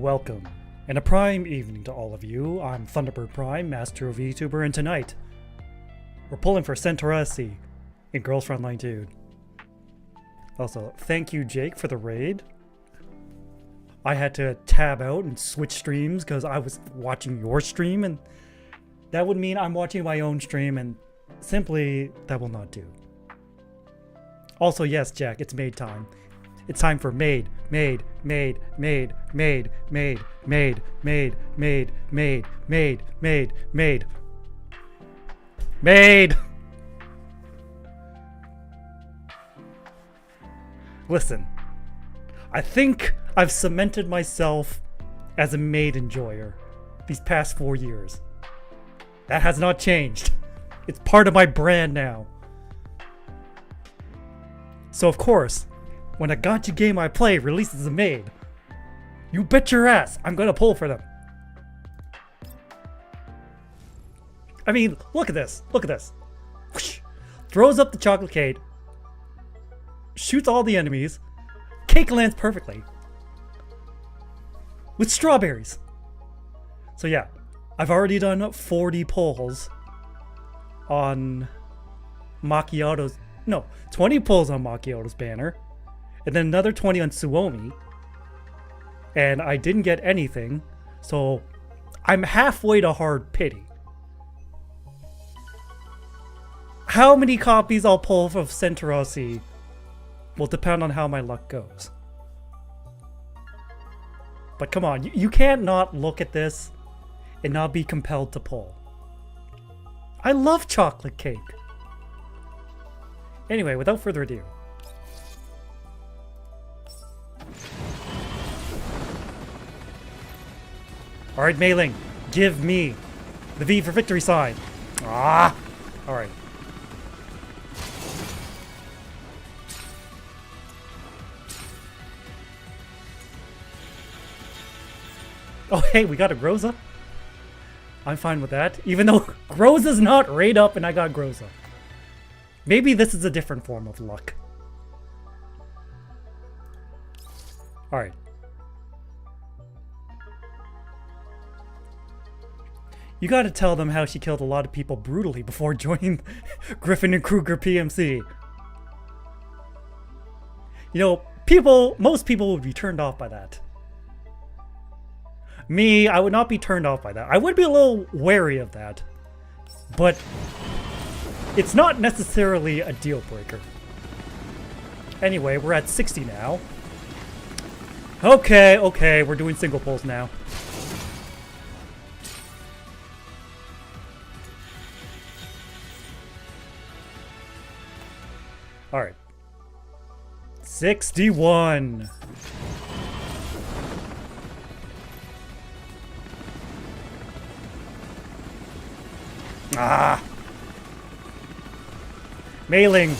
Welcome, and a prime evening to all of you. I'm Thunderbird Prime, Master of VTuber, and tonight, we're pulling for Centaurasi in Girls Frontline 2. Also, thank you, Jake, for the raid. I had to tab out and switch streams because I was watching your stream, and that would mean I'm watching my own stream, and simply, that will not do. Also, yes, Jack, it's maid time. It's time for maid, maid, maid, maid, maid, maid, maid, maid, maid, maid, maid, maid, maid. Maid! Listen, I think I've cemented myself as a maid enjoyer these past 4 years. That has not changed. It's part of my brand now. So of course, when a gacha game I play releases a maid, you bet your ass I'm gonna pull for them. I mean, look at this. Look at this. Whoosh. Throws up the chocolate cake, shoots all the enemies, cake lands perfectly with strawberries. So yeah, I've already done 40 pulls on Macchiato's, no, 20 pulls on Macchiato's banner, and then another 20 on Suomi, and I didn't get anything, so I'm halfway to hard pity. How many copies I'll pull of Centaurasi will depend on how my luck goes. But come on, you can't not look at this and not be compelled to pull. I love chocolate cake. Anyway, without further ado. Alright, Mailing, give me the V for victory sign. Ah! Alright. Oh hey, we got a Groza? I'm fine with that, even though Groza's not right up and I got Groza. Maybe this is a different form of luck. Alright. You gotta tell them how she killed a lot of people brutally before joining Griffin and Kruger PMC. You know, most people would be turned off by that. Me, I would not be turned off by that. I would be a little wary of that. But it's not necessarily a deal breaker. Anyway, we're at 60 now. Okay, we're doing single pulls now. Alright. 61. Ah! Mailing,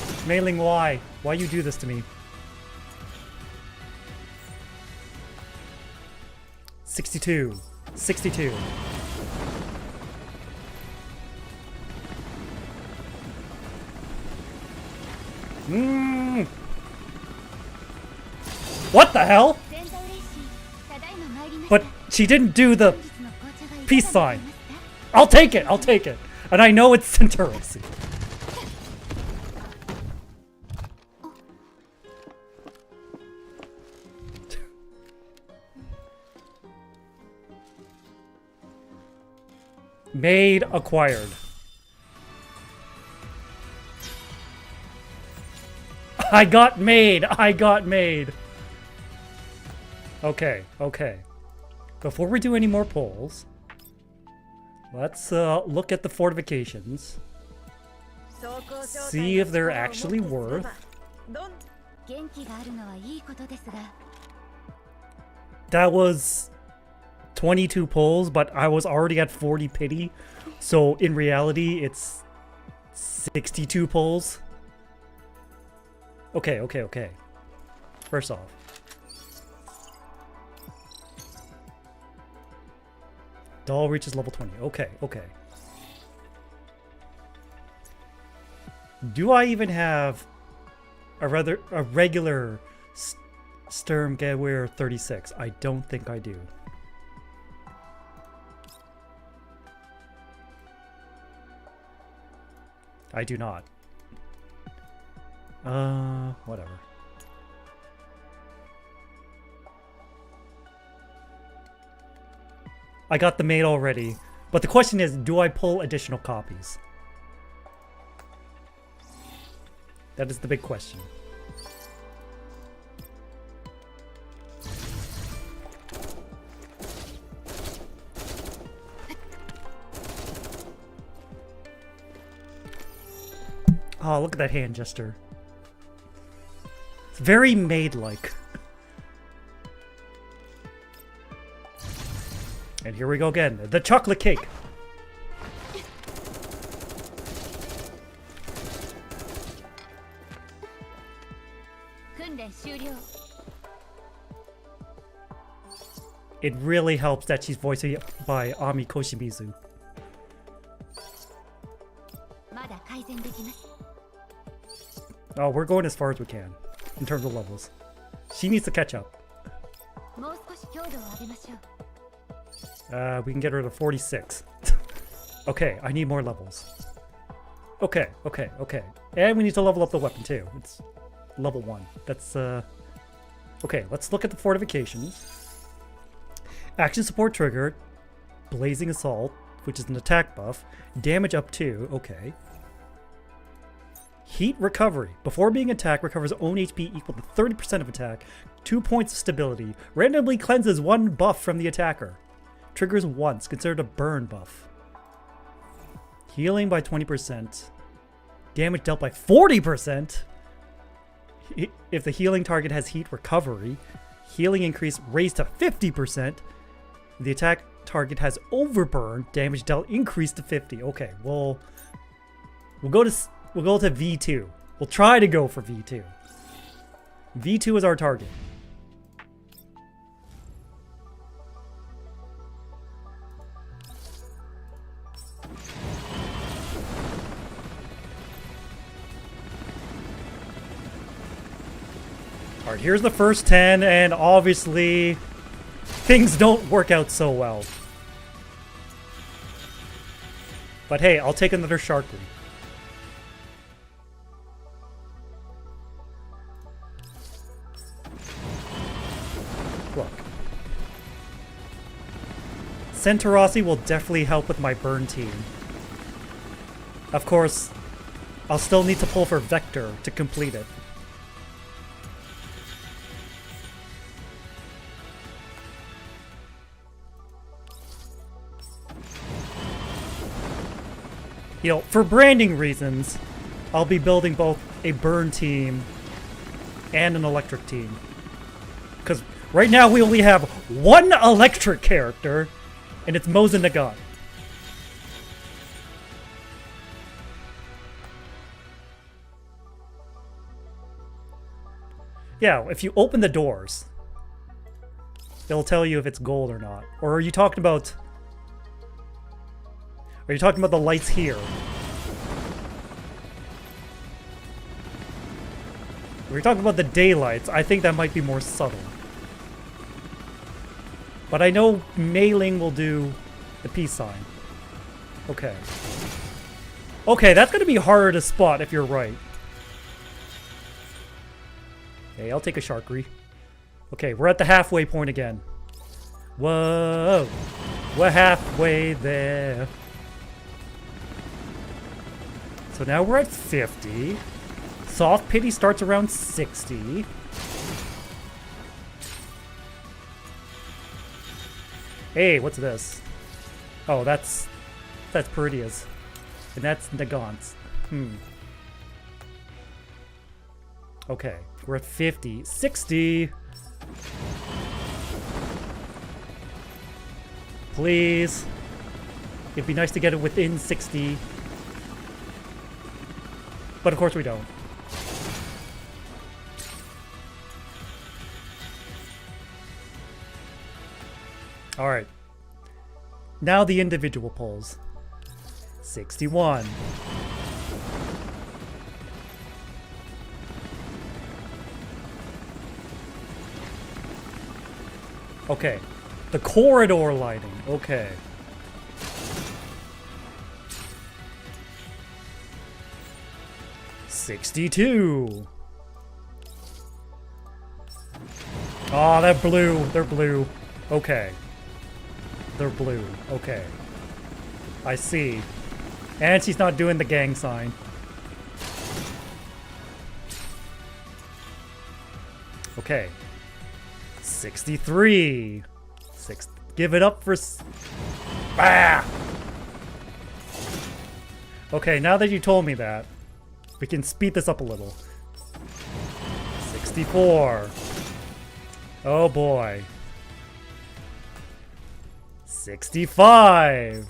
why? Why you do this to me? 62. 62. What the hell? But she didn't do the peace sign. I'll take it, And I know it's Centaurasi. Maid acquired. I got maid. Okay. Before we do any more polls, let's look at the fortifications. See if they're actually worth. That was 22 pulls, but I was already at 40 pity. So in reality, it's 62 pulls. Okay. First off. Doll reaches level 20. Okay. Do I even have a regular Sturmgewehr 36? I don't think I do. I do not. Whatever. I got the maid already, but the question is, do I pull additional copies? That is the big question. Oh, look at that hand gesture. It's very maid-like. And here we go again. The chocolate cake. It really helps that she's voiced by Ami Koshimizu. Oh, we're going as far as we can in terms of levels. She needs to catch up. We can get her to 46. Okay, I need more levels. Okay. And we need to level up the weapon too. It's level 1. That's okay, let's look at the fortifications. Action support triggered. Blazing Assault, which is an attack buff. Damage up 2, okay. Heat recovery. Before being attacked, recovers own HP equal to 30% of attack. 2 points of stability. Randomly cleanses 1 buff from the attacker. Triggers once. Considered a burn buff. Healing by 20%. Damage dealt by 40%. If the healing target has heat recovery. Healing increase raised to 50%. The attack target has overburn. Damage dealt increased to 50. Okay, we'll go to V2. We'll try to go for V2. V2 is our target. Alright, here's the first 10, and obviously things don't work out so well. But hey, I'll take another Sharply. Look. Centaurosi will definitely help with my burn team. Of course, I'll still need to pull for Vector to complete it. You know, for branding reasons, I'll be building both a burn team and an electric team. Because right now we only have one electric character, and it's Mozen Nagant. Yeah, if you open the doors, it'll tell you if it's gold or not. Or are you talking about... Are you talking about the lights here? If you're talking about the daylights, I think that might be more subtle. But I know Mei-Ling will do the peace sign. Okay. Okay, that's gonna be harder to spot if you're right. Okay, I'll take a Sharkry. Okay, we're at the halfway point again. Whoa! We're halfway there. So now we're at 50. Soft Pity starts around 60. Hey, what's this? Oh, that's Peridia's. And that's Nagant's. Okay, we're at 50. 60! Please. It'd be nice to get it within 60. But of course we don't. Alright. Now the individual pulls. 61. Okay. The corridor lighting. Okay. 62. Oh, that blue. They're blue. Okay. They're blue. Okay. I see. And she's not doing the gang sign. Okay. 63. Give it up for... Ah! Okay, now that you told me that, we can speed this up a little. 64. Oh boy. 65.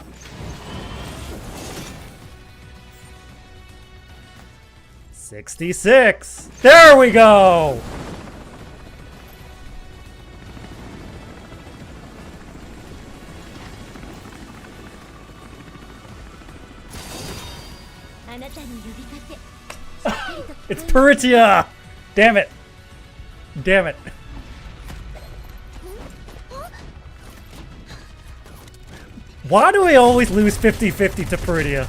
66. There we go. It's Peritia! Damn it. Damn it. Why do I always lose 50-50 to Peritia?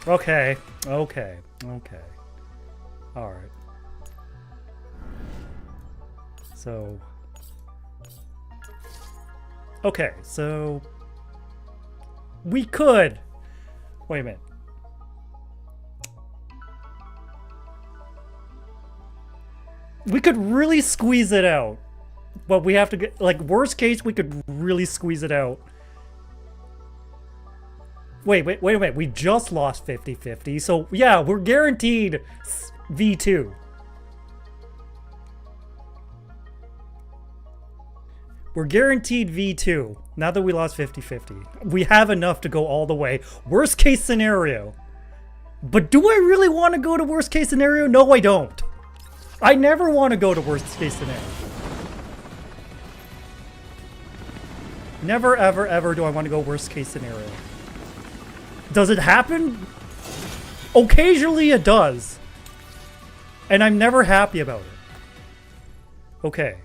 Okay. Okay. Okay. Alright. So... Okay, so... We could... Wait a minute. We could really squeeze it out. But we have to get... Like, worst case, we could really squeeze it out. Wait a minute. We just lost 50-50. So, yeah, we're guaranteed V2. We're guaranteed V2, now that we lost 50-50. We have enough to go all the way. Worst case scenario. But do I really want to go to worst case scenario? No, I don't. I never want to go to worst case scenario. Never, ever, ever do I want to go worst case scenario. Does it happen? Occasionally it does. And I'm never happy about it. Okay.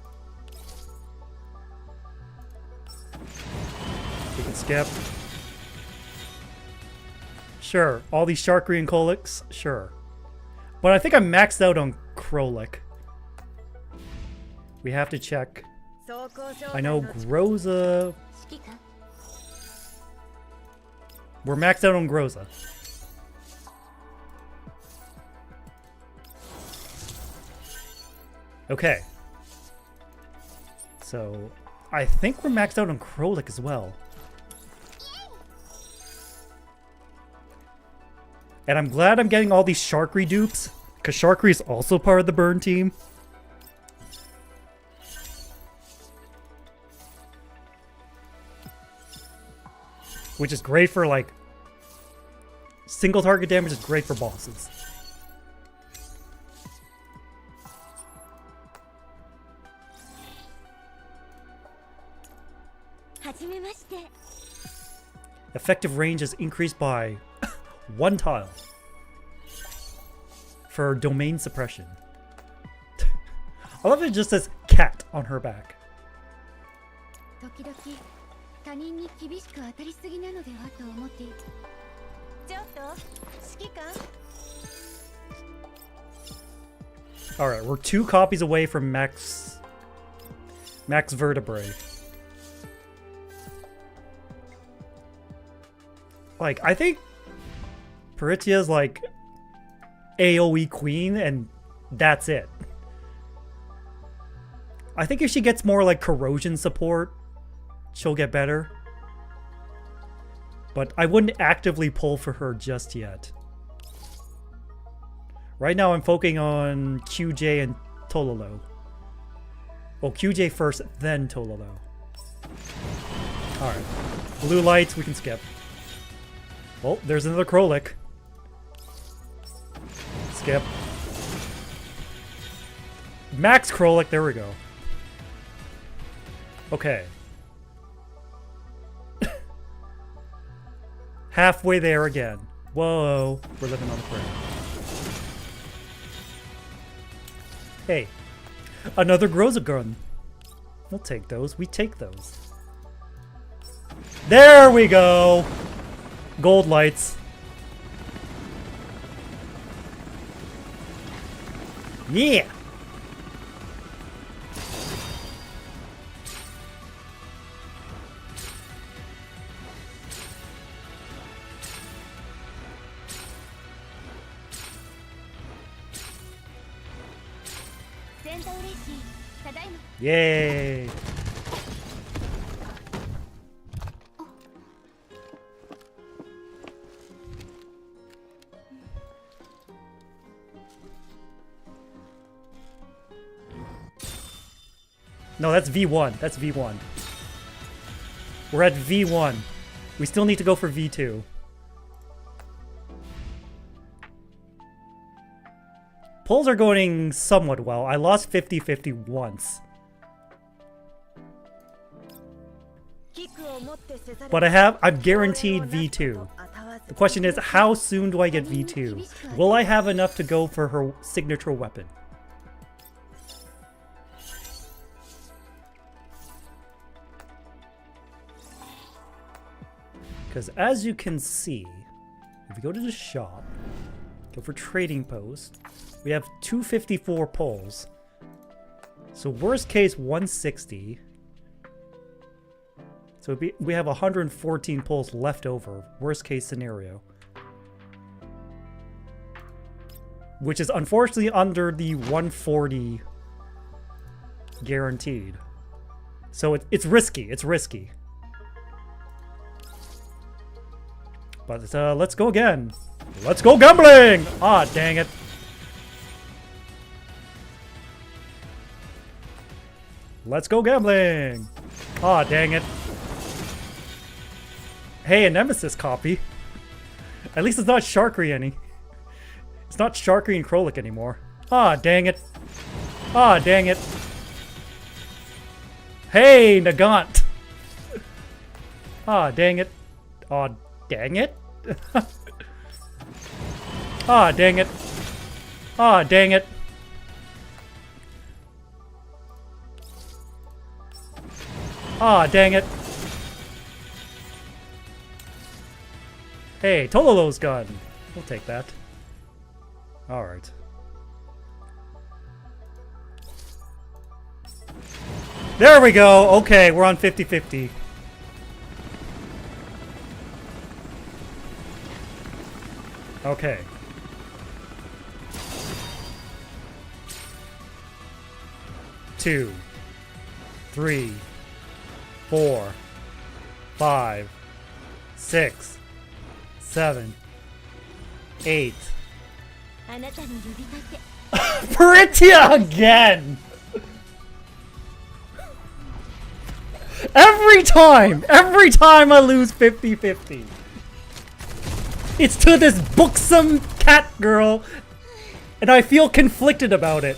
We can skip. Sure. All these Sharkery and Colics? Sure. But I think I'm maxed out on Krolik. We have to check. I know Groza... We're maxed out on Groza. Okay. So, I think we're maxed out on Krolik as well. And I'm glad I'm getting all these Sharkery dupes, because Sharkery is also part of the burn team. Which is great for, like, single target damage is great for bosses. Effective range is increased by 1 tile for domain suppression. I love it just says cat on her back. Alright, we're 2 copies away from max vertebrae. Like, I think Peritia's like AoE queen and that's it. I think if she gets more like corrosion support, she'll get better. But I wouldn't actively pull for her just yet. Right now I'm focusing on QJ and Tololo. Well, QJ first, then Tololo. Alright. Blue lights, we can skip. Oh, there's another Krolik. Skip. Max Krolik, there we go. Okay. Halfway there again. Whoa, we're living on the prayer. Hey, another Groza gun. We'll take those. We take those. There we go! Gold lights. Yeah! Yay! No, that's V1. That's V1. We're at V1. We still need to go for V2. Pulls are going somewhat well. I lost 50-50 once. But I'm guaranteed V2. The question is, how soon do I get V2? Will I have enough to go for her signature weapon? Because as you can see, if you go to the shop, go for trading post, we have 254 pulls. So worst case 160. So we have 114 pulls left over, worst case scenario. Which is unfortunately under the 140 guaranteed. So it's risky, it's risky. But let's go again. Let's go gambling! Ah, dang it. Let's go gambling! Ah, dang it. Hey, a Nemesis copy. At least it's not Sharkery any. It's not Sharkery and Krolik anymore. Ah, dang it. Ah, dang it. Hey, Nagant. Ah, dang it. Ah, dang it. Ah, dang it. Ah, dang it. Ah, dang it. Hey, Tololo's gun. We'll take that. Alright. There we go! Okay, we're on 50-50. Okay. Two, 3, 4, 5, 6, 7, 8. Peritia again! Every time I lose 50-50. It's to this buxom cat girl, and I feel conflicted about it.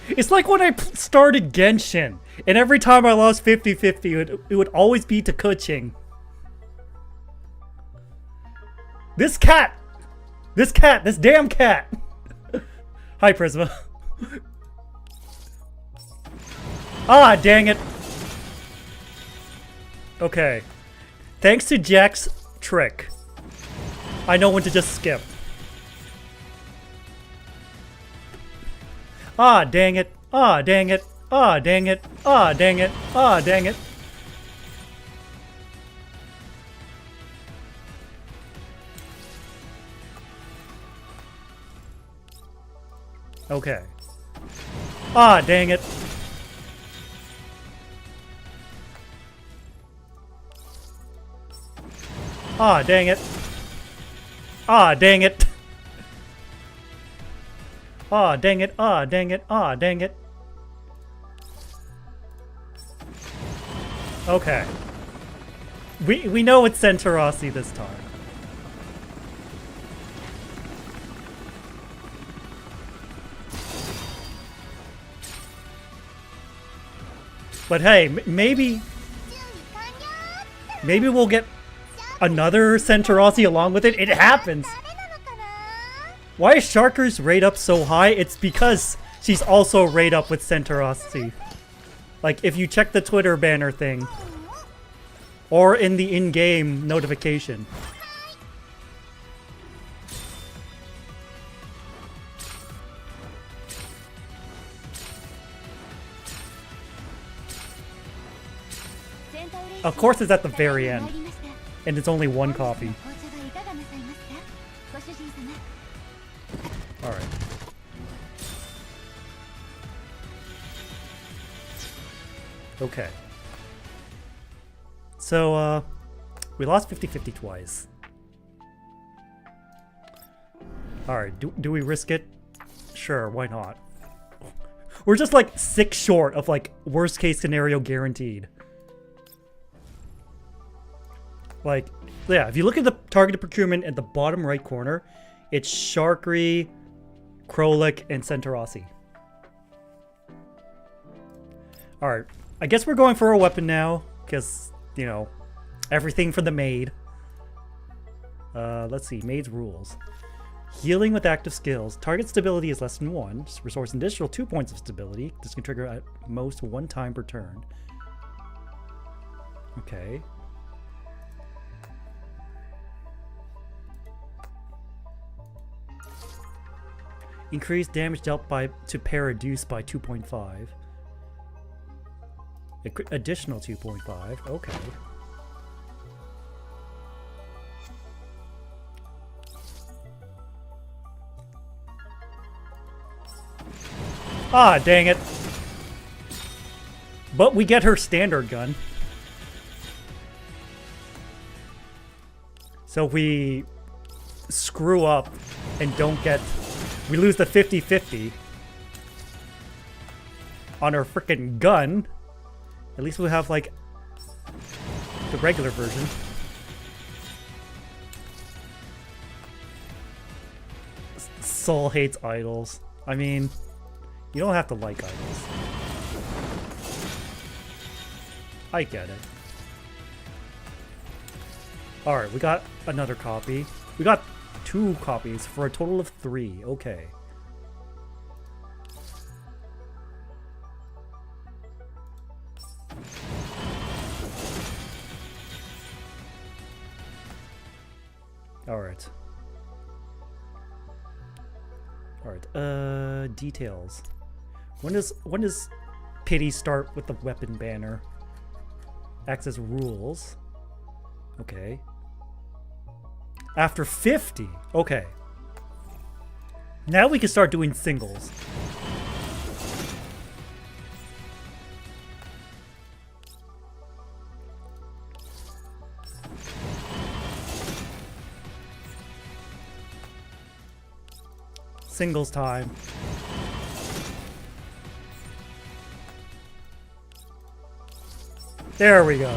It's like when I started Genshin, and every time I lost 50-50, it would always be to Kuching. This damn cat! Hi, Prisma. Ah, dang it. Okay. Thanks to Jack's trick, I know when to just skip. Ah, dang it. Ah, dang it. Ah, dang it. Ah, dang it. Ah, dang it. Okay. Ah, dang it. Ah, dang it. Ah, dang it. Ah, dang it. Ah, dang it. Ah, dang it. Okay. We know it's Centaurosi this time. But hey, maybe we'll get another Centaurossi along with it. It happens. Why is Sharker's rate up so high? It's because she's also rate up with Centaurossi. Like, if you check the Twitter banner thing. Or in the in-game notification. Of course it's at the very end. And it's only one copy. Alright. Okay. So, we lost 50-50 twice. Alright, do we risk it? Sure, why not? We're just like 6 short of like worst case scenario guaranteed. Like, yeah, if you look at the targeted procurement at the bottom right corner, it's Sharkery, Krolik, and Centaurossi. Alright, I guess we're going for a weapon now, because, you know, everything for the maid. Let's see, maid's rules. Healing with active skills. Target stability is less than 1. Resource an additional 2 points of stability. This can trigger at most 1 time per turn. Okay. Increase damage dealt to Paraduce by 2.5. Additional 2.5. Okay. Ah, dang it. But we get her standard gun. So if we screw up and don't get... We lose the 50-50 on our frickin' gun. At least we'll have, like, the regular version. Soul hates idols. I mean, you don't have to like idols. I get it. Alright, we got another copy. We got 2 copies for a total of 3. Okay. Alright. Alright, details. When does Pity start with the weapon banner? Access rules. Okay. After 50. Okay. Now we can start doing singles. Singles time. There we go.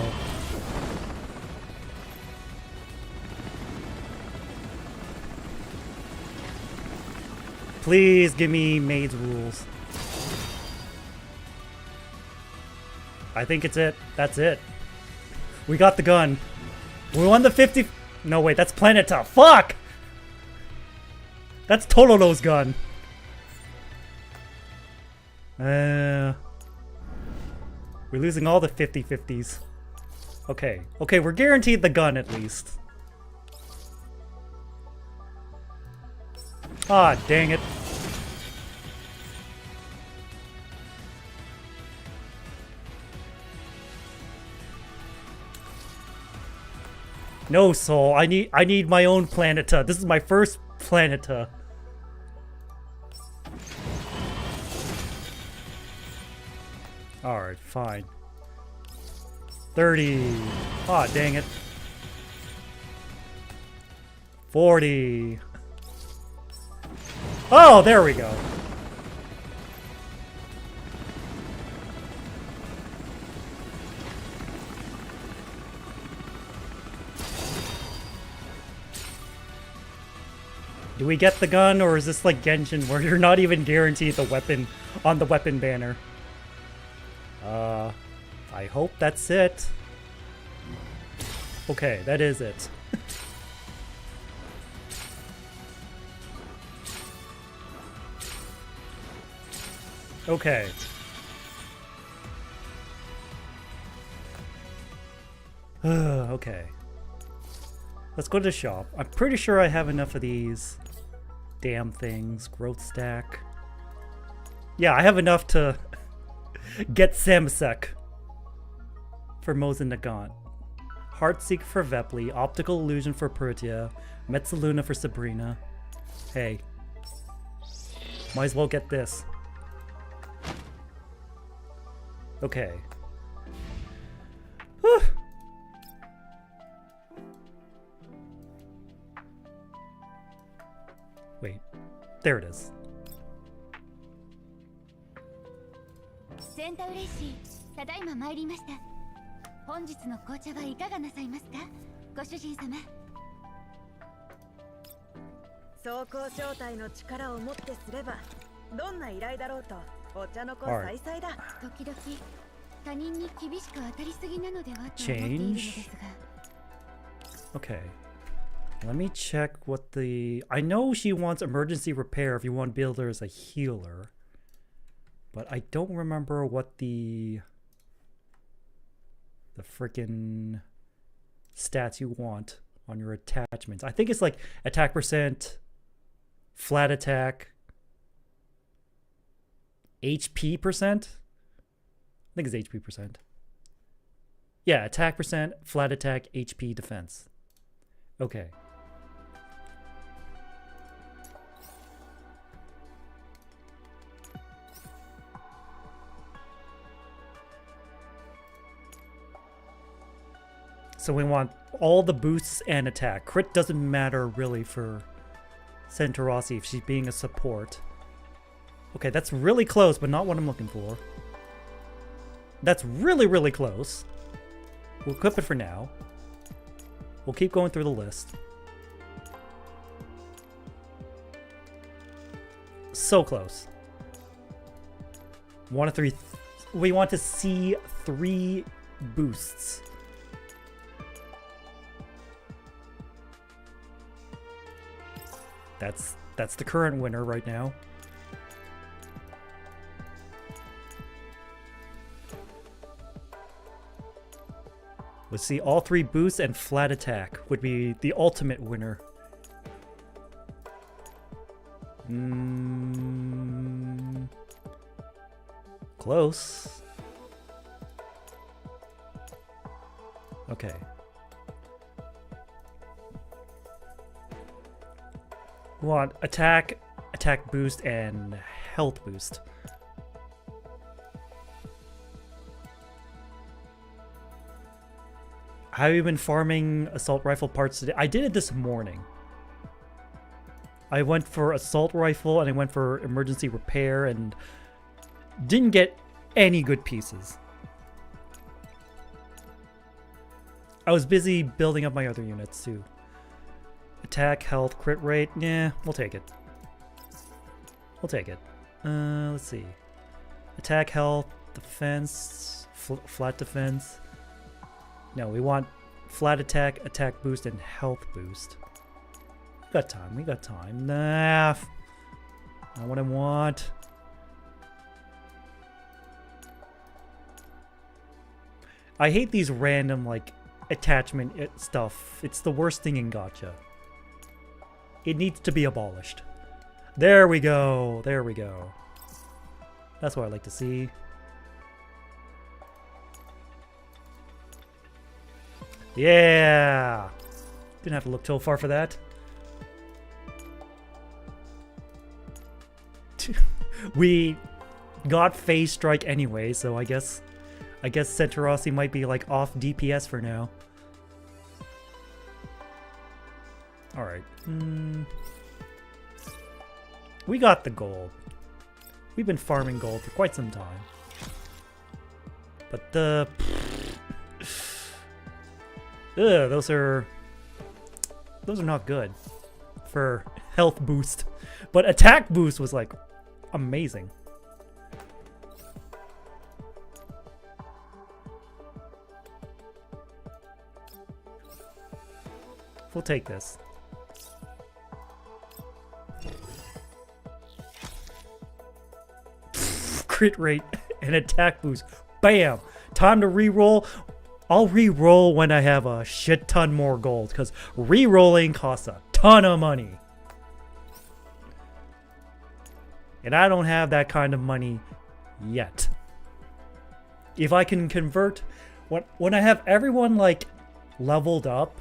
Please give me maid's rules. I think it's it. That's it. We got the gun. We won the 50... No, wait, that's Planeta. Fuck! That's Totoro's gun. We're losing all the 50-50s. Okay. Okay, we're guaranteed the gun at least. Ah, dang it. No, Soul. I need my own Planeta. This is my first Planeta. Alright, fine. 30. Ah, dang it. 40. Oh, there we go. Do we get the gun, or is this like Genshin where you're not even guaranteed the weapon on the weapon banner? I hope that's it. Okay, that is it. Okay. Okay. Let's go to the shop. I'm pretty sure I have enough of these damn things. Growth stack. Yeah, I have enough to get Samusek for Mosin Nagant. Heartseek for Vepli. Optical Illusion for Protea. Metzaluna for Sabrina. Hey. Might as well get this. Okay. Whew. Wait. There it is. センタ嬉しい。ただいま参りました。本日の紅茶はいかがなさいますか、ご主人様。装甲正体の力をもってすれば、どんな依頼だろうとお茶の子さいさいだ。時々他人に厳しく当たりすぎなのではと思っているのですが。Okay. Let me check what the... I know she wants emergency repair if you want to build her as a healer. But I don't remember what the freaking stats you want on your attachments. I think it's like attack percent, flat attack, HP percent. I think it's HP percent. Yeah, attack percent, flat attack, HP defense. Okay. So we want all the boosts and attack. Crit doesn't matter really for Centaurosi if she's being a support. Okay, that's really close, but not what I'm looking for. That's really, really close. We'll equip it for now. We'll keep going through the list. So close. We want to see 3 boosts. That's the current winner right now. Let's see, all 3 boosts and flat attack would be the ultimate winner. Close. Okay. We want attack, attack boost, and health boost. Have you been farming assault rifle parts today? I did it this morning. I went for assault rifle and I went for emergency repair and didn't get any good pieces. I was busy building up my other units too. Attack, health, crit rate. Yeah, we'll take it. We'll take it. Let's see. Attack, health, defense, flat defense. No, we want flat attack, attack boost, and health boost. We got time. We got time. Nah. Not what I want. I hate these random, like, attachment stuff. It's the worst thing in gacha. It needs to be abolished. There we go. There we go. That's what I like to see. Yeah! Didn't have to look too far for that. We got phase strike anyway, so I guess Centaurosi might be like off DPS for now. Alright. We got the gold. We've been farming gold for quite some time. But the... Ugh, those are not good for health boost. But attack boost was like amazing. We'll take this. Crit rate and attack boost. Bam! Time to re-roll. I'll re-roll when I have a shit ton more gold, because re-rolling costs a ton of money. And I don't have that kind of money yet. If I can convert, when I have everyone like leveled up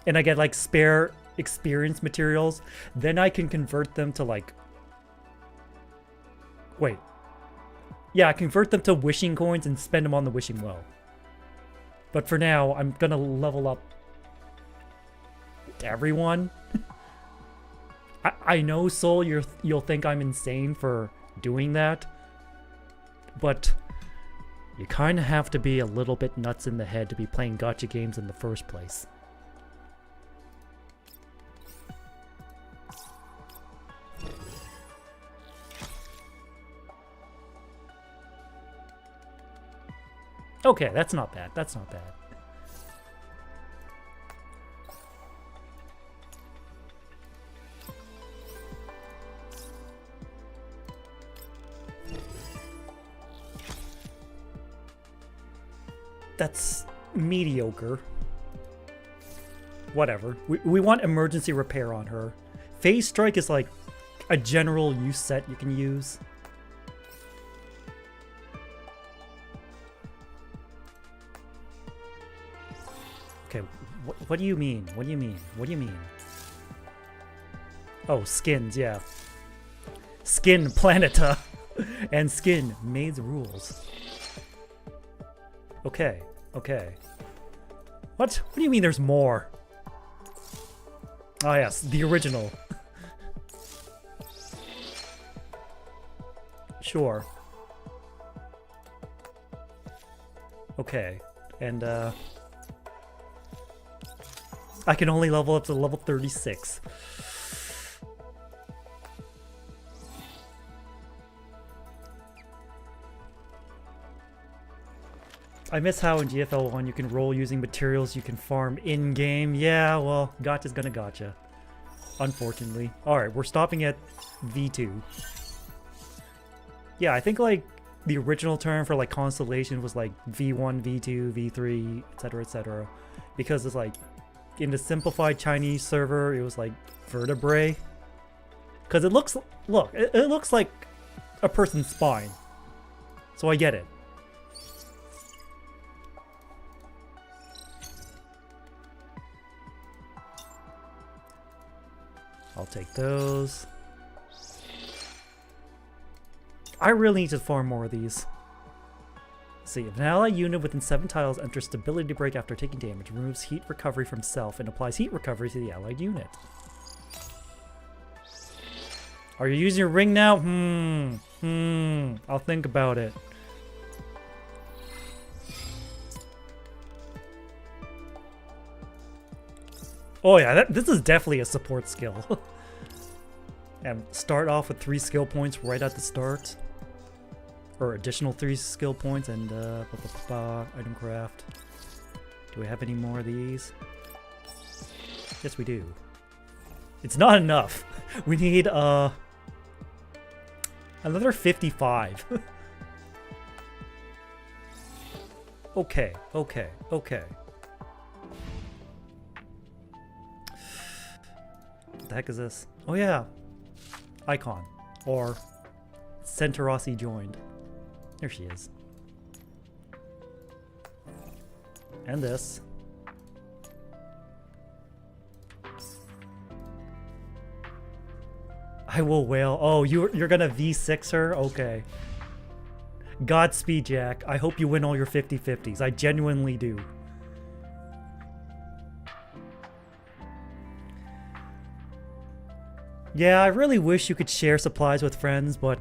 and I get like spare experience materials, then I can convert them to like, wait. Yeah, convert them to wishing coins and spend them on the wishing well. But for now, I'm gonna level up everyone. I know, Soul, you'll think I'm insane for doing that, but you kind of have to be a little bit nuts in the head to be playing gacha games in the first place. Okay, that's not bad. That's not bad. That's mediocre. Whatever. We want emergency repair on her. Phase Strike is like a general use set you can use. Okay, what do you mean? What do you mean? What do you mean? Oh, skins, yeah. Skin Planeta and skin Maid's Rules. Okay, okay. What do you mean there's more? Oh yes, the original. Sure. Okay, and I can only level up to level 36. I miss how in GFL 1 you can roll using materials you can farm in-game. Yeah, well, gotcha's gonna gotcha. Unfortunately. Alright, we're stopping at V2. Yeah, I think like the original term for like constellation was like V1, V2, V3, etc, etc. Because it's like in the simplified Chinese server, it was like vertebrae. Because it looks, look, it looks like a person's spine. So I get it. I'll take those. I really need to farm more of these. Let's see, if an ally unit within 7 tiles enters stability break after taking damage, removes heat recovery from self and applies heat recovery to the allied unit. Are you using your ring now? I'll think about it. Oh yeah, this is definitely a support skill. And start off with 3 skill points right at the start. Or additional 3 skill points and item craft. Do we have any more of these? Yes, we do. It's not enough. We need another 55. Okay, okay, okay. What the heck is this? Oh yeah. Icon. Or Centaurosi joined. There she is. And this. I will wail. Oh, you're gonna V6 her? Okay. Godspeed, Jack. I hope you win all your 50-50s. I genuinely do. Yeah, I really wish you could share supplies with friends, but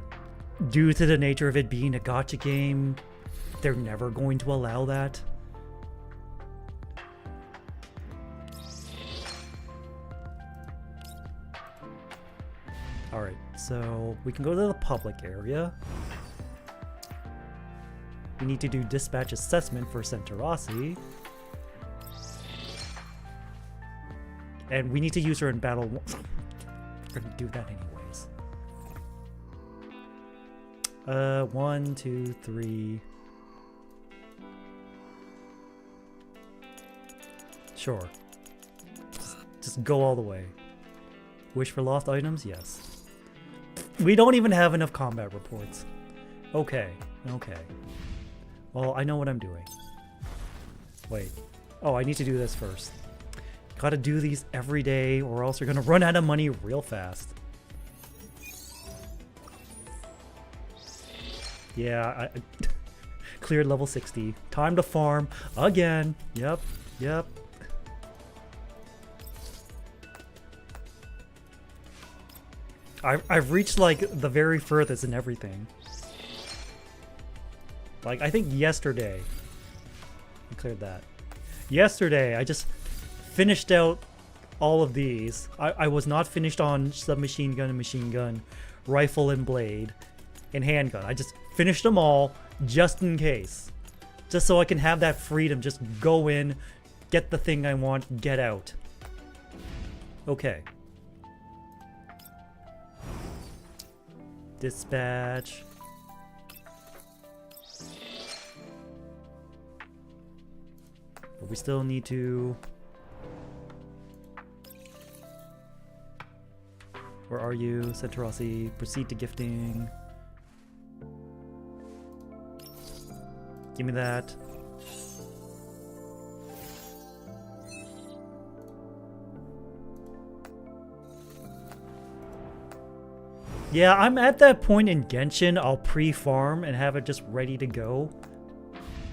due to the nature of it being a gacha game, they're never going to allow that. Alright, so we can go to the public area. We need to do dispatch assessment for Centaurosi. And we need to use her in battle. We're gonna do that anyways. 1, 2, 3. Sure. Just go all the way. Wish for lost items? Yes. We don't even have enough combat reports. Okay. Okay. Well, I know what I'm doing. Wait. Oh, I need to do this first. Gotta do these every day or else you're gonna run out of money real fast. Yeah, I cleared level 60. Time to farm again. Yep, yep. I've reached like the very furthest in everything. Like I think yesterday I cleared that. Yesterday I just finished out all of these. I was not finished on submachine gun and machine gun, rifle and blade, and handgun. I just finished them all just in case. Just so I can have that freedom, just go in, get the thing I want, get out. Okay. Dispatch. But we still need to... Where are you? Centrossi. Proceed to gifting. Give me that. Yeah, I'm at that point in Genshin, I'll pre-farm and have it just ready to go.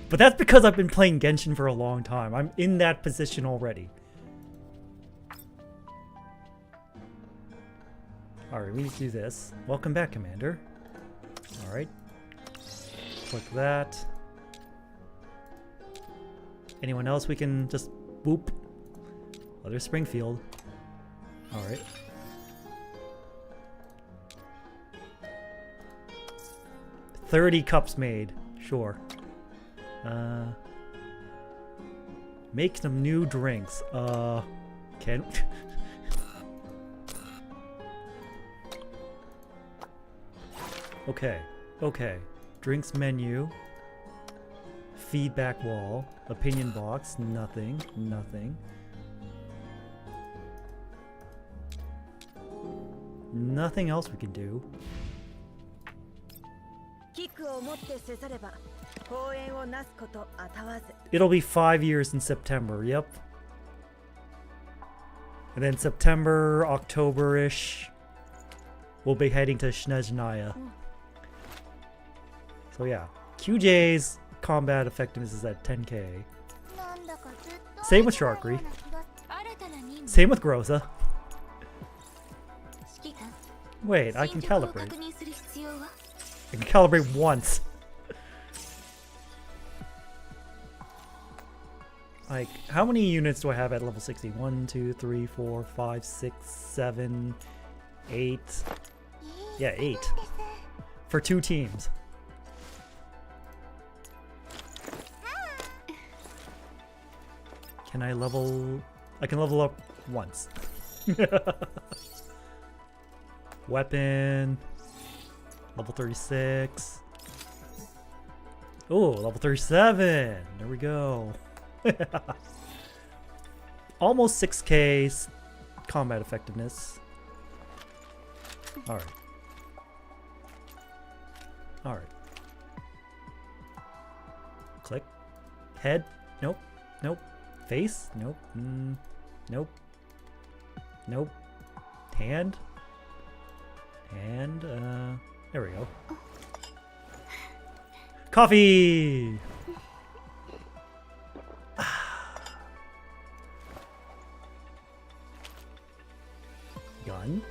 But that's because I've been playing Genshin for a long time. I'm in that position already. Alright, we need to do this. Welcome back, Commander. Alright. Click that. Anyone else we can just boop? Oh, there's Springfield. Alright. $30 cups made. Sure. Make some new drinks. Can... Okay. Okay. Drinks menu. Feedback wall. Opinion box. Nothing. Nothing. Nothing else we can do. It'll be 5 years in September, yep. And then September, October-ish, we'll be heading to Snezhnaya. So yeah, QJ's combat effectiveness is at 10k. Same with Sharkry. Same with Groza. Wait, I can calibrate. I can calibrate once. Like, how many units do I have at level 60? 1, 2, 3, 4, 5, 6, 7, 8. Yeah, 8. For 2 teams. Can I level... I can level up once. Weapon. Level 36. Oh, level 37. There we go. Almost 6k combat effectiveness. Alright. Alright. Click. Head. Nope. Nope. Face. Nope. Nope. Nope. Hand. And, there we go. Coffee! Gun.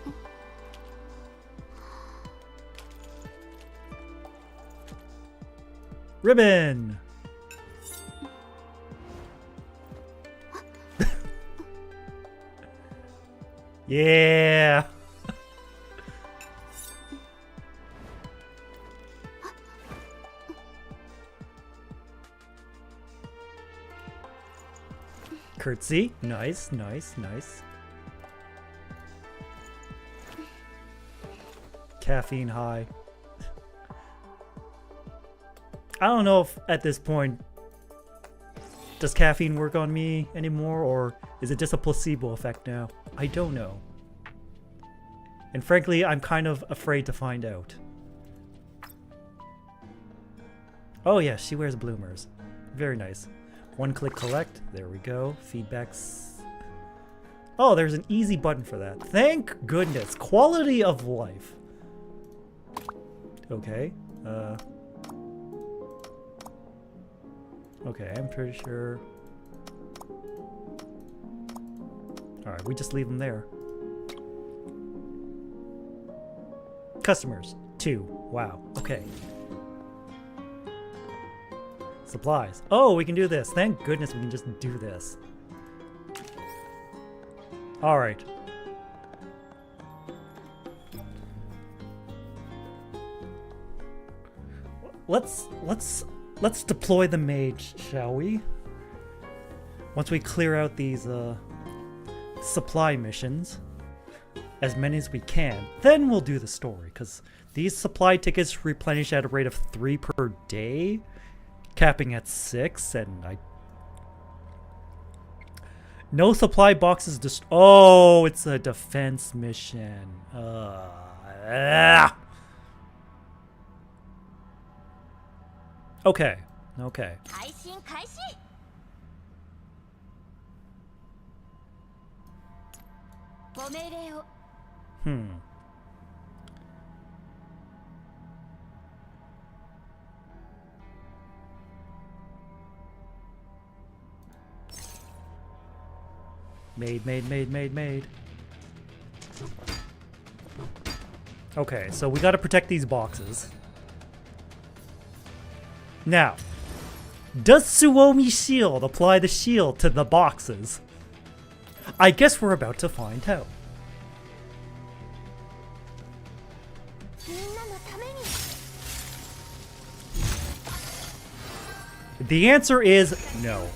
Ribbon! Yeah! Curtsy. Nice, nice, nice. caffeine high. I don't know if at this point, does caffeine work on me anymore, or is it just a placebo effect now? I don't know. And frankly, I'm kind of afraid to find out. Oh yeah, she wears bloomers. Very nice. One click collect. There we go. Feedbacks. Oh, there's an easy button for that. Thank goodness. Quality of life. Okay. Okay, I'm pretty sure. Alright, we just leave them there. Customers. 2. Wow. Okay. Supplies. Oh, we can do this. Thank goodness we can just do this. Alright. Let's deploy the mage, shall we? Once we clear out these supply missions, as many as we can, then we'll do the story, because these supply tickets replenish at a rate of 3 per day, capping at 6, and no supply boxes oh, it's a defense mission. Okay. Okay. Maid. Okay, so we gotta protect these boxes. Now, does Suomi Shield apply the shield to the boxes? I guess we're about to find out. The answer is no.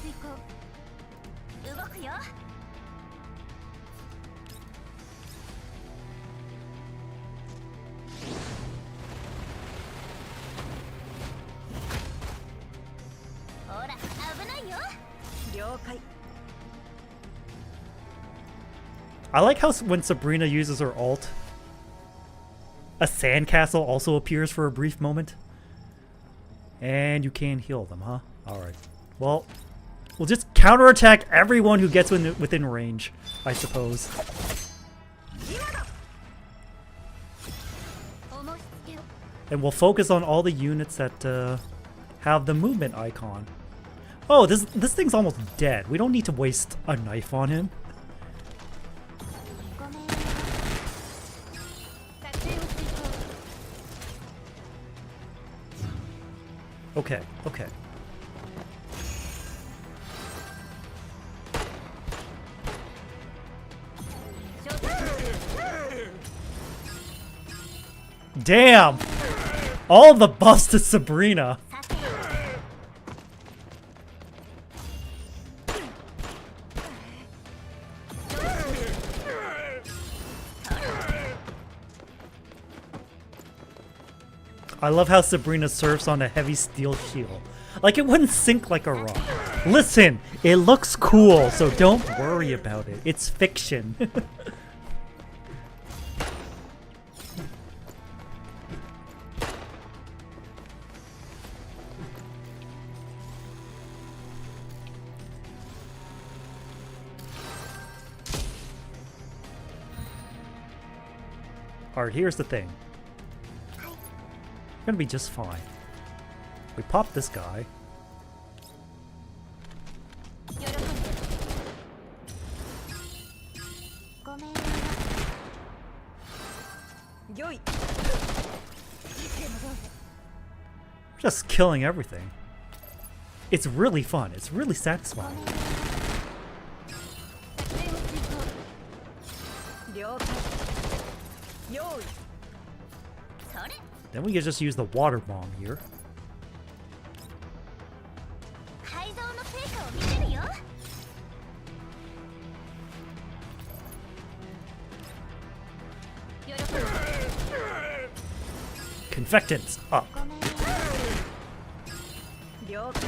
I like how when Sabrina uses her ult, a sandcastle also appears for a brief moment. And you can heal them, huh? Alright. Well, we'll just counterattack everyone who gets within range, I suppose. And we'll focus on all the units that have the movement icon. Oh, this thing's almost dead. We don't need to waste a knife on him. Okay, okay. Damn! All the buffs to Sabrina. I love how Sabrina surfs on a heavy steel shield. Like it wouldn't sink like a rock. Listen, it looks cool, so don't worry about it. It's fiction. Alright, here's the thing. We're gonna be just fine. We pop this guy. We're just killing everything. It's really fun. It's really satisfying. Then we can just use the water bomb here. Confectants up. ごめん。了解。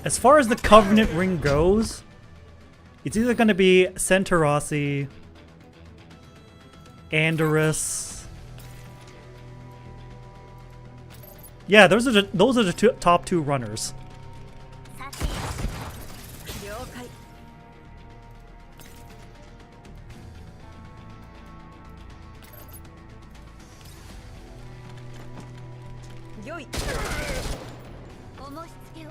As far as the Covenant ring goes, it's either going to be Centaurosi, Andorus. Yeah, those are the top two runners. さて、了解。よい。 お申し付けを。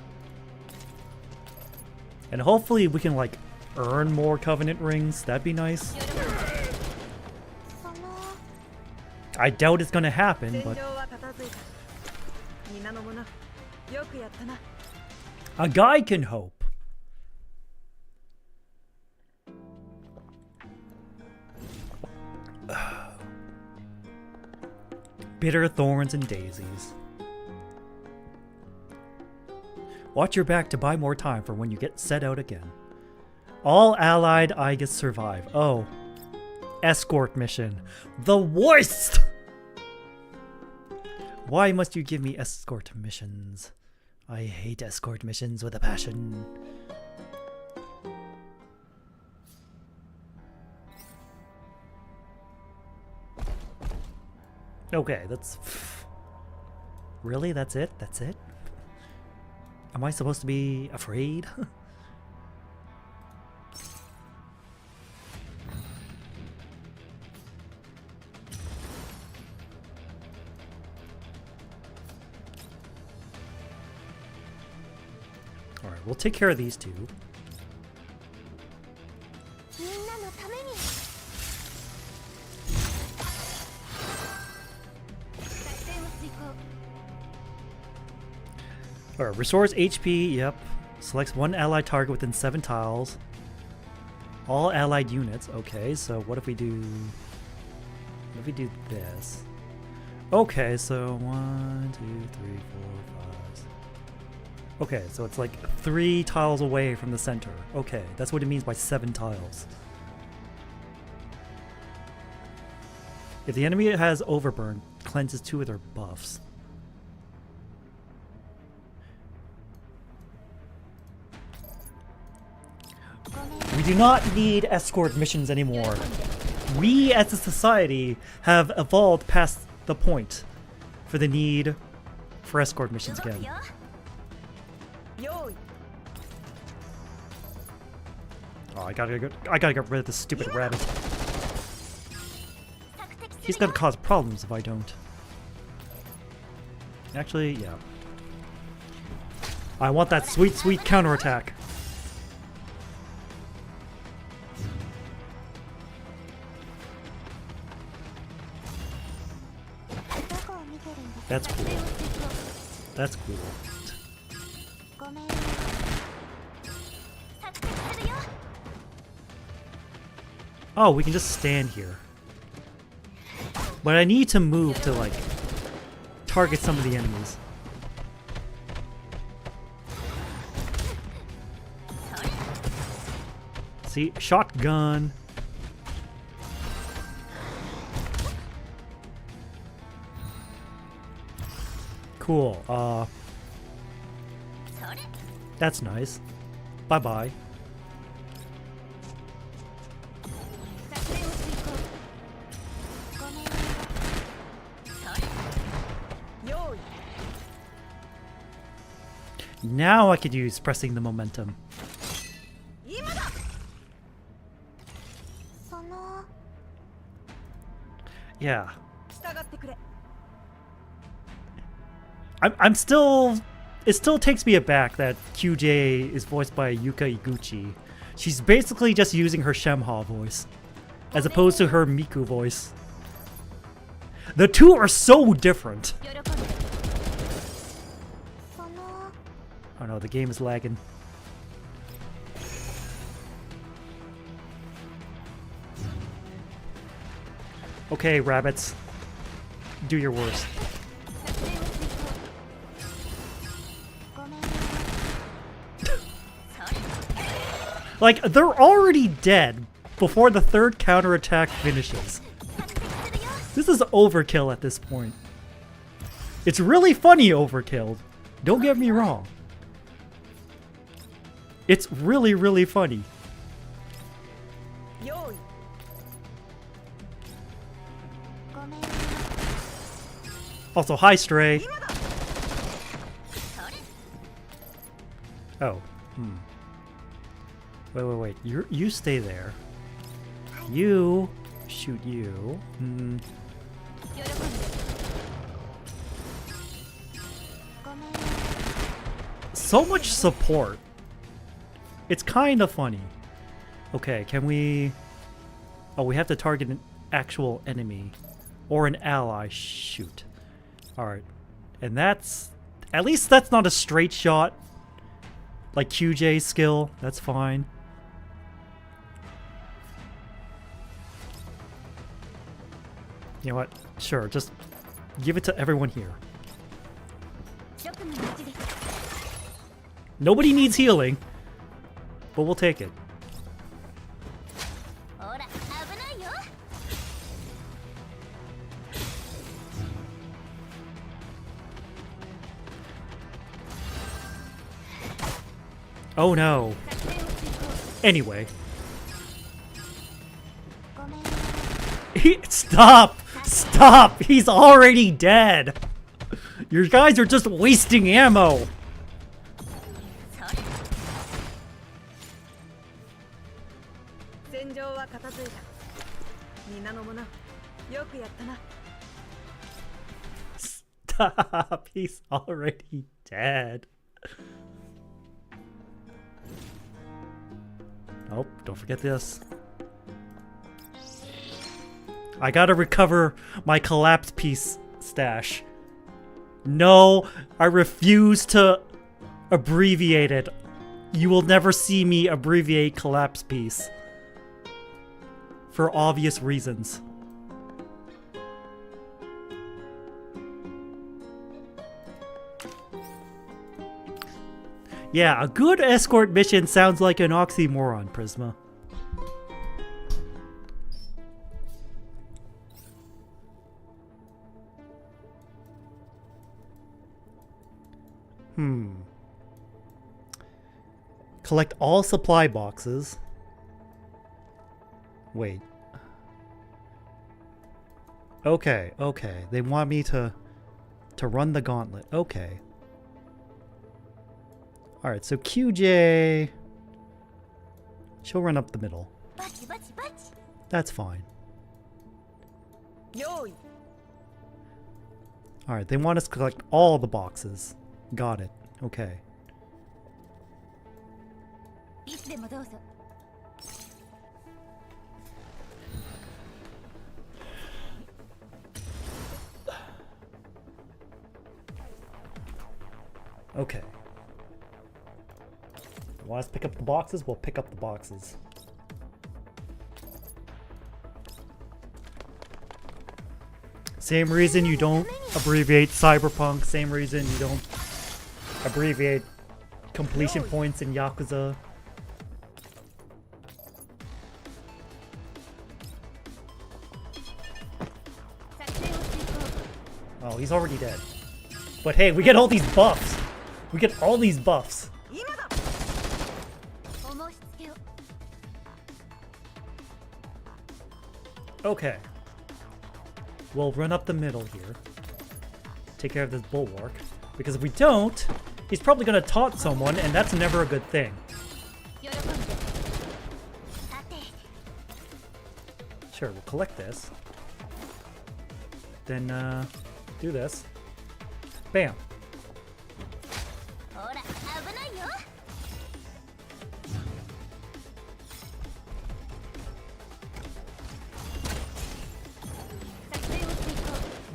And hopefully we can like earn more Covenant rings. That'd be nice. その I doubt it's going to happen, 戦 but 場は片付いた。皆の者、よくやったな。 a guy can hope. Bitter thorns and daisies. Watch your back to buy more time for when you get set out again. All allied Igas survive. Oh. Escort mission. The worst! Why must you give me escort missions? I hate escort missions with a passion. Okay, that's... Really? That's it? That's it? Am I supposed to be afraid? Alright, we'll take care of these two. みんなのために。作戦を遂行。 Alright, restores HP, yep. Selects one allied target within 7 tiles. All allied units. Okay, so what if we do... What if we do this? Okay, so 1, 2, 3, 4, 5... Okay, so it's like 3 tiles away from the center. Okay, that's what it means by 7 tiles. If the enemy has Overburn, cleanses 2 of their buffs. We do not need escort missions anymore. We as a society have evolved past the point for the need for escort missions 動く again. よ。よい。 Oh, I gotta get rid of this stupid rabbit. 索敵す He's るよ gonna cause problems if I don't. Actually, yeah. I want that sweet, sweet counterattack. That's cool. That's cool. ごめん。索敵するよ。 Oh, we can just stand here. But I need to move to, like, target some of the enemies. See? Shotgun. Cool. それ。 That's nice. Bye-bye. 作戦を遂行。ごめん。それ。よい。 Now I could use pressing the momentum. 今だ。その Yeah. 従ってくれ。 I'm still... It still takes me aback that QJ is voiced by Yuka Iguchi. She's basically just using her Shemha voice, as opposed to her Miku voice. The two are so different. 喜んで。その Oh no, the game is lagging. Okay, rabbits. Do your worst. 作戦を遂行。ごめん。それ。Like, they're already dead before the third counterattack finishes. This is overkill at this point. It's really funny overkill. Don't get me wrong. It's really, really funny. Also, hi, Stray. Oh. Wait. You stay there. You shoot you. So much support. It's kind of funny. Okay, can we... Oh, we have to target an actual enemy. Or an ally. Shoot. Alright. And that's... At least that's not a straight shot. Like QJ's skill. That's fine. You know what? Sure, just give it to everyone here. Nobody needs healing, but we'll take it. Oh no. Anyway. Stop! Stop! He's already dead! You guys are just wasting ammo! Stop! He's already dead. Oh, don't forget this. I gotta recover my collapse piece stash. No, I refuse to abbreviate it. You will never see me abbreviate collapse piece. For obvious reasons. Yeah, a good escort mission sounds like an oxymoron, Prisma. Collect all supply boxes. Wait. Okay. They want me to run the gauntlet. Okay. Alright, so QJ... She'll run up the middle. That's fine. Alright, they want us to collect all the boxes. Got it. Okay. Okay. Want us to pick up the boxes? We'll pick up the boxes. Same reason you don't abbreviate Cyberpunk, same reason you don't abbreviate completion points in Yakuza. Oh, he's already dead. But hey, we get all these buffs! We get all these buffs! Okay. We'll run up the middle here. Take care of this bulwark. Because if we don't, he's probably gonna taunt someone, and that's never a good thing. Sure, we'll collect this. Then, do this. Bam.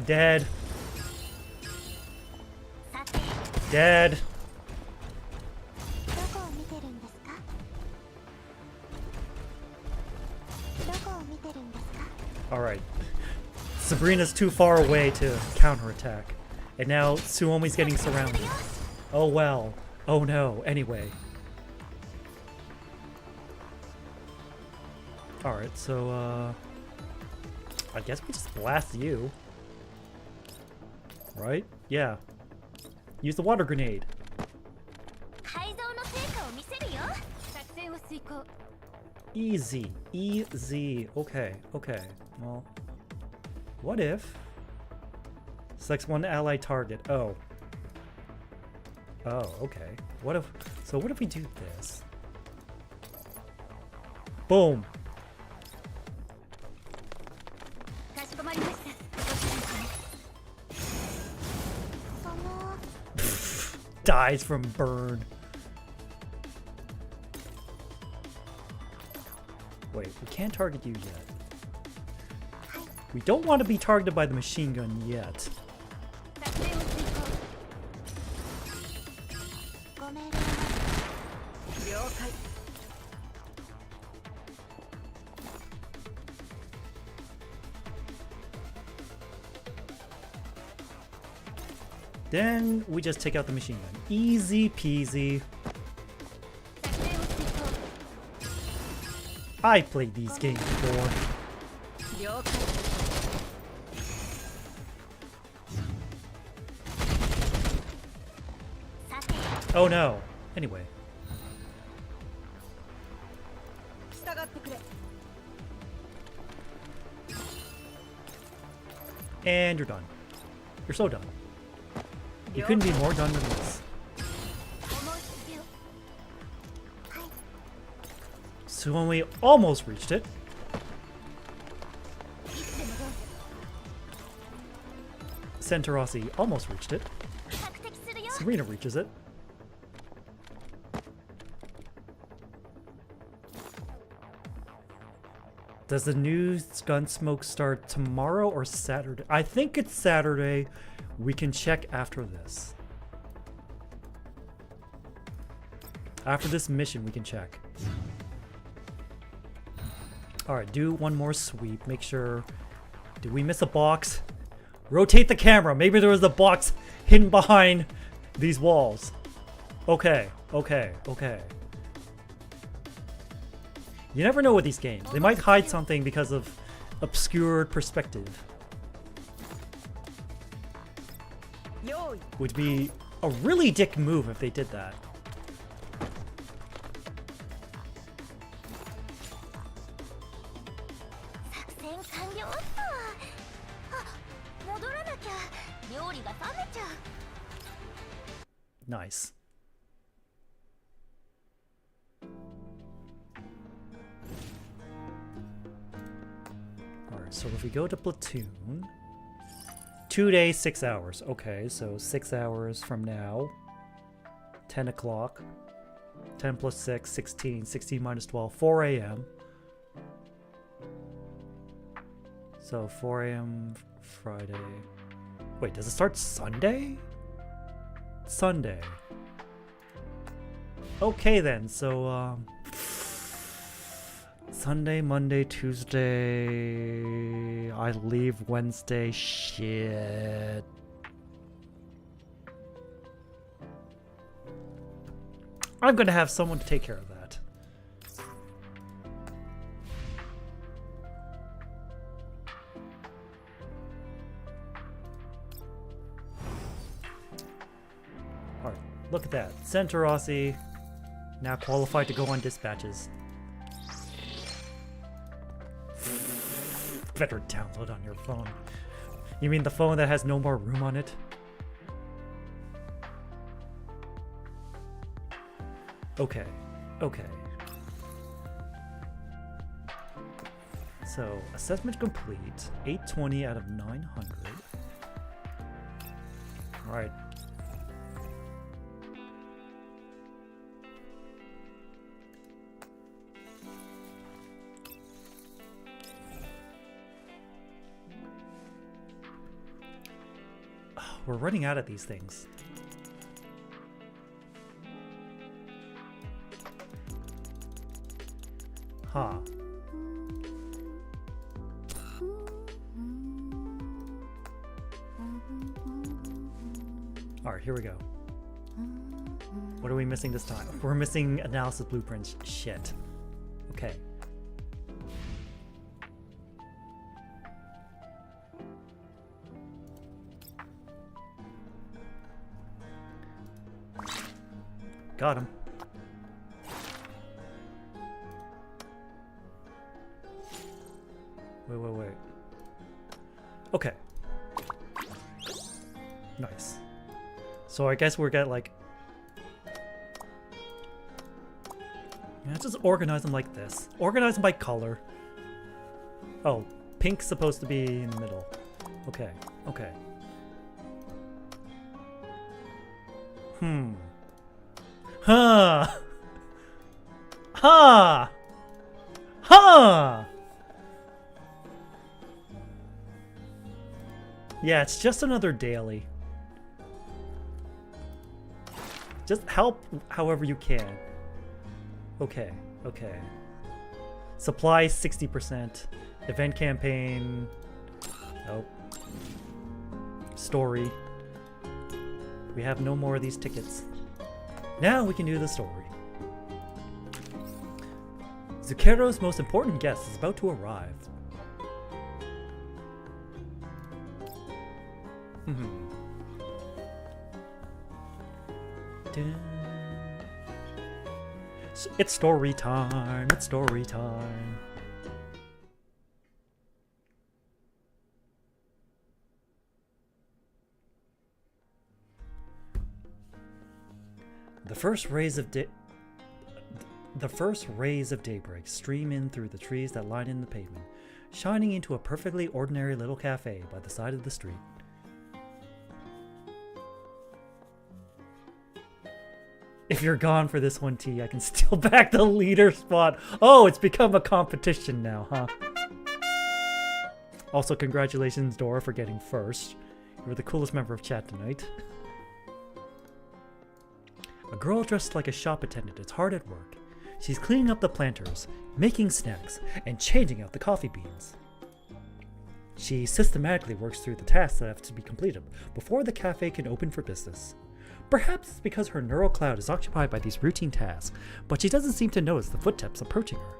Dead. Dead. Alright. Sabrina's too far away to counterattack. And now Suomi's getting surrounded. Oh well. Oh no. Anyway. Alright, so, I guess we just blast you. Right? Yeah. Use the water grenade. 改造の成果を見せるよ。作戦を遂行。 Easy. Easy. Okay, okay. Well, what if... Selects one allied target. Oh. Oh, okay. What if... So what if we do this? Boom! かしこまりました。ご主人様。Dies from burn. Wait, we can't target you yet. We don't want to be targeted by the machine gun yet. 作戦を遂行。ご命令は。了解。 Then we just take out the machine gun. Easy peasy. 作戦を遂行。 I played these games before. 了解。 さて。 Oh no. Anyway. 従ってくれ。 And you're done. You're so done. You couldn't be more done than this. 思いつけを。はい。 So when we almost reached it, いつでもどうぞ。 Centaurosi almost reached it. 索敵するよ。 Serena reaches it. Does the new Gunsmoke start tomorrow or Saturday? I think it's Saturday. We can check after this. After this mission, we can check. Alright, do one more sweep. Make sure... Did we miss a box? Rotate the camera. Maybe there was a box hidden behind these walls. Okay, okay, okay. You never know with these games. They might hide something because of obscured perspective. 用意。 Would be a really dick move if they did that. 作戦完了っと。あ、戻らなきゃ。料理が冷めちゃう。 Nice. Alright, so if we go to Platoon... 2 days, 6 hours. Okay, so 6 hours from now. 10 o'clock. 10 plus 6, 16. 16 minus 12, 4 a.m. So 4 a.m. Friday. Wait, does it start Sunday? Sunday. Okay then, so Sunday, Monday, Tuesday. I leave Wednesday. Shit. I'm gonna have someone to take care of that. Alright, look at that. Centaurosi now qualified to go on dispatches. Better download on your phone. You mean the phone that has no more room on it? Okay, okay. So, assessment complete. 820 out of 900. Alright. We're running out of these things. Huh. Alright, here we go. What are we missing this time? We're missing analysis blueprints. Shit. Okay. got him. Wait. Okay. Nice. So I guess we're getting like... Yeah, just organize them like this. Organize them by color. Oh, pink's supposed to be in the middle. Okay. Huh. Yeah, it's just another daily. Just help however you can. Okay. Supply 60%. Event campaign. Nope. Story. We have no more of these tickets. Now we can do the story. Zucchero's most important guest is about to arrive. It's story time. It's story time. The first rays of daybreak stream in through the trees that line in the pavement, shining into a perfectly ordinary little cafe by the side of the street. If you're gone for this one, T, I can steal back the leader spot. Oh, it's become a competition now, huh? Also, congratulations, Dora, for getting first. You were the coolest member of chat tonight. A girl dressed like a shop attendant is hard at work. She's cleaning up the planters, making snacks, and changing out the coffee beans. She systematically works through the tasks that have to be completed before the cafe can open for business. Perhaps it's because her neural cloud is occupied by these routine tasks, but she doesn't seem to notice the footsteps approaching her.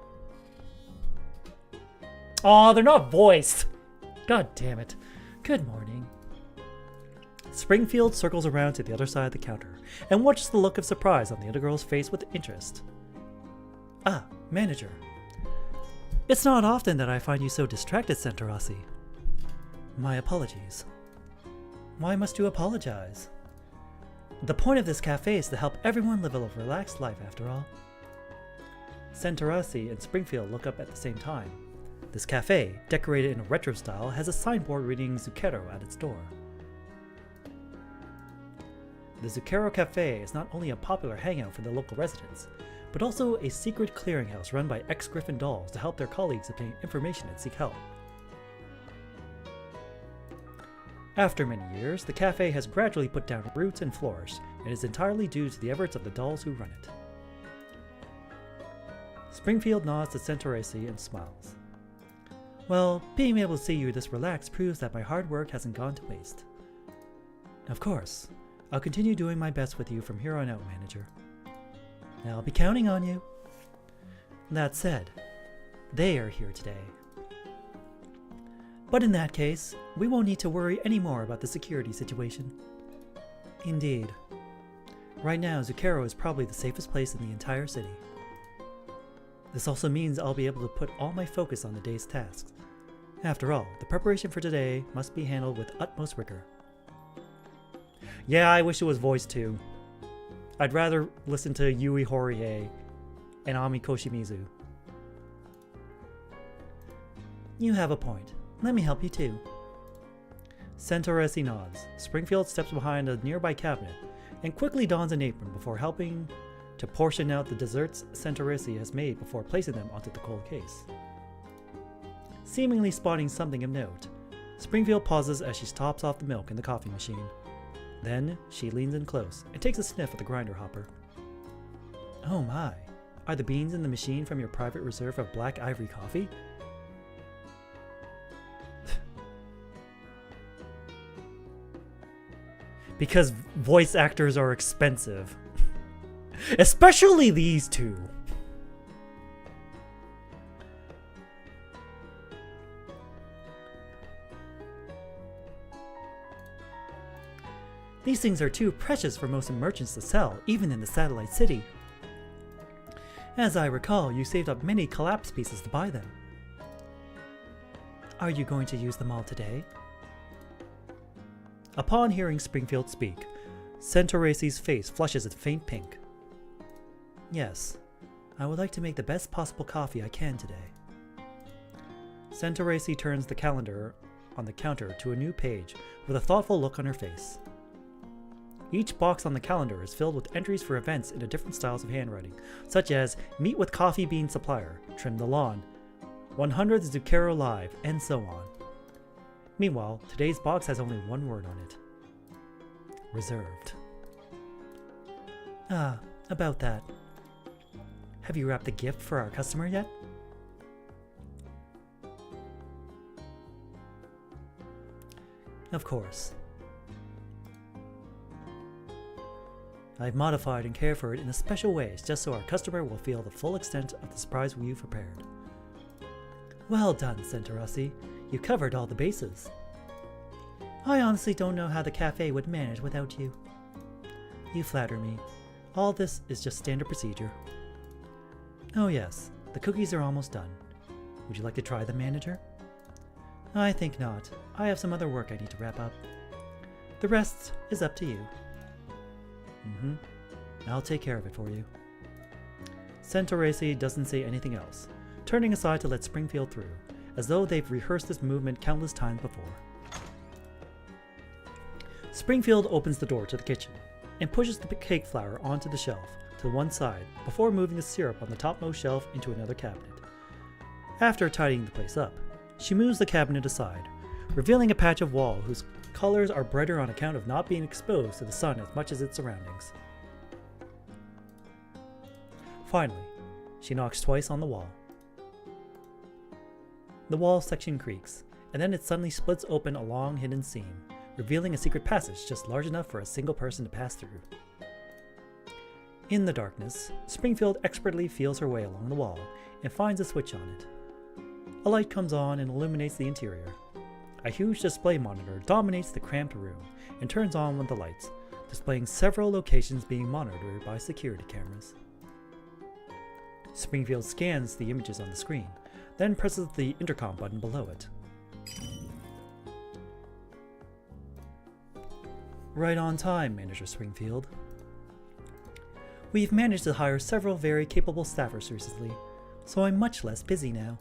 Aw, they're not voiced! God damn it. Good morning. Springfield circles around to the other side of the counter and watches the look of surprise on the other girl's face with interest. Ah, manager. It's not often that I find you so distracted, Santarasi. My apologies. Why must you apologize? The point of this cafe is to help everyone live a relaxed life, after all. Santarasi and Springfield look up at the same time. This cafe, decorated in a retro style, has a signboard reading Zucchero at its door. The Zucchero Cafe is not only a popular hangout for the local residents, but also a secret clearinghouse run by ex-Griffin dolls to help their colleagues obtain information and seek help. After many years, the cafe has gradually put down roots and flourished, and is entirely due to the efforts of the dolls who run it. Springfield nods to Santarasi and smiles. Well, being able to see you this relaxed proves that my hard work hasn't gone to waste. Of course, I'll continue doing my best with you from here on out, manager. I'll be counting on you. That said, they are here today. But in that case, we won't need to worry anymore about the security situation. Indeed. Right now, Zucchero is probably the safest place in the entire city. This also means I'll be able to put all my focus on the day's tasks. After all, the preparation for today must be handled with utmost rigor. Yeah, I wish it was voiced too. I'd rather listen to Yui Horie and Ami Koshimizu. You have a point. Let me help you too. Santarasi nods. Springfield steps behind a nearby cabinet and quickly dons an apron before helping to portion out the desserts Santarasi has made before placing them onto the cold case. Seemingly spotting something of note, Springfield pauses as she tops off the milk in the coffee machine. Then she leans in close and takes a sniff at the grinder hopper. Oh my, are the beans in the machine from your private reserve of black ivory coffee? Because voice actors are expensive. Especially these two. These things are too precious for most merchants to sell, even in the satellite city. As I recall, you saved up many collapse pieces to buy them. Are you going to use them all today? Upon hearing Springfield speak, Centaurace's face flushes a faint pink. Yes, I would like to make the best possible coffee I can today. Centaurace turns the calendar on the counter to a new page with a thoughtful look on her face. Each box on the calendar is filled with entries for events in different styles of handwriting, such as meet with coffee bean supplier, trim the lawn, 100th Zucchero Live, and so on. Meanwhile, today's box has only one word on it. Reserved. Ah, about that. Have you wrapped the gift for our customer yet? Of course. I've modified and cared for it in a special ways just so our customer will feel the full extent of the surprise we've prepared. Well done, Centaurace. You covered all the bases. I honestly don't know how the cafe would manage without you. You flatter me. All this is just standard procedure. Oh yes, the cookies are almost done. Would you like to try them, manager? I think not. I have some other work I need to wrap up. The rest is up to you. I'll take care of it for you. Centaurace doesn't say anything else, turning aside to let Springfield through, as though they've rehearsed this movement countless times before. Springfield opens the door to the kitchen and pushes the cake flour onto the shelf to one side before moving the syrup on the topmost shelf into another cabinet. After tidying the place up, she moves the cabinet aside, revealing a patch of wall whose colors are brighter on account of not being exposed to the sun as much as its surroundings. Finally, she knocks twice on the wall. The wall section creaks, and then it suddenly splits open a long hidden seam, revealing a secret passage just large enough for a single person to pass through. In the darkness, Springfield expertly feels her way along the wall and finds a switch on it. A light comes on and illuminates the interior. A huge display monitor dominates the cramped room and turns on one of the lights, displaying several locations being monitored by security cameras. Springfield scans the images on the screen, then presses the intercom button below it. Right on time, Manager Springfield. We've managed to hire several very capable staffers recently, so I'm much less busy now.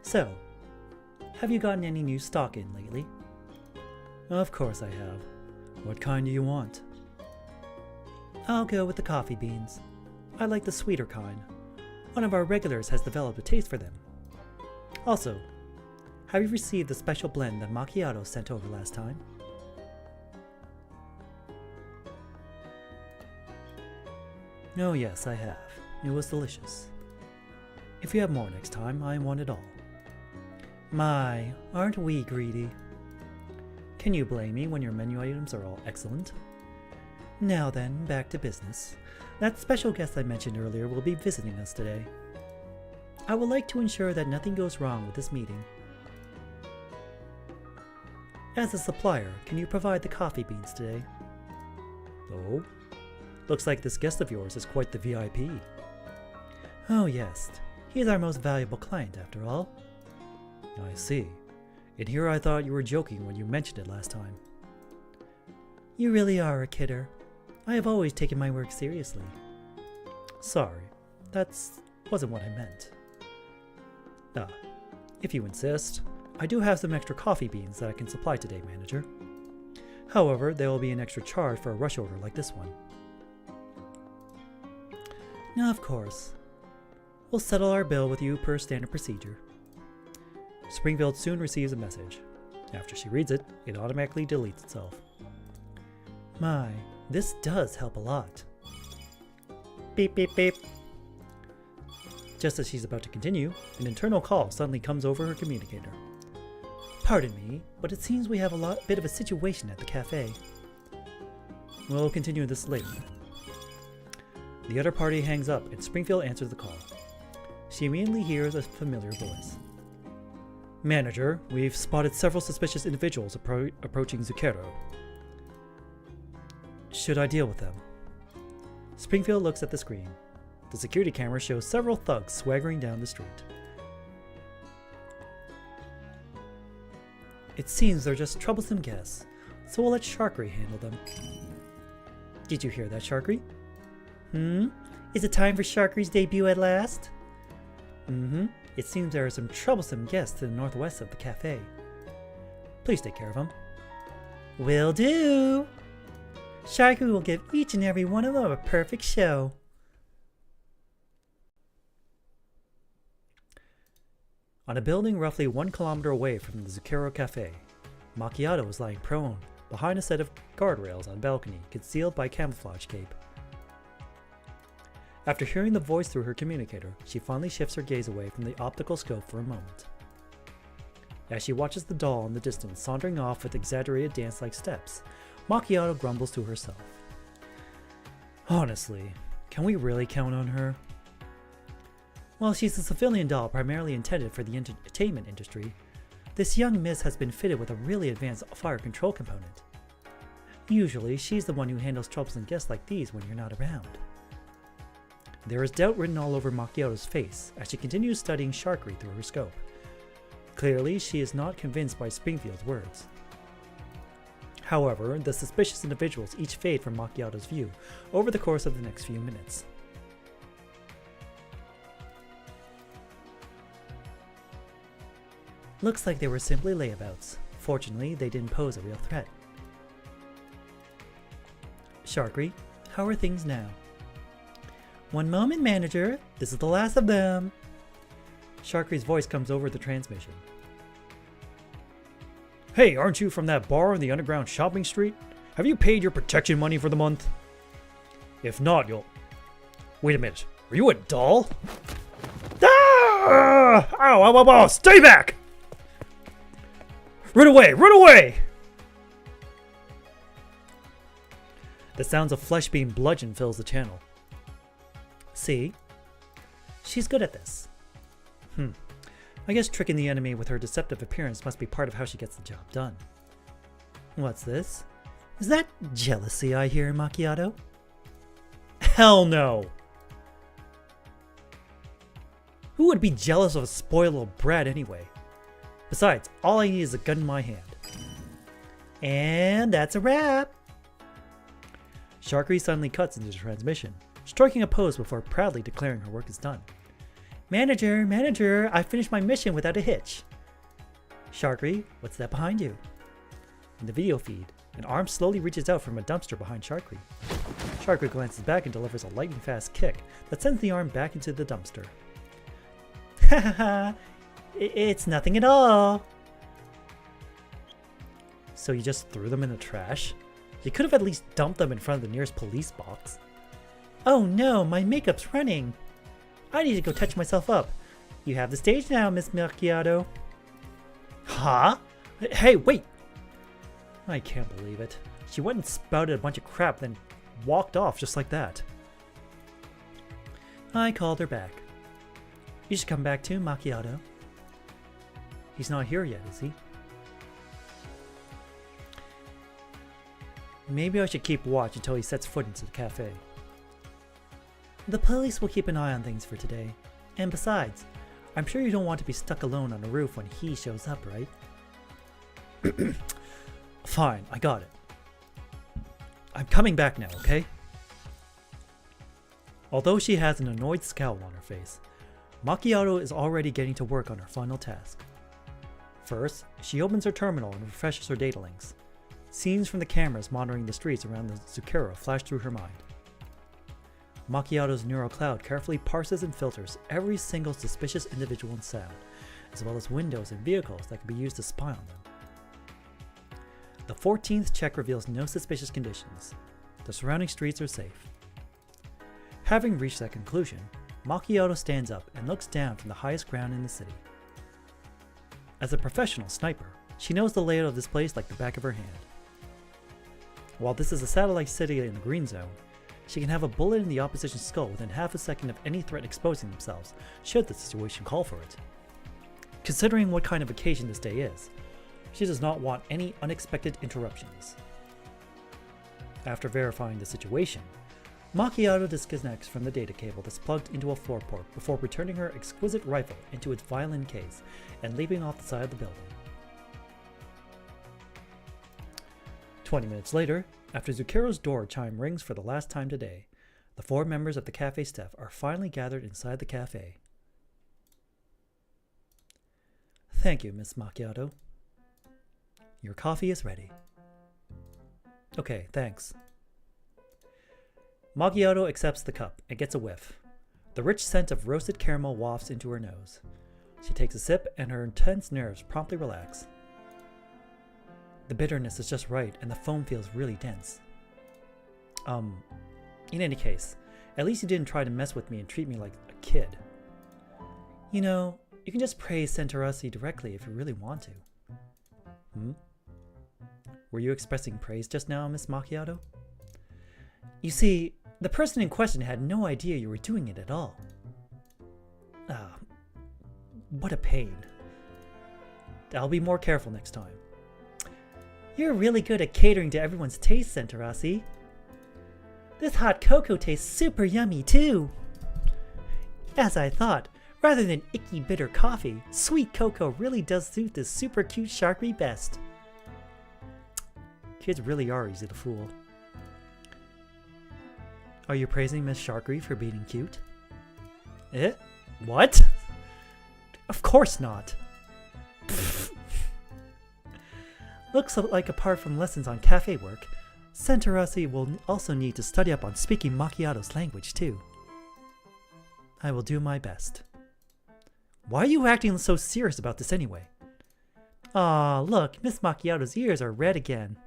So, have you gotten any new stock in lately? Of course I have. What kind do you want? I'll go with the coffee beans. I like the sweeter kind. One of our regulars has developed a taste for them. Also, have you received the special blend that Macchiato sent over last time? Oh yes, I have. It was delicious. If you have more next time, I want it all. My, aren't we greedy? Can you blame me when your menu items are all excellent? Now then, back to business. That special guest I mentioned earlier will be visiting us today. I would like to ensure that nothing goes wrong with this meeting. As a supplier, can you provide the coffee beans today? Oh? Looks like this guest of yours is quite the VIP. Oh yes, he's our most valuable client after all. I see. And here I thought you were joking when you mentioned it last time. You really are a kidder. I have always taken my work seriously. Sorry, wasn't what I meant. Ah, if you insist, I do have some extra coffee beans that I can supply today, Manager. However, there will be an extra charge for a rush order like this one. Now, of course. We'll settle our bill with you per standard procedure. Springfield soon receives a message. After she reads it, it automatically deletes itself. My, this does help a lot. Beep beep beep. Just as she's about to continue, an internal call suddenly comes over her communicator. Pardon me, but it seems we have a bit of a situation at the cafe. We'll continue this later. The other party hangs up and Springfield answers the call. She immediately hears a familiar voice. Manager, we've spotted several suspicious individuals approaching Zucchero. should I deal with them? Springfield looks at the screen. The security camera shows several thugs swaggering down the street. It seems they're just troublesome guests, so we'll let Sharkery handle them. Did you hear that, Sharkery? Is it time for Sharkery's debut at last? It seems there are some troublesome guests to the northwest of the cafe. Please take care of them. Will do! Sharkery will give each and every one of them a perfect show. On a building roughly 1 kilometer away from the Zucchero Cafe, Macchiato is lying prone behind a set of guardrails on a balcony concealed by a camouflage cape. After hearing the voice through her communicator, she finally shifts her gaze away from the optical scope for a moment. As she watches the doll in the distance sauntering off with exaggerated dance-like steps, Macchiato grumbles to herself. Honestly, can we really count on her? While she's a civilian doll primarily intended for the entertainment industry, this young miss has been fitted with a really advanced fire control component. Usually, she's the one who handles troublesome guests like these when you're not around. There is doubt written all over Macchiato's face as she continues studying Sharkery through her scope. Clearly, she is not convinced by Springfield's words. However, the suspicious individuals each fade from Macchiato's view over the course of the next few minutes. Looks like they were simply layabouts. Fortunately, they didn't pose a real threat. Sharkery, how are things now? One moment, manager. This is the last of them. Sharkery's voice comes over the transmission. Hey, aren't you from that bar on the underground shopping street? Have you paid your protection money for the month? If not, you'll... Wait a minute. Are you a doll? Ah! Ow, ow, ow, ow! Stay back! Run away! Run away! The sounds of flesh being bludgeoned fills the channel. See? She's good at this. I guess tricking the enemy with her deceptive appearance must be part of how she gets the job done. What's this? Is that jealousy I hear, Macchiato? Hell no! Who would be jealous of a spoiled little brat anyway? Besides, all I need is a gun in my hand. And that's a wrap! Sharkery suddenly cuts into the transmission, striking a pose before proudly declaring her work is done. Manager, manager, I finished my mission without a hitch. Sharkery, what's that behind you? In the video feed, an arm slowly reaches out from a dumpster behind Sharkery. Sharkery glances back and delivers a lightning fast kick that sends the arm back into the dumpster. Ha ha ha! It's nothing at all! So you just threw them in the trash? You could have at least dumped them in front of the nearest police box. Oh no, my makeup's running! I need to go touch myself up. You have the stage now, Miss Macchiato. Huh? Hey, wait! I can't believe it. She went and spouted a bunch of crap, then walked off just like that. I called her back. You should come back too, Macchiato. He's not here yet, is he? Maybe I should keep watch until he sets foot into the cafe. The police will keep an eye on things for today. And besides, I'm sure you don't want to be stuck alone on a roof when he shows up, right? Fine, I got it. I'm coming back now, okay? Although she has an annoyed scowl on her face, Macchiato is already getting to work on her final task. First, she opens her terminal and refreshes her data links. Scenes from the cameras monitoring the streets around the Zucchero flash through her mind. Macchiato's neural cloud carefully parses and filters every single suspicious individual and sound, as well as windows and vehicles that can be used to spy on them. The 14th check reveals no suspicious conditions. The surrounding streets are safe. Having reached that conclusion, Macchiato stands up and looks down from the highest ground in the city. As a professional sniper, she knows the layout of this place like the back of her hand. While this is a satellite city in the green zone, she can have a bullet in the opposition's skull within half a second of any threat exposing themselves, should the situation call for it. Considering what kind of occasion this day is, she does not want any unexpected interruptions. After verifying the situation, Macchiato disconnects from the data cable that's plugged into a floor port before returning her exquisite rifle into its violin case and leaping off the side of the building. 20 minutes later, after Zucchero's door chime rings for the last time today, the 4 members of the cafe staff are finally gathered inside the cafe. Thank you, Miss Macchiato. Your coffee is ready. Okay, thanks. Macchiato accepts the cup and gets a whiff. The rich scent of roasted caramel wafts into her nose. She takes a sip and her intense nerves promptly relax. The bitterness is just right and the foam feels really dense. In any case, at least you didn't try to mess with me and treat me like a kid. You know, you can just praise Santarasi directly if you really want to. Were you expressing praise just now, Miss Macchiato? You see, the person in question had no idea you were doing it at all. What a pain. I'll be more careful next time. You're really good at catering to everyone's taste, Santarasi. This hot cocoa tastes super yummy too. As I thought, rather than icky bitter coffee, sweet cocoa really does suit this super cute Sharkry best. Kids really are easy to fool. Are you praising Miss Sharkry for being cute? Eh? What? Of course not. Looks like apart from lessons on cafe work, Santarasi will also need to study up on speaking Macchiato's language too. I will do my best. Why are you acting so serious about this anyway? Aw, look, Miss Macchiato's ears are red again.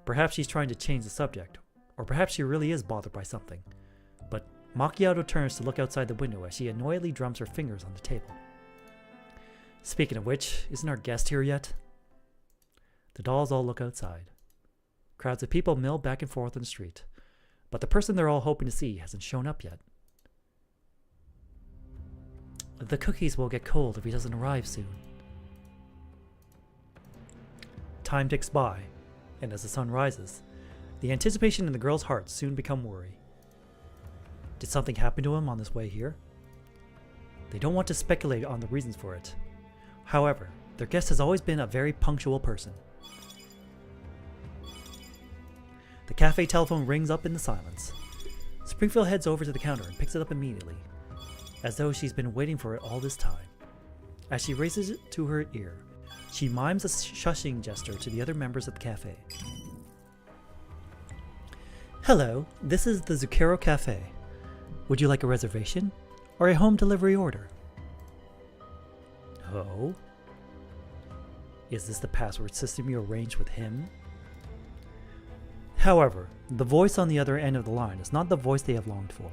Perhaps she's trying to change the subject, or perhaps she really is bothered by something. But Macchiato turns to look outside the window as she annoyedly drums her fingers on the table. Speaking of which, isn't our guest here yet? The dolls all look outside. Crowds of people mill back and forth on the street, but the person they're all hoping to see hasn't shown up yet. The cookies will get cold if he doesn't arrive soon. Time ticks by, and as the sun rises, the anticipation in the girl's heart soon become worry. Did something happen to him on his way here? They don't want to speculate on the reasons for it. However, their guest has always been a very punctual person. The cafe telephone rings up in the silence. Springfield heads over to the counter and picks it up immediately, as though she's been waiting for it all this time. As she raises it to her ear, she mimes a shushing gesture to the other members of the cafe. Hello, this is the Zucchero Cafe. Would you like a reservation or a home delivery order? Oh? Is this the password system you arranged with him? However, the voice on the other end of the line is not the voice they have longed for.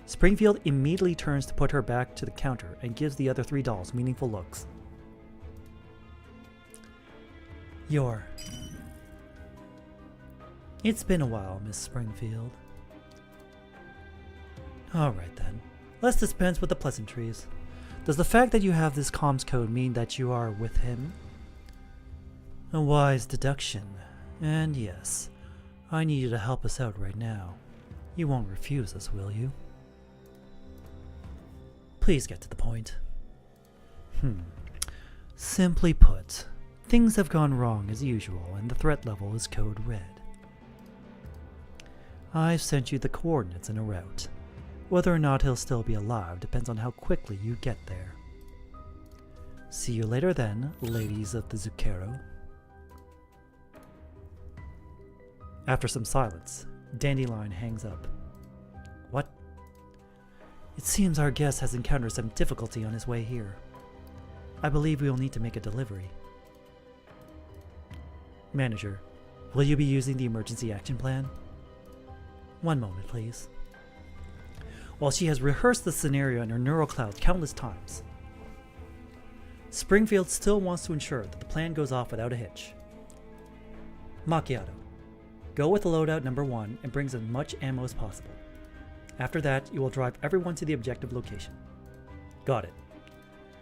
Springfield immediately turns to put her back to the counter and gives the other 3 dolls meaningful looks. It's been a while, Miss Springfield. Alright then, let's dispense with the pleasantries. Does the fact that you have this comms code mean that you are with him? A wise deduction. And yes, I need you to help us out right now. You won't refuse us, will you? Please get to the point. Simply put, things have gone wrong as usual and the threat level is code red. I've sent you the coordinates and a route. Whether or not he'll still be alive depends on how quickly you get there. See you later then, ladies of the Zucchero. After some silence, Dandelion hangs up. What? It seems our guest has encountered some difficulty on his way here. I believe we will need to make a delivery. Manager, will you be using the emergency action plan? One moment, please. While she has rehearsed the scenario in her neural cloud countless times, Springfield still wants to ensure that the plan goes off without a hitch. Macchiato, go with loadout number 1 and bring as much ammo as possible. After that, you will drive everyone to the objective location. Got it.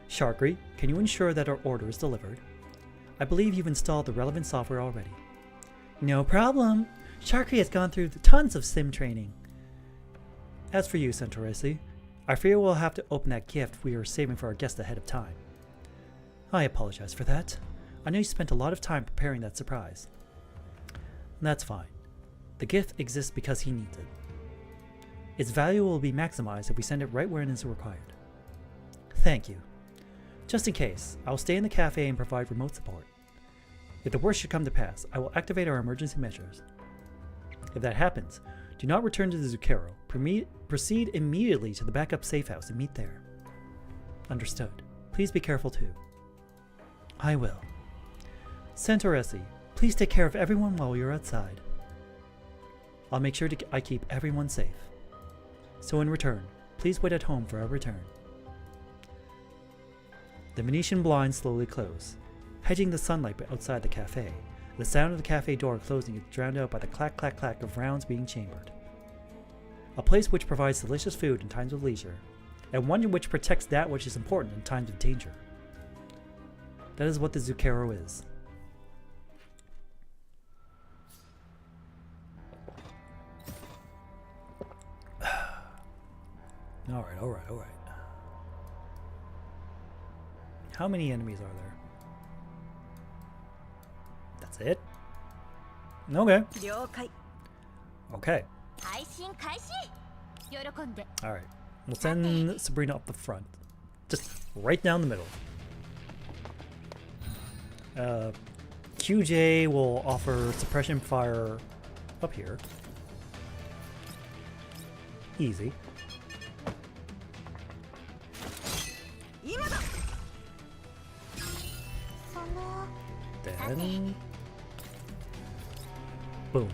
Sharkry, can you ensure that our order is delivered? I believe you've installed the relevant software already. No problem. Sharky has gone through tons of sim training. As for you, Centauresi, I fear we'll have to open that gift we were saving for our guest ahead of time. I apologize for that. I know you spent a lot of time preparing that surprise. That's fine. The gift exists because he needs it. Its value will be maximized if we send it right where it is required. Thank you. Just in case, I will stay in the cafe and provide remote support. If the worst should come to pass, I will activate our emergency measures. If that happens, do not return to the Zucchero. Proceed immediately to the backup safe house and meet there. Understood. Please be careful too. I will. Centauresi, please take care of everyone while you're outside. I'll make sure I keep everyone safe. So in return, please wait at home for our return. The Venetian blinds slowly close, hedging the sunlight outside the cafe. The sound of the cafe door closing is drowned out by the clack clack clack of rounds being chambered. A place which provides delicious food in times of leisure, and one which protects that which is important in times of danger. That is what the Zucchero is. Alright. How many enemies are there? That's it? Okay. Okay. Alright. We'll send Sabrina up the front. Just right down the middle. QJ will offer suppression fire up here. Easy. Then... boom.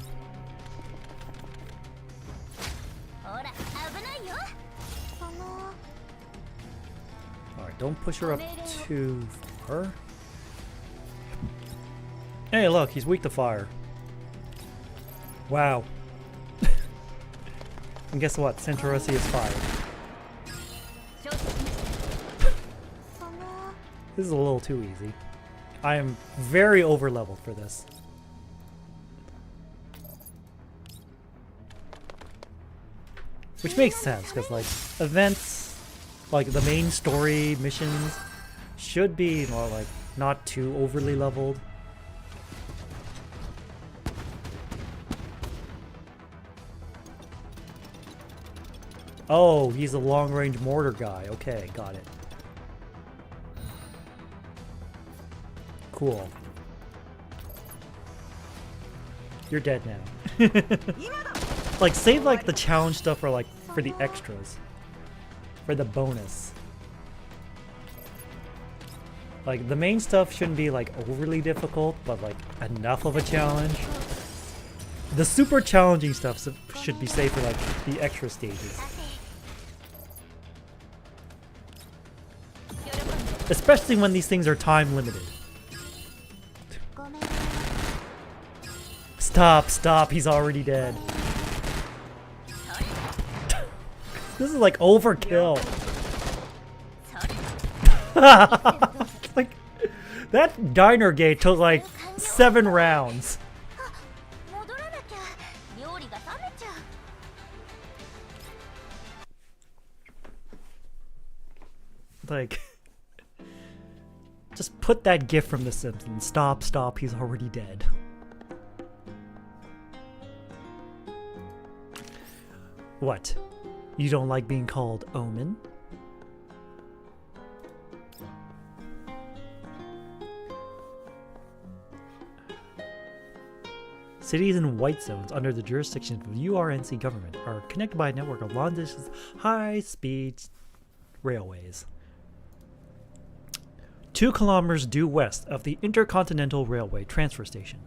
Alright, don't push her up too far. Hey, look, he's weak to fire. Wow. And guess what? Centauresi is fired. This is a little too easy. I am very over-leveled for this. Which makes sense, because, like, events, like the main story missions, should be, well, like, not too overly leveled. Oh, he's a long-range mortar guy. Okay, got it. Cool. You're dead now. Like, save like the challenge stuff for like for the extras. For the bonus. Like, the main stuff shouldn't be like overly difficult, but like enough of a challenge. The super challenging stuff should be saved for like the extra stages. Especially when these things are time limited. Stop, he's already dead. This is like overkill. Like, that diner gate took like 7 rounds. Like, just put that gif from The Simpsons. Stop, he's already dead. What? You don't like being called Omen? Cities and white zones under the jurisdiction of the URNC government are connected by a network of long-distance, high-speed railways. 2 kilometers due west of the Intercontinental Railway transfer station.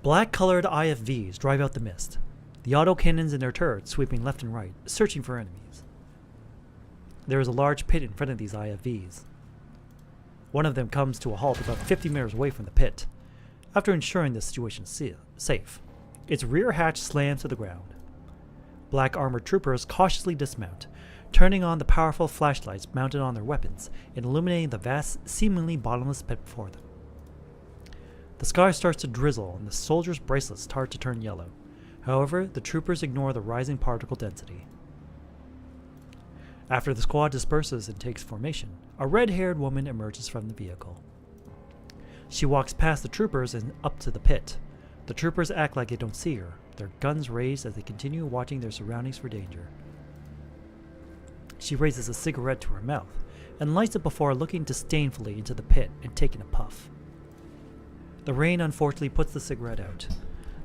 Black-colored IFVs drive out the mist. The autocannons in their turrets sweeping left and right, searching for enemies. There is a large pit in front of these IFVs. One of them comes to a halt about 50 meters away from the pit. After ensuring the situation is safe, its rear hatch slams to the ground. Black armored troopers cautiously dismount, turning on the powerful flashlights mounted on their weapons and illuminating the vast, seemingly bottomless pit before them. The sky starts to drizzle and the soldiers' bracelets start to turn yellow. However, the troopers ignore the rising particle density. After the squad disperses and takes formation, a red-haired woman emerges from the vehicle. She walks past the troopers and up to the pit. The troopers act like they don't see her, their guns raised as they continue watching their surroundings for danger. She raises a cigarette to her mouth and lights it before looking disdainfully into the pit and taking a puff. The rain unfortunately puts the cigarette out.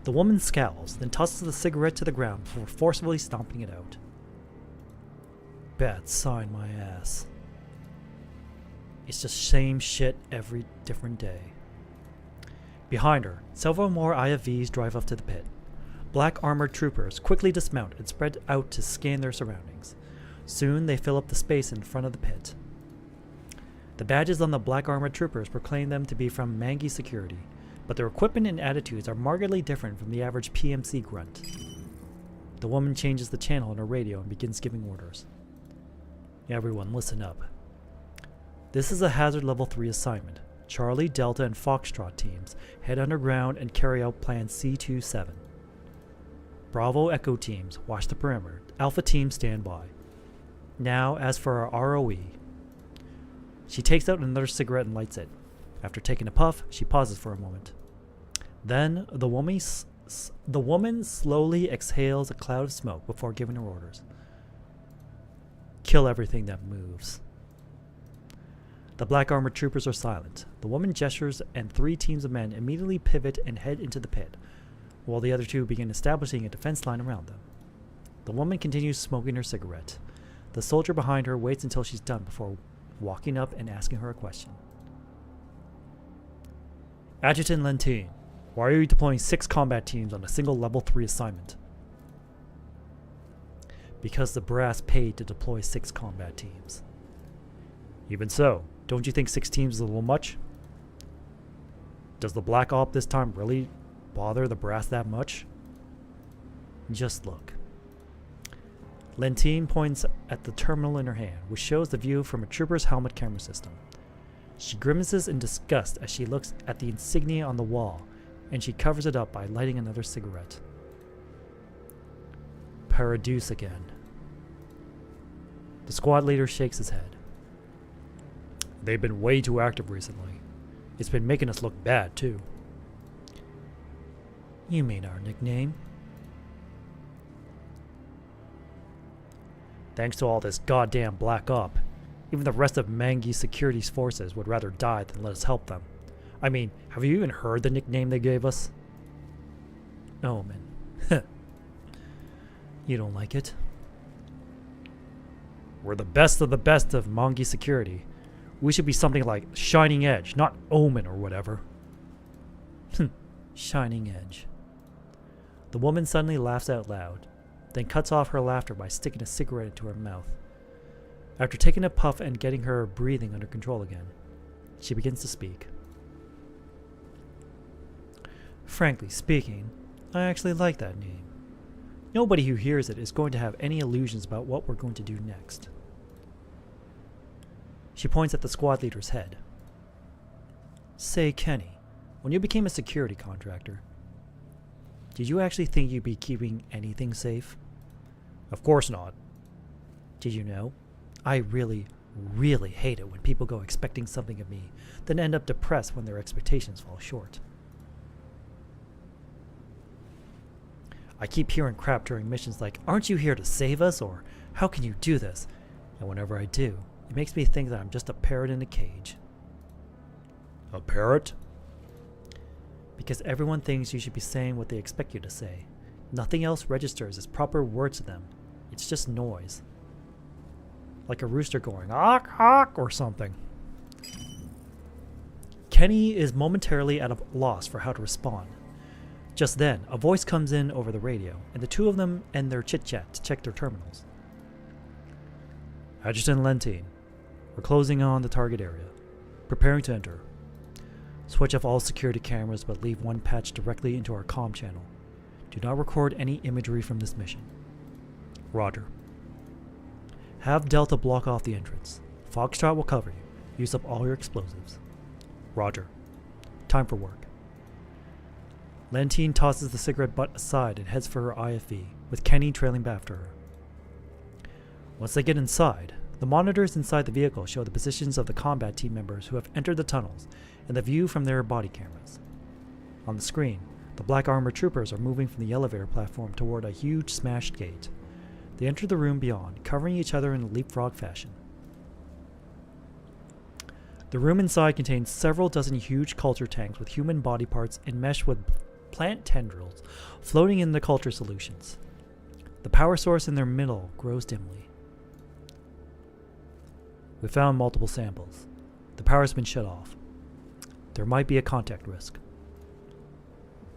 The woman scowls, then tosses the cigarette to the ground before forcefully stomping it out. Bad sign, my ass. It's just same shit every different day. Behind her, several more IFVs drive up to the pit. Black armored troopers quickly dismount and spread out to scan their surroundings. Soon they fill up the space in front of the pit. The badges on the black armored troopers proclaim them to be from Mangi Security, but their equipment and attitudes are markedly different from the average PMC grunt. The woman changes the channel on her radio and begins giving orders. Everyone listen up. This is a Hazard Level 3 assignment. Charlie, Delta, and Foxtrot teams head underground and carry out Plan C27. Bravo Echo teams watch the perimeter. Alpha teams stand by. Now, as for our ROE. She takes out another cigarette and lights it. After taking a puff, she pauses for a moment. Then, the woman slowly exhales a cloud of smoke before giving her orders. Kill everything that moves. The black armored troopers are silent. The woman gestures and 3 teams of men immediately pivot and head into the pit, while the other 2 begin establishing a defense line around them. The woman continues smoking her cigarette. The soldier behind her waits until she's done before walking up and asking her a question. Adjutant Lentine, why are you deploying 6 combat teams on a single level 3 assignment? Because the brass paid to deploy 6 combat teams. Even so, don't you think 6 teams is a little much? Does the Black Op this time really bother the brass that much? Just look. Lentine points at the terminal in her hand, which shows the view from a trooper's helmet camera system. She grimaces in disgust as she looks at the insignia on the wall, and she covers it up by lighting another cigarette. Paradise again. The squad leader shakes his head. They've been way too active recently. It's been making us look bad, too. You mean our nickname? Thanks to all this goddamn Black Op, even the rest of Mangi Security's forces would rather die than let us help them. I mean, have you even heard the nickname they gave us? Omen. You don't like it? We're the best of Mangi Security. We should be something like Shining Edge, not Omen or whatever. Shining Edge. The woman suddenly laughs out loud, then cuts off her laughter by sticking a cigarette into her mouth. After taking a puff and getting her breathing under control again, she begins to speak. Frankly speaking, I actually like that name. Nobody who hears it is going to have any illusions about what we're going to do next. She points at the squad leader's head. Say, Kenny, when you became a security contractor, did you actually think you'd be keeping anything safe? Of course not. Did you know? I really, really hate it when people go expecting something of me, then end up depressed when their expectations fall short. I keep hearing crap during missions like, aren't you here to save us? Or, how can you do this? And whenever I do, it makes me think that I'm just a parrot in a cage. A parrot? Because everyone thinks you should be saying what they expect you to say. Nothing else registers as proper words to them. It's just noise. Like a rooster going, "Awk, awk," or something. Kenny is momentarily at a loss for how to respond. Just then, a voice comes in over the radio, and the 2 of them end their chit-chat to check their terminals. Adjutant Lentine, we're closing on the target area. Preparing to enter. Switch off all security cameras, but leave one patch directly into our comm channel. Do not record any imagery from this mission. Roger. Have Delta block off the entrance. Foxtrot will cover you. Use up all your explosives. Roger. Time for work. Lentine tosses the cigarette butt aside and heads for her IFV, with Kenny trailing after her. Once they get inside, the monitors inside the vehicle show the positions of the combat team members who have entered the tunnels and the view from their body cameras. On the screen, the black armored troopers are moving from the elevator platform toward a huge smashed gate. They enter the room beyond, covering each other in a leapfrog fashion. The room inside contains several dozen huge culture tanks with human body parts enmeshed with plant tendrils floating in the culture solutions. The power source in their middle grows dimly. We found multiple samples. The power's been shut off. There might be a contact risk.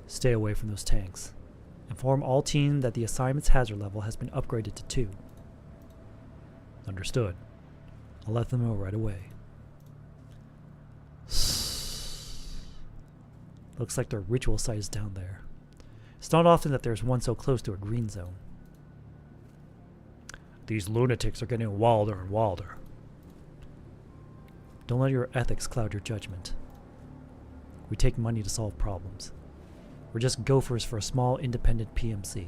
Stay away from those tanks. Inform all team that the assignment's hazard level has been upgraded to 2. Understood. I'll let them know right away. Looks like their ritual site is down there. It's not often that there's one so close to a green zone. These lunatics are getting wilder and wilder. Don't let your ethics cloud your judgment. We take money to solve problems. We're just gophers for a small independent PMC.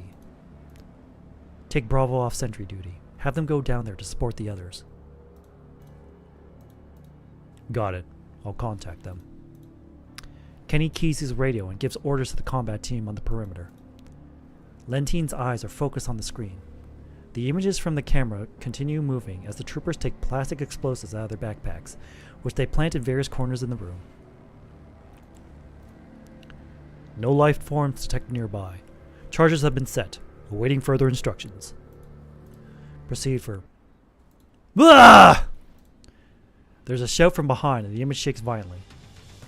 Take Bravo off sentry duty. Have them go down there to support the others. Got it. I'll contact them. Kenny keys his radio and gives orders to the combat team on the perimeter. Lentine's eyes are focused on the screen. The images from the camera continue moving as the troopers take plastic explosives out of their backpacks, which they plant in various corners in the room. No life forms detected nearby. Charges have been set, awaiting further instructions. Proceed for... Ah! There's a shout from behind and the image shakes violently.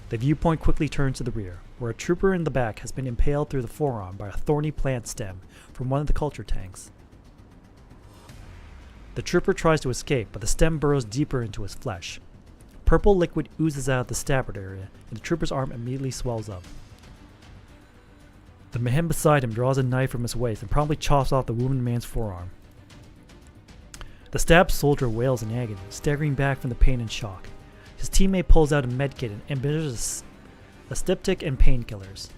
The viewpoint quickly turns to the rear, where a trooper in the back has been impaled through the forearm by a thorny plant stem from one of the culture tanks. The trooper tries to escape, but the stem burrows deeper into his flesh. Purple liquid oozes out of the stabbed area, and the trooper's arm immediately swells up. The man beside him draws a knife from his waist and promptly chops off the wounded man's forearm. The stabbed soldier wails in agony, staggering back from the pain and shock. His teammate pulls out a medkit and administers a styptic and painkillers.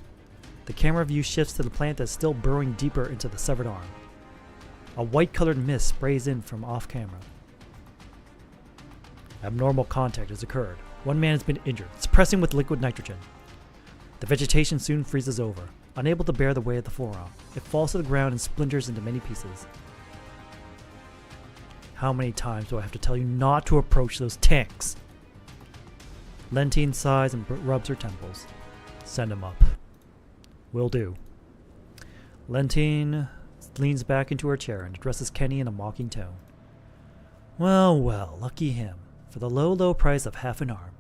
The camera view shifts to the plant that's still burrowing deeper into the severed arm. A white-colored mist sprays in from off-camera. Abnormal contact has occurred. One man has been injured, suppressing with liquid nitrogen. The vegetation soon freezes over. Unable to bear the weight of the forearm, it falls to the ground and splinters into many pieces. How many times do I have to tell you not to approach those tanks? Lentine sighs and rubs her temples. Send him up. Will do. Lentine leans back into her chair and addresses Kenny in a mocking tone. Well, well, lucky him. For the low, low price of half an arm.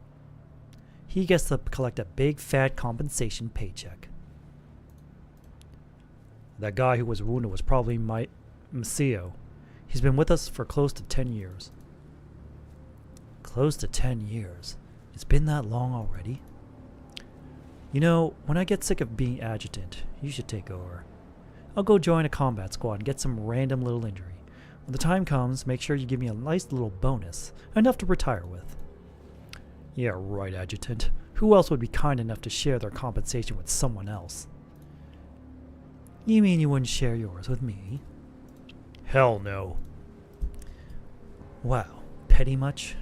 He gets to collect a big, fat compensation paycheck. That guy who was wounded was probably my Masio. He's been with us for close to 10 years. Close to 10 years? It's been that long already? You know, when I get sick of being adjutant, you should take over. I'll go join a combat squad and get some random little injury. When the time comes, make sure you give me a nice little bonus, enough to retire with. Yeah, right, adjutant. Who else would be kind enough to share their compensation with someone else? You mean you wouldn't share yours with me? Hell no. Wow, petty much?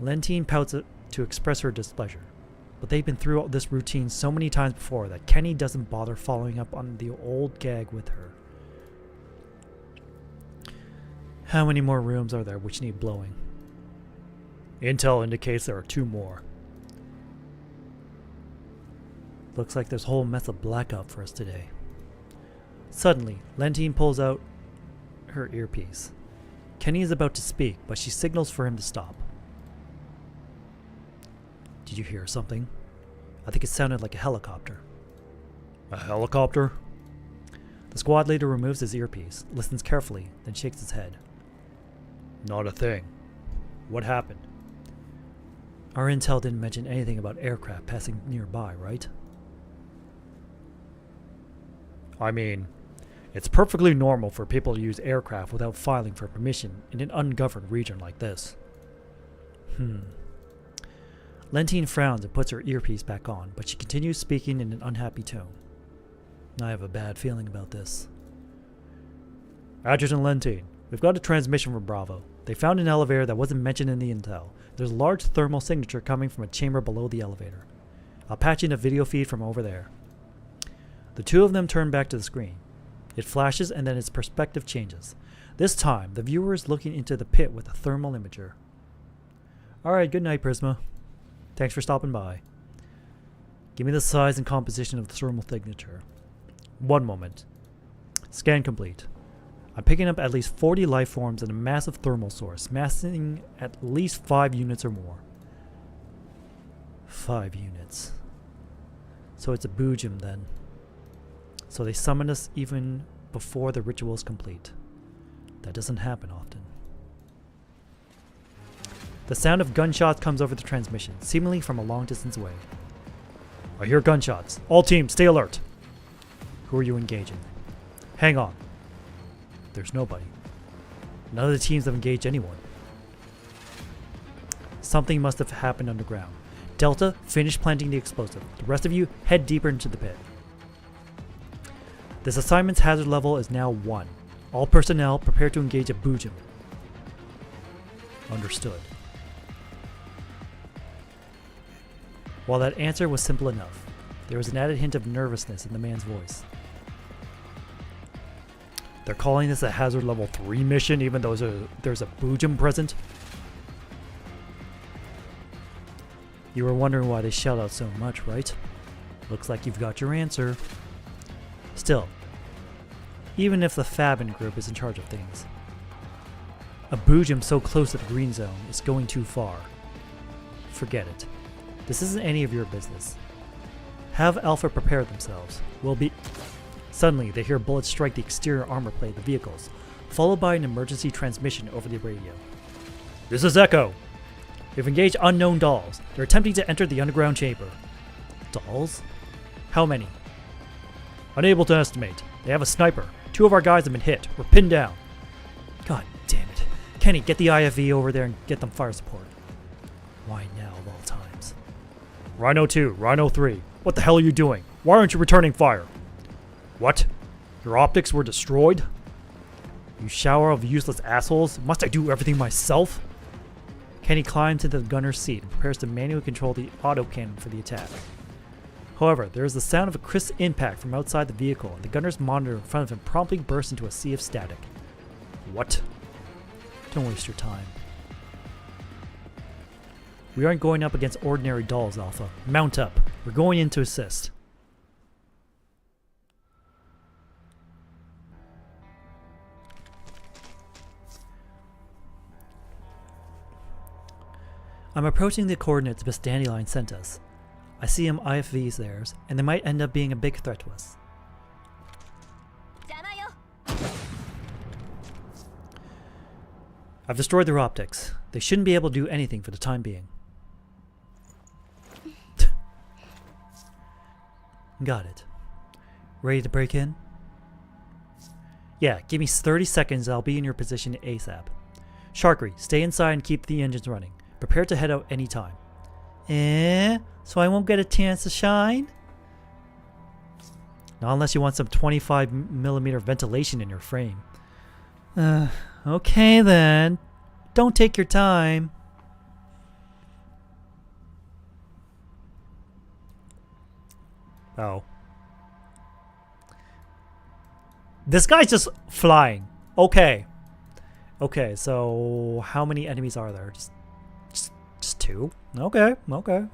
Lentine pouts to express her displeasure, but they've been through this routine so many times before that Kenny doesn't bother following up on the old gag with her. How many more rooms are there which need blowing? Intel indicates there are 2 more. Looks like there's a whole mess of blackout for us today. Suddenly, Lentine pulls out her earpiece. Kenny is about to speak, but she signals for him to stop. Did you hear something? I think it sounded like a helicopter. A helicopter? The squad leader removes his earpiece, listens carefully, then shakes his head. Not a thing. What happened? Our intel didn't mention anything about aircraft passing nearby, right? I mean, it's perfectly normal for people to use aircraft without filing for permission in an ungoverned region like this. Lentine frowns and puts her earpiece back on, but she continues speaking in an unhappy tone. I have a bad feeling about this. Adjutant Lentine, we've got a transmission from Bravo. They found an elevator that wasn't mentioned in the intel. There's a large thermal signature coming from a chamber below the elevator. I'll patch in a video feed from over there. The two of them turn back to the screen. It flashes and then its perspective changes. This time, the viewer is looking into the pit with a thermal imager. Alright, good night, Prisma. Thanks for stopping by. Give me the size and composition of the thermal signature. One moment. Scan complete. I'm picking up at least 40 life forms and a massive thermal source, massing at least 5 units or more. 5 units. So it's a boojum then. So they summoned us even before the ritual is complete. That doesn't happen often. The sound of gunshots comes over the transmission, seemingly from a long distance away. I hear gunshots. All teams, stay alert. Who are you engaging? Hang on. There's nobody. None of the teams have engaged anyone. Something must have happened underground. Delta, finish planting the explosive. The rest of you, head deeper into the pit. This assignment's hazard level is now 1. All personnel prepare to engage a boojum. Understood. While that answer was simple enough, there was an added hint of nervousness in the man's voice. They're calling this a hazard level 3 mission even though there's a boojum present? You were wondering why they shout out so much, right? Looks like you've got your answer. Still, even if the Fabin group is in charge of things, a boojum so close to the green zone is going too far. Forget it. This isn't any of your business. Have Alpha prepare themselves. We'll be... Suddenly, they hear bullets strike the exterior armor plate of the vehicles, followed by an emergency transmission over the radio. This is Echo. We've engaged unknown dolls. They're attempting to enter the underground chamber. Dolls? How many? Unable to estimate. They have a sniper. 2 of our guys have been hit. We're pinned down. God damn it. Kenny, get the IFV over there and get them fire support. Why now of all times? Rhino 2, Rhino 3. What the hell are you doing? Why aren't you returning fire? What? Your optics were destroyed? You shower of useless assholes. Must I do everything myself? Kenny climbs into the gunner's seat and prepares to manually control the autocannon for the attack. However, there is the sound of a crisp impact from outside the vehicle, and the gunner's monitor in front of him promptly bursts into a sea of static. What? Don't waste your time. We aren't going up against ordinary dolls, Alpha. Mount up. We're going in to assist. I'm approaching the coordinates Miss Dandelion sent us. I see IFVs theirs, and they might end up being a big threat to us. I've destroyed their optics. They shouldn't be able to do anything for the time being. Got it. Ready to break in? Yeah, give me 30 seconds and I'll be in your position ASAP. Sharkery, stay inside and keep the engines running. Prepare to head out anytime. So I won't get a chance to shine? Not unless you want some 25mm ventilation in your frame. Okay then. Don't take your time. Oh. This guy's just flying. Okay. Okay, so how many enemies are there? Just 2? Okay. Okay.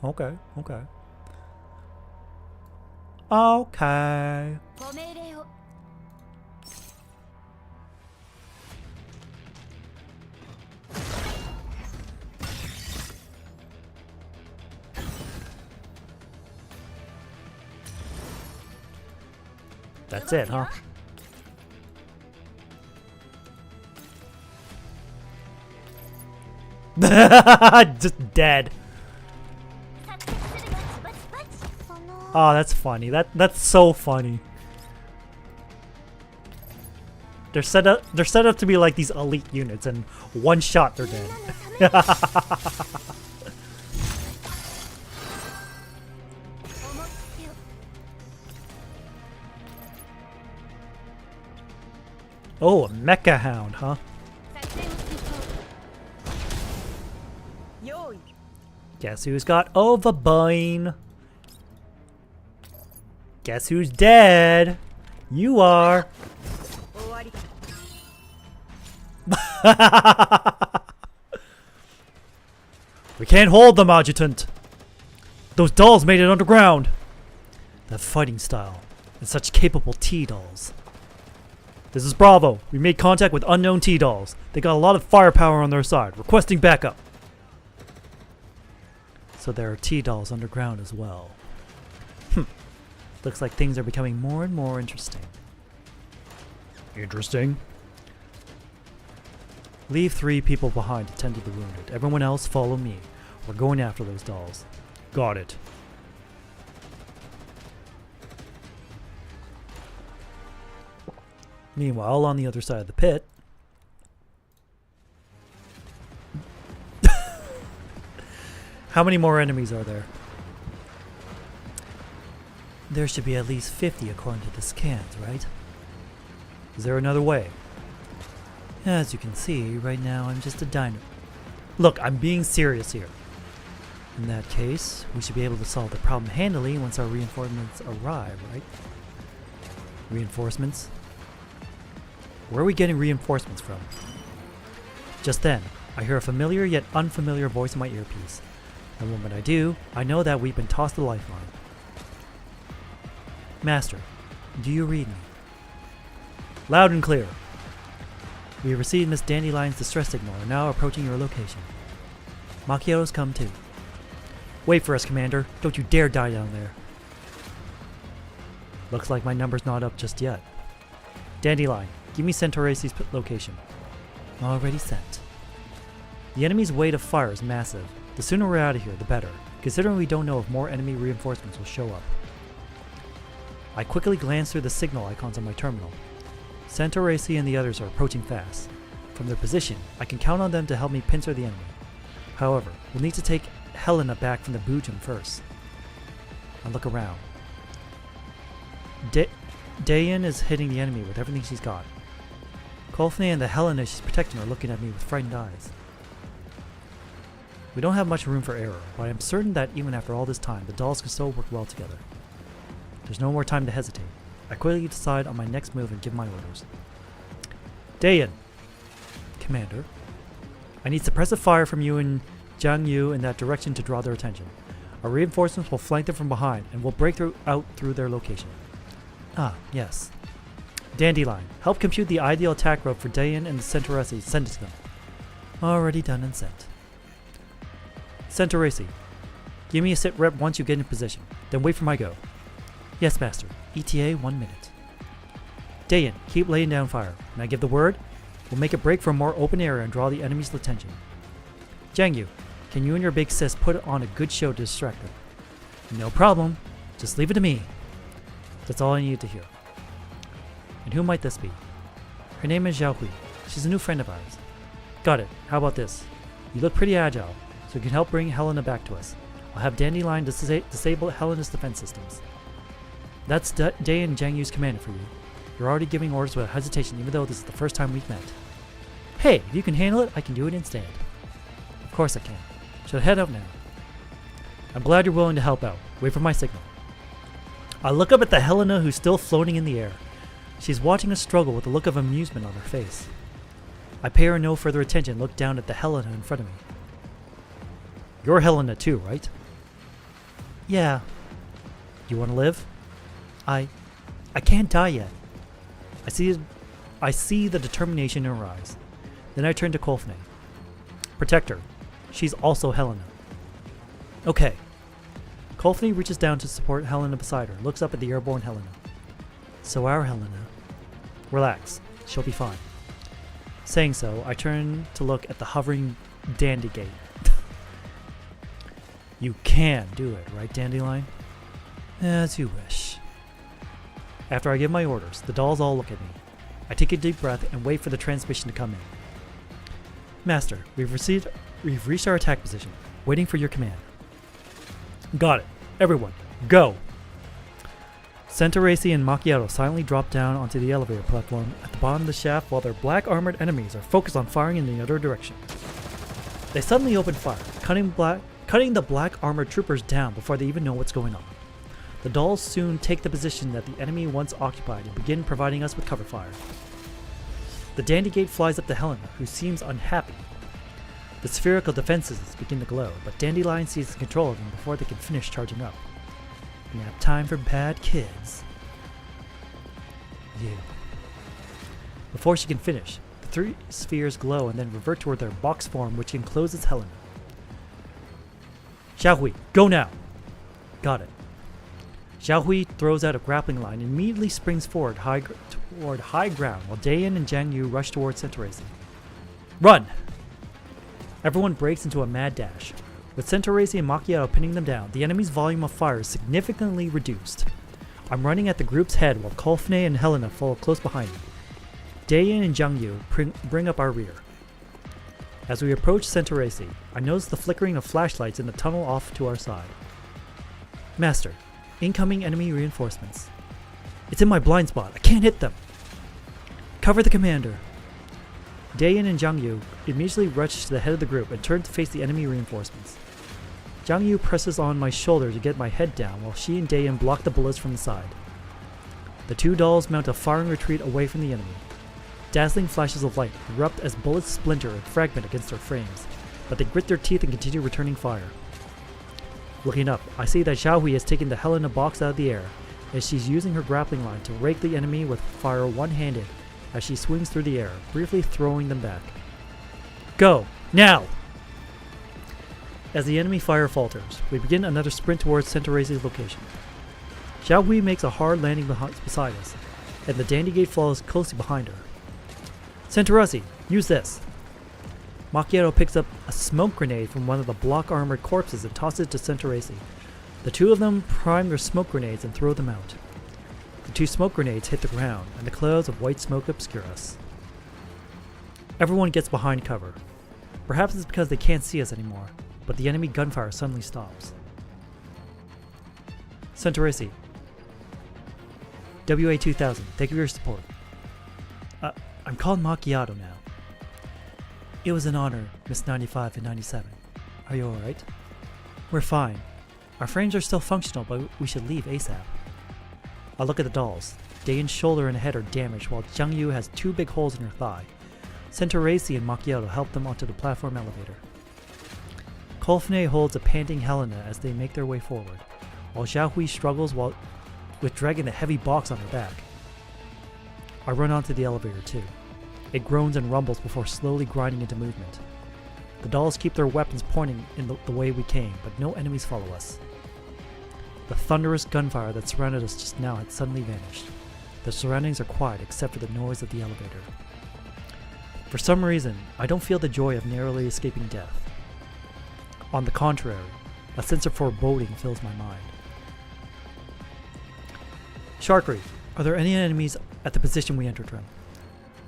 That's it, huh? Just dead. Oh, that's funny. That's so funny. They're set up to be like these elite units, and one shot they're dead. Oh, a mecha hound, huh? 作戦を遂行。用意 Guess who's got overbine? Guess who's dead? You are. 終わり We can't hold them, adjutant. Those dolls made it underground. That fighting style and such capable T-dolls. This is Bravo. We made contact with unknown T-dolls. They got a lot of firepower on their side. Requesting backup. So there are T-dolls underground as well. Looks like things are becoming more and more interesting. Interesting? Leave 3 people behind to tend to the wounded. Everyone else follow me. We're going after those dolls. Got it. Meanwhile, on the other side of the pit... How many more enemies are there? There should be at least 50 according to the scans, right? Is there another way? As you can see, right now I'm just a dino. Look, I'm being serious here. In that case, we should be able to solve the problem handily once our reinforcements arrive, right? Reinforcements? Where are we getting reinforcements from? Just then, I hear a familiar yet unfamiliar voice in my earpiece. And the moment I do, I know that we've been tossed a lifeline. Master, do you read me? Loud and clear. We have received Miss Dandelion's distress signal and are now approaching your location. Macchiato's come too. Wait for us, Commander. Don't you dare die down there. Looks like my number's not up just yet. Dandelion, give me Centaurasi's location. Already sent. The enemy's weight of fire is massive. The sooner we're out of here, the better, considering we don't know if more enemy reinforcements will show up. I quickly glance through the signal icons on my terminal. Centaurasi and the others are approaching fast. From their position, I can count on them to help me pincer the enemy. However, we'll need to take Helena back from the Boojum first. I look around. Dayan is hitting the enemy with everything she's got. Kolfne and the Helena she's protecting are looking at me with frightened eyes. We don't have much room for error, but I am certain that even after all this time, the dolls can still work well together. There's no more time to hesitate. I quickly decide on my next move and give my orders. Dayan! Commander. I need suppressive fire from you and Jiang Yu in that direction to draw their attention. Our reinforcements will flank them from behind and will break out through their location. Ah, yes. Dandelion, help compute the ideal attack rope for Dayan and the Centaurasi. Send it to them. Already done and sent. Centaurasi, give me a sit rep once you get in position, then wait for my go. Yes, Master. ETA 1 minute. Dayan, keep laying down fire. When I give the word, we'll make a break for a more open area and draw the enemy's attention. Jiang Yu, can you and your big sis put on a good show to distract them? No problem. Just leave it to me. That's all I needed to hear. And who might this be? Her name is Xiao Hui. She's a new friend of ours. Got it. How about this? You look pretty agile, so you can help bring Helena back to us. I'll have Dandelion disable Helena's defense systems. That's Day and Jiang Yu's commander for you. You're already giving orders without hesitation, even though this is the first time we've met. Hey, if you can handle it, I can do it instead. Of course I can. Should head out now. I'm glad you're willing to help out. Wait for my signal. I look up at the Helena who's still floating in the air. She's watching us struggle with a look of amusement on her face. I pay her no further attention and look down at the Helena in front of me. You're Helena too, right? Yeah. You want to live? I can't die yet. I see the determination in her eyes. Then I turn to Kolfne. Protect her. She's also Helena. Okay. Kolfne reaches down to support Helena beside her, looks up at the airborne Helena. So our Helena. Relax. She'll be fine. Saying so, I turn to look at the hovering Dandygate. You can do it, right, Dandelion? As you wish. After I give my orders, the dolls all look at me. I take a deep breath and wait for the transmission to come in. Master, we've reached our attack position, waiting for your command. Got it. Everyone, go! Centaurace and Macchiato silently drop down onto the elevator platform at the bottom of the shaft while their black armored enemies are focused on firing in the other direction. They suddenly open fire, cutting the black armored troopers down before they even know what's going on. The dolls soon take the position that the enemy once occupied and begin providing us with cover fire. The Dandy Gate flies up to Helena, who seems unhappy. The spherical defenses begin to glow, but Dandelion seizes control of them before they can finish charging up. Nap time for bad kids. You. Before she can finish, the three spheres glow and then revert toward their box form, which encloses Helena. Xiaohui, go now! Got it. Xiaohui throws out a grappling line and immediately springs forward toward high ground while Dayan and Jiang Yu rush towards Centaurace. Run! Everyone breaks into a mad dash. With Centaurace and Macchiato pinning them down, the enemy's volume of fire is significantly reduced. I'm running at the group's head while Kolfne and Helena follow close behind me. Dayan and Jiang Yu bring up our rear. As we approach Centaurace, I notice the flickering of flashlights in the tunnel off to our side. Master, incoming enemy reinforcements. It's in my blind spot. I can't hit them. Cover the commander. Dayan and Jiang Yu immediately rush to the head of the group and turn to face the enemy reinforcements. Jiang Yu presses on my shoulder to get my head down while she and Dayan block the bullets from the side. The two dolls mount a firing retreat away from the enemy. Dazzling flashes of light erupt as bullets splinter and fragment against their frames, but they grit their teeth and continue returning fire. Looking up, I see that Xiaohui has taken the Helena box out of the air, as she's using her grappling line to rake the enemy with fire one-handed as she swings through the air, briefly throwing them back. Go! Now! As the enemy fire falters, we begin another sprint towards Centaurace's location. Xiaohui makes a hard landing beside us, and the Dandy Gate follows closely behind her. Centaurace, use this! Macchiato picks up a smoke grenade from one of the block-armored corpses and tosses it to Centaurace. The two of them prime their smoke grenades and throw them out. The two smoke grenades hit the ground, and the clouds of white smoke obscure us. Everyone gets behind cover. Perhaps it's because they can't see us anymore, but the enemy gunfire suddenly stops. Centaurace. WA-2000, thank you for your support. I'm called Macchiato now. It was an honor, Miss 95 and 97. Are you alright? We're fine. Our frames are still functional, but we should leave ASAP. I look at the dolls. Dayan's shoulder and head are damaged, while Jiang Yu has two big holes in her thigh. Centaurace and Macchiato help them onto the platform elevator. Kolfne holds a panting Helena as they make their way forward, while Xiaohui struggles with dragging the heavy box on her back. I run onto the elevator too. It groans and rumbles before slowly grinding into movement. The dolls keep their weapons pointing in the way we came, but no enemies follow us. The thunderous gunfire that surrounded us just now had suddenly vanished. The surroundings are quiet except for the noise of the elevator. For some reason, I don't feel the joy of narrowly escaping death. On the contrary, a sense of foreboding fills my mind. Sharkery, are there any enemies at the position we entered from?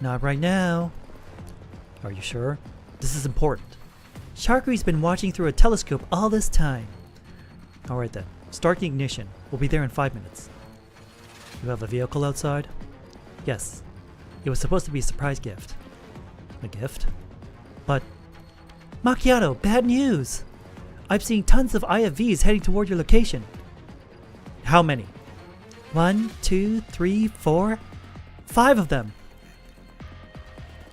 Not right now. Are you sure? This is important. Sharkery's been watching through a telescope all this time. Alright then, start the ignition. We'll be there in 5 minutes. You have a vehicle outside? Yes. It was supposed to be a surprise gift. A gift? But... Macchiato, bad news! I'm seeing tons of IFVs heading toward your location. How many? 1, 2, 3, 4... 5 of them!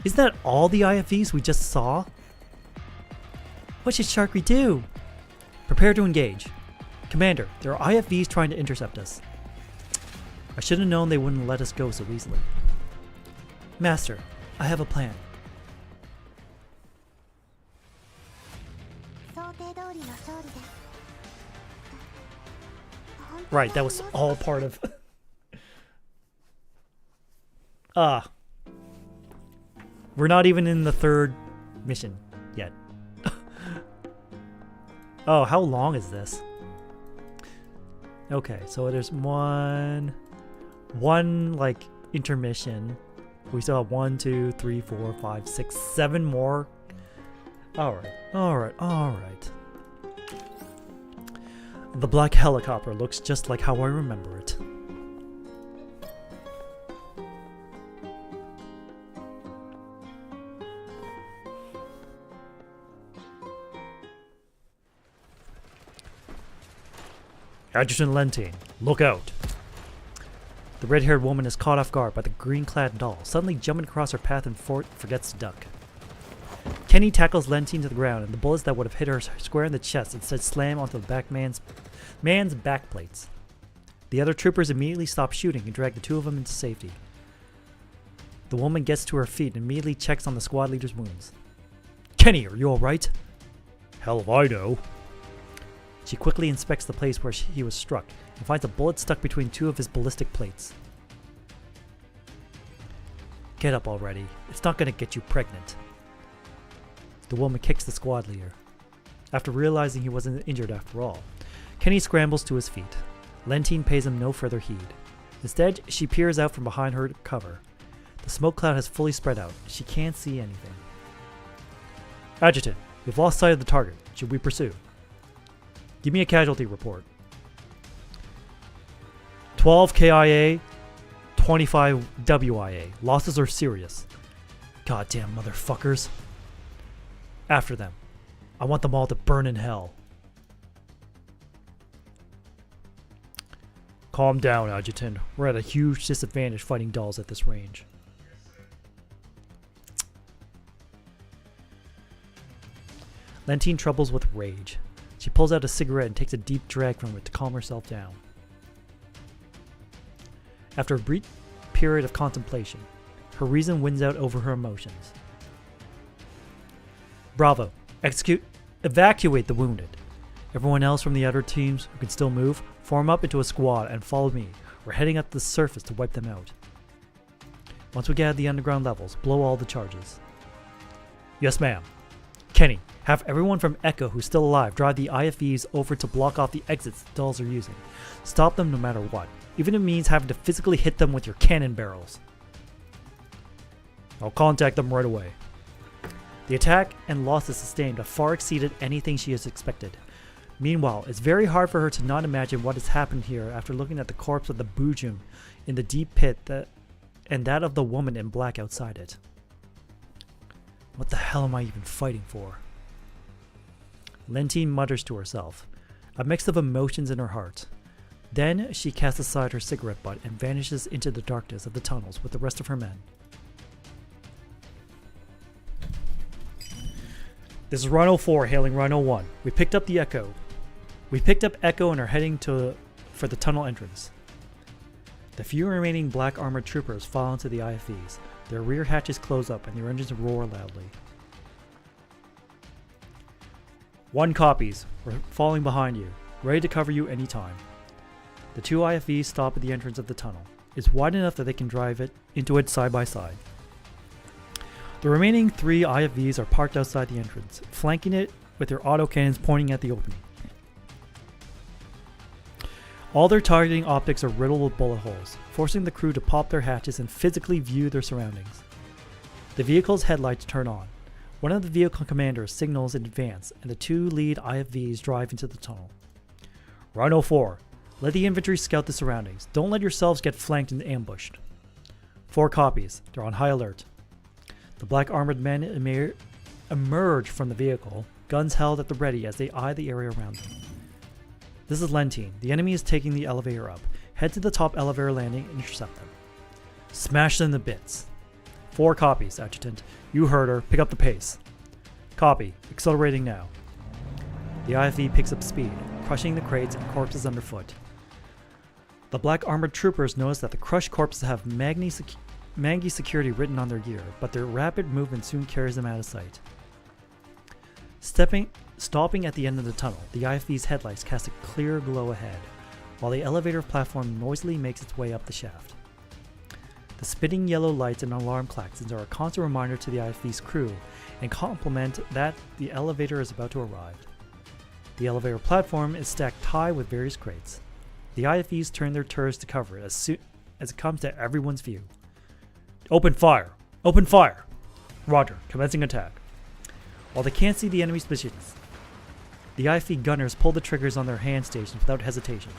Isn't that all the IFVs we just saw? What should Sharkery do? Prepare to engage. Commander, there are IFVs trying to intercept us. I should have known they wouldn't let us go so easily. Master, I have a plan. Right, that was all part of... We're not even in the third mission yet. Oh, how long is this? Okay, so there's one like intermission. We still have 1, 2, 3, 4, 5, 6, 7 more. Alright. The black helicopter looks just like how I remember it. Adjutant Lentine, look out. The red-haired woman is caught off guard by the green-clad doll, suddenly jumping across her path and forgets to duck. Kenny tackles Lentine to the ground, and the bullets that would have hit her square in the chest instead slam onto the man's back plates. The other troopers immediately stop shooting and drag the two of them into safety. The woman gets to her feet and immediately checks on the squad leader's wounds. Kenny, are you alright? Hell if I know. She quickly inspects the place where he was struck and finds a bullet stuck between two of his ballistic plates. Get up already. It's not going to get you pregnant. The woman kicks the squad leader. After realizing he wasn't injured after all, Kenny scrambles to his feet. Lentine pays him no further heed. Instead, she peers out from behind her cover. The smoke cloud has fully spread out. She can't see anything. Adjutant, we've lost sight of the target. Should we pursue? Give me a casualty report. 12 KIA, 25 WIA. Losses are serious. Goddamn motherfuckers. After them. I want them all to burn in hell. Calm down, Adjutant. We're at a huge disadvantage fighting dolls at this range. Lentine troubles with rage. She pulls out a cigarette and takes a deep drag from it to calm herself down. After a brief period of contemplation, her reason wins out over her emotions. Bravo. Evacuate the wounded. Everyone else from the other teams who can still move, form up into a squad and follow me. We're heading up the surface to wipe them out. Once we get at the underground levels, blow all the charges. Yes, ma'am. Kenny, have everyone from Echo who's still alive drive the IFVs over to block off the exits the dolls are using. Stop them no matter what, even if it means having to physically hit them with your cannon barrels. I'll contact them right away. The attack and losses sustained have far exceeded anything she has expected. Meanwhile, it's very hard for her to not imagine what has happened here after looking at the corpse of the Bujum in the deep pit and that of the woman in black outside it. What the hell am I even fighting for? Lentine mutters to herself, a mix of emotions in her heart. Then she casts aside her cigarette butt and vanishes into the darkness of the tunnels with the rest of her men. This is Rhino 4 hailing Rhino 1. We picked up Echo and are heading for the tunnel entrance. The few remaining black armored troopers fall into the IFVs. Their rear hatches close up and their engines roar loudly. 1 copies. We're falling behind you. Ready to cover you anytime. The 2 IFVs stop at the entrance of the tunnel. It's wide enough that they can drive into it side by side. The remaining 3 IFVs are parked outside the entrance, flanking it with their autocannons pointing at the opening. All their targeting optics are riddled with bullet holes, forcing the crew to pop their hatches and physically view their surroundings. The vehicle's headlights turn on. One of the vehicle commanders signals in advance, and the 2 lead IFVs drive into the tunnel. Rhino 4, let the infantry scout the surroundings. Don't let yourselves get flanked and ambushed. 4 copies. They're on high alert. The black armored men emerge from the vehicle, guns held at the ready as they eye the area around them. This is Lentine. The enemy is taking the elevator up. Head to the top elevator landing and intercept them. Smash them to bits. 4 copies, Adjutant. You heard her. Pick up the pace. Copy. Accelerating now. The IFV picks up speed, crushing the crates and corpses underfoot. The black armored troopers notice that the crushed corpses have Mangi security written on their gear, but their rapid movement soon carries them out of sight. Stopping at the end of the tunnel, the IFV's headlights cast a clear glow ahead, while the elevator platform noisily makes its way up the shaft. The spitting yellow lights and alarm klaxons are a constant reminder to the IFV's crew and complement that the elevator is about to arrive. The elevator platform is stacked high with various crates. The IFVs turn their turrets to cover it as soon as it comes to everyone's view. Open fire! Open fire! Roger, commencing attack. While they can't see the enemy's positions, the IFV gunners pull the triggers on their hand stations without hesitation.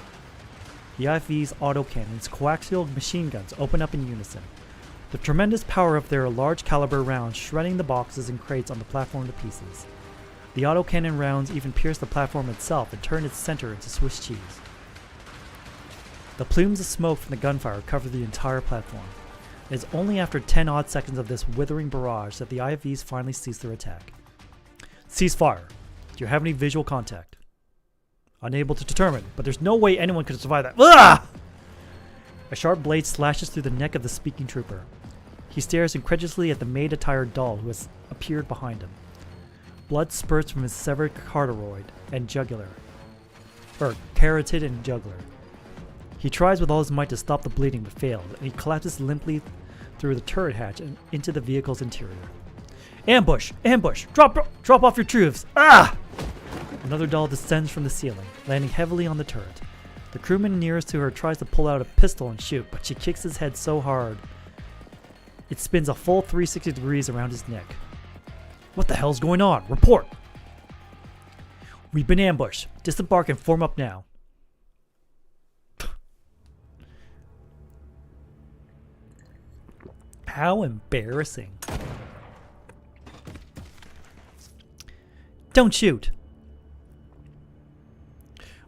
The IFV's autocannons, coaxial machine guns open up in unison, the tremendous power of their large caliber rounds shredding the boxes and crates on the platform to pieces. The autocannon rounds even pierce the platform itself and turn its center into Swiss cheese. The plumes of smoke from the gunfire cover the entire platform. It is only after 10 odd seconds of this withering barrage that the IFVs finally cease their attack. Cease fire. Do you have any visual contact? Unable to determine, but there's no way anyone could survive that. Ugh! A sharp blade slashes through the neck of the speaking trooper. He stares incredulously at the maid-attired doll who has appeared behind him. Blood spurts from his severed carotid and jugular. Carotid and jugular. He tries with all his might to stop the bleeding but fails, and he collapses limply through the turret hatch and into the vehicle's interior. Ambush! Ambush! Drop off your troops! Ah! Another doll descends from the ceiling, landing heavily on the turret. The crewman nearest to her tries to pull out a pistol and shoot, but she kicks his head so hard it spins a full 360 degrees around his neck. What the hell's going on? Report! We've been ambushed. Disembark and form up now. How embarrassing. Don't shoot!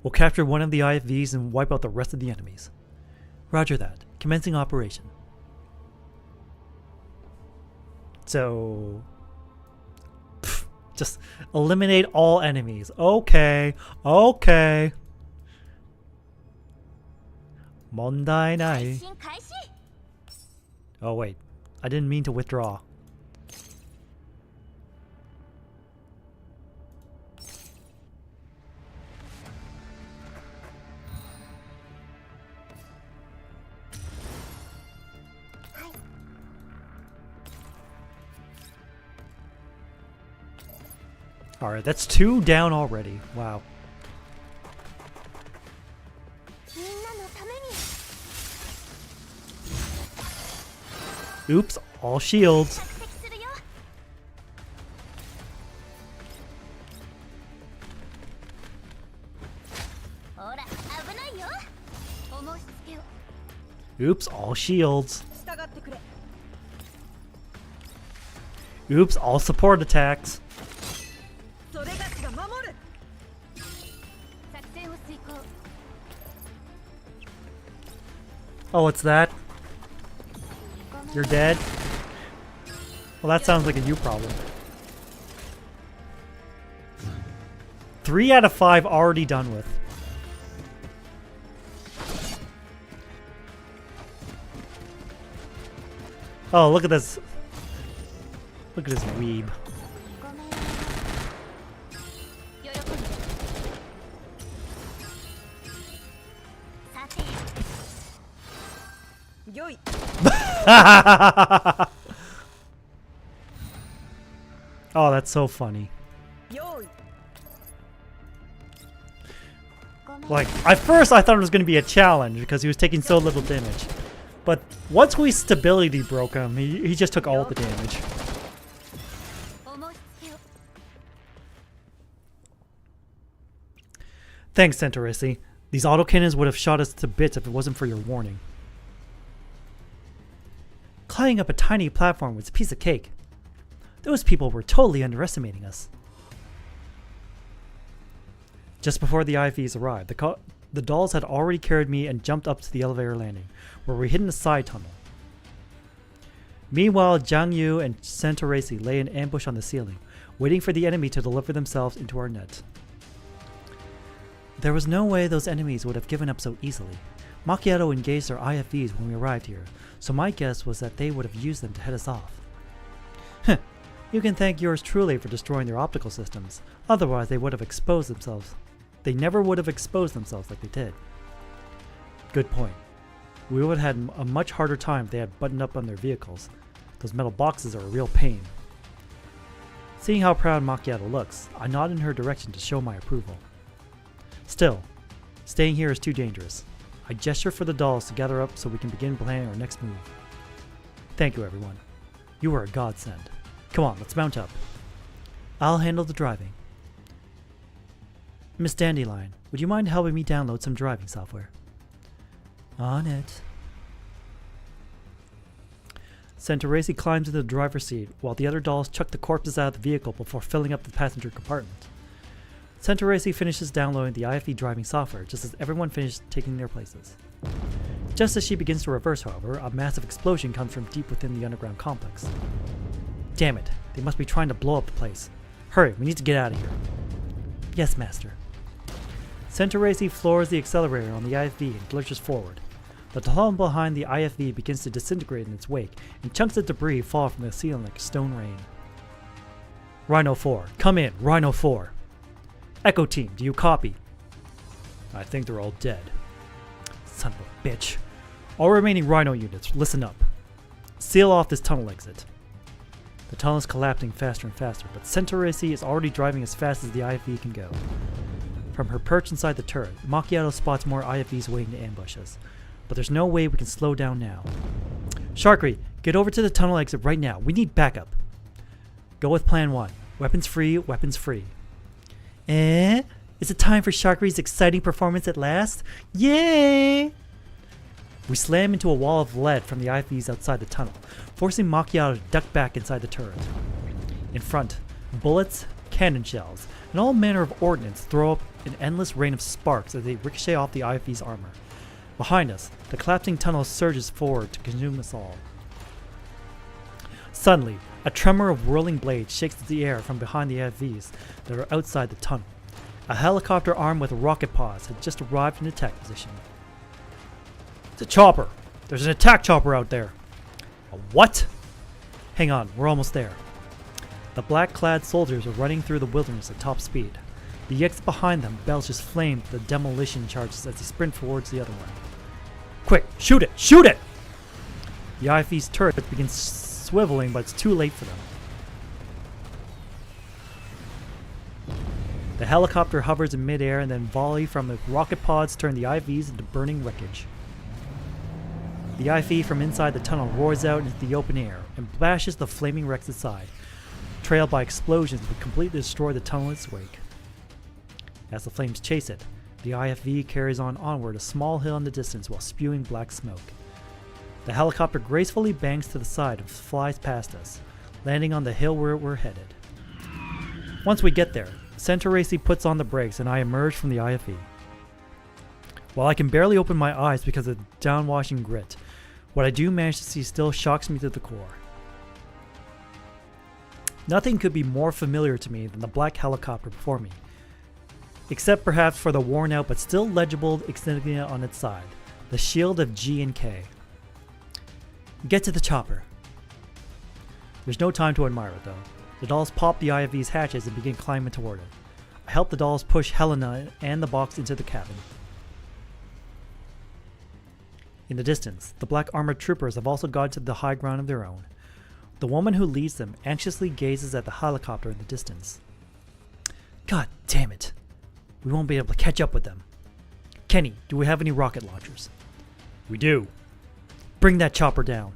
We'll capture one of the IFVs and wipe out the rest of the enemies. Roger that. Commencing operation. So... just eliminate all enemies. Okay. Okay. Mondai nai. Oh wait. I didn't mean to withdraw. Alright, that's 2 down already. Wow. Oops, all shields. Oops, all shields. Oops, all support attacks. Oh, what's that? You're dead? Well, that sounds like a you problem. 3 out of 5 already done with. Oh, look at this. Look at this weeb. Oh, that's so funny. Like, at first I thought it was going to be a challenge because he was taking so little damage. But once we stability broke him, he just took all the damage. Thanks, Centaurisi. These autocannons would have shot us to bits if it wasn't for your warning. Climbing up a tiny platform was a piece of cake. Those people were totally underestimating us. Just before the IVs arrived, the dolls had already carried me and jumped up to the elevator landing, where we hid in a side tunnel. Meanwhile, Jiang Yu and Centaurisi lay in ambush on the ceiling, waiting for the enemy to deliver themselves into our net. There was no way those enemies would have given up so easily. Macchiato engaged their IFVs when we arrived here, so my guess was that they would have used them to head us off. Heh, you can thank yours truly for destroying their optical systems, otherwise they would have exposed themselves. They never would have exposed themselves like they did. Good point. We would have had a much harder time if they had buttoned up on their vehicles. Those metal boxes are a real pain. Seeing how proud Macchiato looks, I nod in her direction to show my approval. Still, staying here is too dangerous. I gesture for the dolls to gather up so we can begin planning our next move. Thank you, everyone. You are a godsend. Come on, let's mount up. I'll handle the driving. Miss Dandelion, would you mind helping me download some driving software? On it. Centaurisi climbs into the driver's seat while the other dolls chuck the corpses out of the vehicle before filling up the passenger compartment. Centaurisi finishes downloading the IFE driving software just as everyone finishes taking their places. Just as she begins to reverse, however, a massive explosion comes from deep within the underground complex. Damn it, they must be trying to blow up the place. Hurry, we need to get out of here. Yes, Master. Centaurace floors the accelerator on the IFV and lurches forward. The tunnel behind the IFV begins to disintegrate in its wake, and chunks of debris fall from the ceiling like stone rain. Rhino 4, come in, Rhino 4. Echo Team, do you copy? I think they're all dead. Son of a bitch. All remaining Rhino units, listen up. Seal off this tunnel exit. The tunnel is collapsing faster and faster, but Centaurace is already driving as fast as the IFV can go. From her perch inside the turret, Macchiato spots more IFVs waiting to ambush us. But there's no way we can slow down now. Sharkry, get over to the tunnel exit right now. We need backup. Go with plan 1. Weapons free, weapons free. Is it time for Sharkry's exciting performance at last? Yay! We slam into a wall of lead from the IFVs outside the tunnel, forcing Macchiato to duck back inside the turret. In front, bullets, cannon shells, and all manner of ordnance throw up an endless rain of sparks as they ricochet off the IFV's armor. Behind us, the collapsing tunnel surges forward to consume us all. Suddenly, a tremor of whirling blades shakes the air from behind the IFVs that are outside the tunnel. A helicopter armed with rocket pods had just arrived in attack position. It's a chopper! There's an attack chopper out there! A what? Hang on, we're almost there. The black-clad soldiers are running through the wilderness at top speed. The EX behind them belches flame with the demolition charges as they sprint towards the other one. Quick, shoot it! Shoot it! The IFV's turret begins swiveling, but it's too late for them. The helicopter hovers in midair and then volley from the rocket pods turn the IFVs into burning wreckage. The IFV from inside the tunnel roars out into the open air and bashes the flaming wrecks aside, trailed by explosions that completely destroy the tunnel in its wake. As the flames chase it, the IFV carries on onward a small hill in the distance while spewing black smoke. The helicopter gracefully bangs to the side and flies past us, landing on the hill where we're headed. Once we get there, Centaurace puts on the brakes and I emerge from the IFV. While I can barely open my eyes because of the downwashing grit, what I do manage to see still shocks me to the core. Nothing could be more familiar to me than the black helicopter before me, except perhaps for the worn out but still legible insignia on its side, the shield of G and K. Get to the chopper. There's no time to admire it though. The dolls pop the IFV's hatches and begin climbing toward it. I help the dolls push Helena and the box into the cabin. In the distance, the black armored troopers have also got to the high ground of their own. The woman who leads them anxiously gazes at the helicopter in the distance. God damn it. We won't be able to catch up with them. Kenny, do we have any rocket launchers? We do. Bring that chopper down.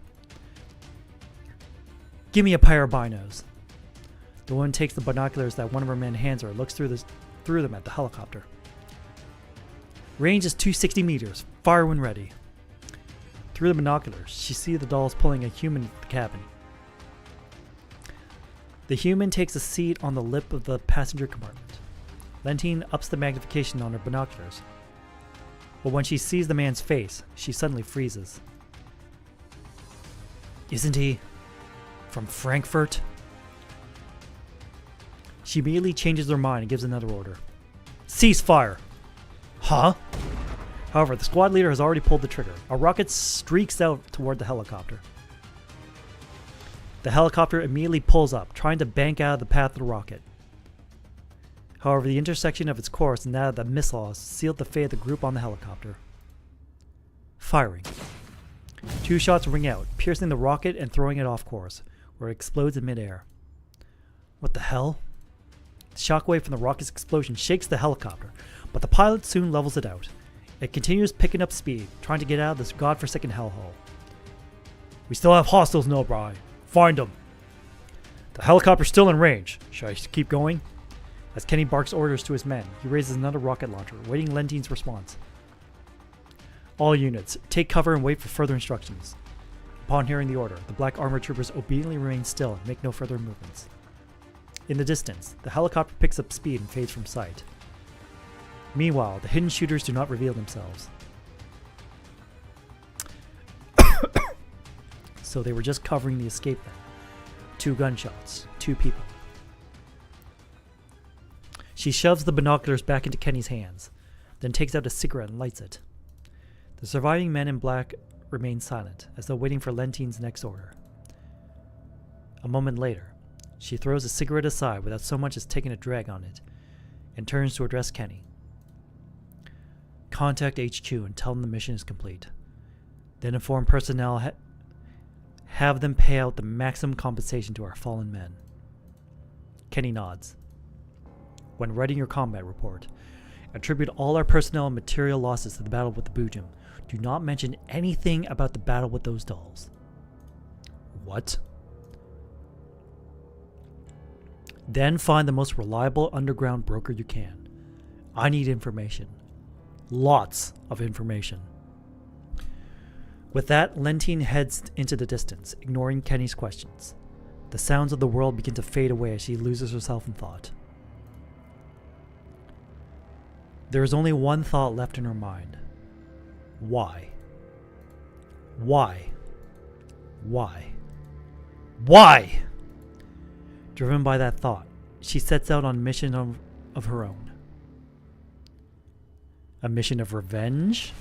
Give me a pair of binos. The woman takes the binoculars that one of her men hands her and looks through them at the helicopter. Range is 260 meters. Fire when ready. Through the binoculars, she sees the dolls pulling a human into the cabin. The human takes a seat on the lip of the passenger compartment. Lentine ups the magnification on her binoculars. But when she sees the man's face, she suddenly freezes. Isn't he from Frankfurt? She immediately changes her mind and gives another order. Cease fire! Huh? However, the squad leader has already pulled the trigger. A rocket streaks out toward the helicopter. The helicopter immediately pulls up, trying to bank out of the path of the rocket. However, the intersection of its course and that of the missile sealed the fate of the group on the helicopter. Firing. 2 shots ring out, piercing the rocket and throwing it off course, where it explodes in midair. What the hell? The shockwave from the rocket's explosion shakes the helicopter, but the pilot soon levels it out. It continues picking up speed, trying to get out of this godforsaken hellhole. We still have hostiles nearby. Find them. The helicopter's still in range. Should I keep going? As Kenny barks orders to his men, he raises another rocket launcher, waiting Lentine's response. All units, take cover and wait for further instructions. Upon hearing the order, the black armored troopers obediently remain still and make no further movements. In the distance, the helicopter picks up speed and fades from sight. Meanwhile, the hidden shooters do not reveal themselves. so they were just covering the escape then. 2 gunshots, 2 people. She shoves the binoculars back into Kenny's hands, then takes out a cigarette and lights it. The surviving men in black remain silent, as though waiting for Lentine's next order. A moment later, she throws the cigarette aside without so much as taking a drag on it, and turns to address Kenny. Contact HQ and tell them the mission is complete. Then inform personnel, have them pay out the maximum compensation to our fallen men. Kenny nods. When writing your combat report, attribute all our personnel and material losses to the battle with the Bujum. Do not mention anything about the battle with those dolls. What? Then find the most reliable underground broker you can. I need information. Lots of information. With that, Lentine heads into the distance, ignoring Kenny's questions. The sounds of the world begin to fade away as she loses herself in thought. There is only one thought left in her mind. Why? Why? Why? Why? Driven by that thought, she sets out on a mission of her own. A mission of revenge?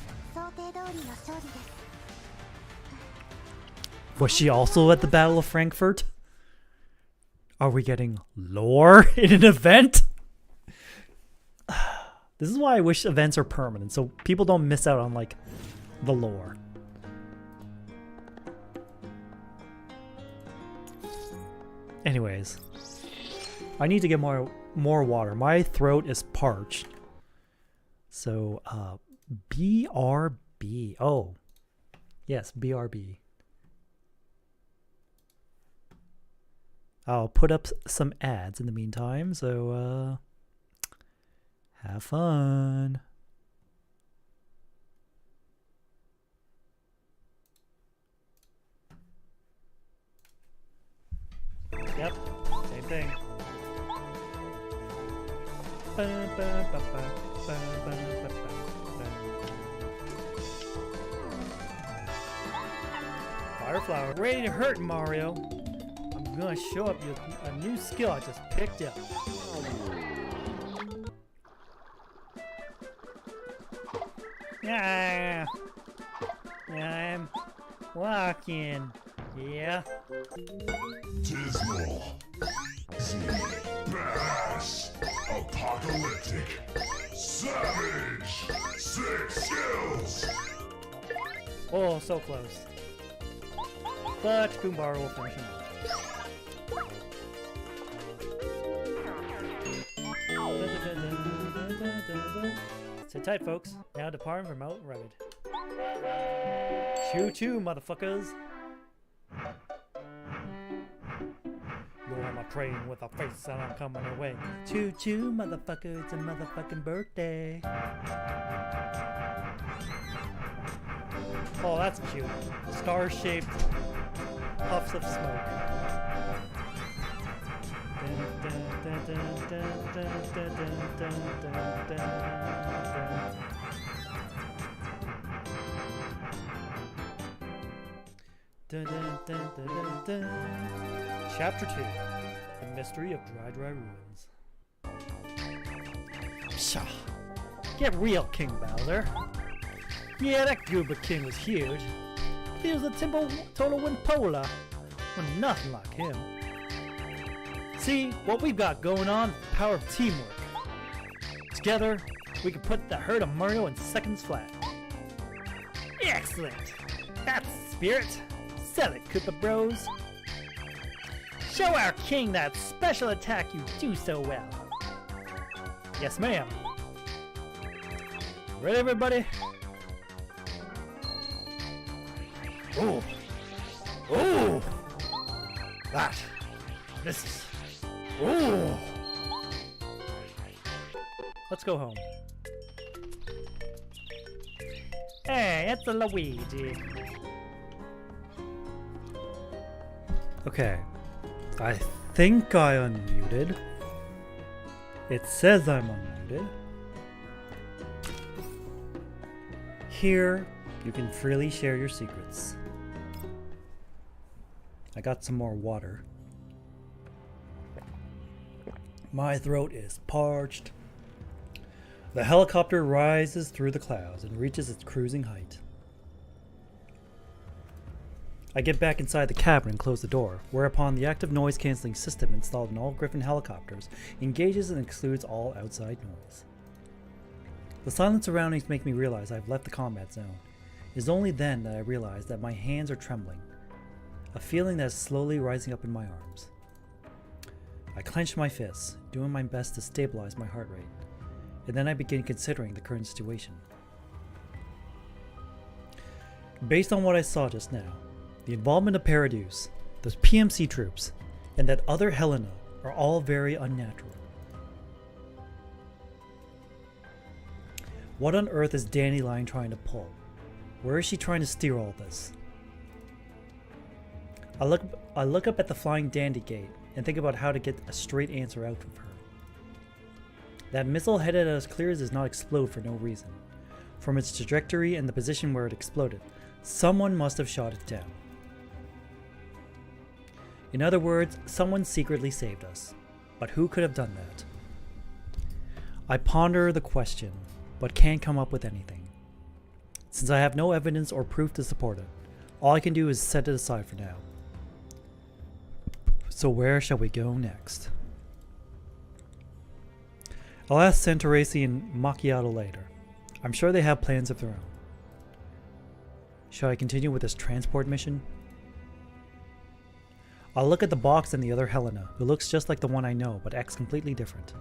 Was she also at the Battle of Frankfurt? Are we getting lore in an event? This is why I wish events are permanent, so people don't miss out on, like, the lore. Anyways, I need to get more water. My throat is parched. So, BRB. Oh, yes, BRB. I'll put up some ads in the meantime, so, have fun. Yep, same thing. Fireflower. Ready to hurt, Mario. I'm gonna show up a new skill I just picked up. Yeah, I'm walking. Yeah. Dismal, bash, apocalyptic, savage, 6 skills. Oh, so close. But Goombara will finish him off. Sit tight, folks. Now departing from Mount Rugged. Choo-choo, motherfuckers. You're on my train with a face and I'm coming away. Choo-choo, motherfucker. It's a motherfucking birthday. Oh, that's cute. Star-shaped puffs of smoke. Chapter 2: The Mystery of Dry Ruins. Pshaw. Get real, King Bowser. Yeah, that Gooba King was huge. He was a total Wimpola. Well, nothing like him. See, what we've got going on is the power of teamwork. Together, we can put the herd of Mario in seconds flat. Excellent! That's the spirit! Sell it, Koopa Bros! Show our king that special attack you do so well! Yes, ma'am! Ready, everybody? Ooh! Ooh! This is... Ooh! Let's go home. Hey, it's a Luigi. Okay. I think I unmuted. It says I'm unmuted. Here, you can freely share your secrets. I got some more water. My throat is parched. The helicopter rises through the clouds and reaches its cruising height. I get back inside the cabin and close the door, whereupon the active noise cancelling system installed in all Griffin helicopters engages and excludes all outside noise. The silent surroundings make me realize I've left the combat zone. It is only then that I realize that my hands are trembling, a feeling that is slowly rising up in my arms. I clench my fists, doing my best to stabilize my heart rate, and then I begin considering the current situation. Based on what I saw just now, the involvement of Paradeus, those PMC troops, and that other Helena are all very unnatural. What on earth is Dandelion trying to pull? Where is she trying to steer all this? I look up at the flying dandy gate and think about how to get a straight answer out of her. That missile headed at us clear does not explode for no reason. From its trajectory and the position where it exploded, someone must have shot it down. In other words, someone secretly saved us. But who could have done that? I ponder the question, but can't come up with anything. Since I have no evidence or proof to support it, all I can do is set it aside for now. So where shall we go next? I'll ask Santoresi and Macchiato later. I'm sure they have plans of their own. Shall I continue with this transport mission? I'll look at the box and the other Helena, who looks just like the one I know, but acts completely different.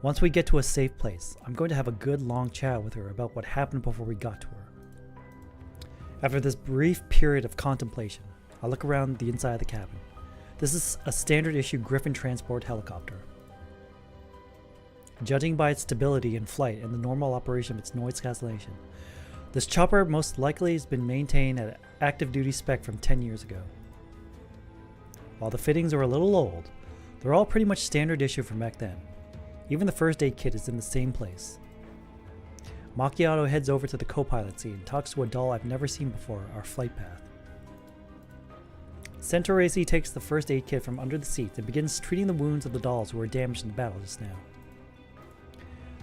Once we get to a safe place, I'm going to have a good long chat with her about what happened before we got to her. After this brief period of contemplation, I look around the inside of the cabin. This is a standard issue Griffin transport helicopter. Judging by its stability in flight and the normal operation of its noise cancellation, this chopper most likely has been maintained at active duty spec from 10 years ago. While the fittings are a little old, they're all pretty much standard issue from back then. Even the first aid kit is in the same place. Macchiato heads over to the co-pilot seat and talks to a doll I've never seen before, our flight path. Santoresi takes the first aid kit from under the seat and begins treating the wounds of the dolls who were damaged in the battle just now.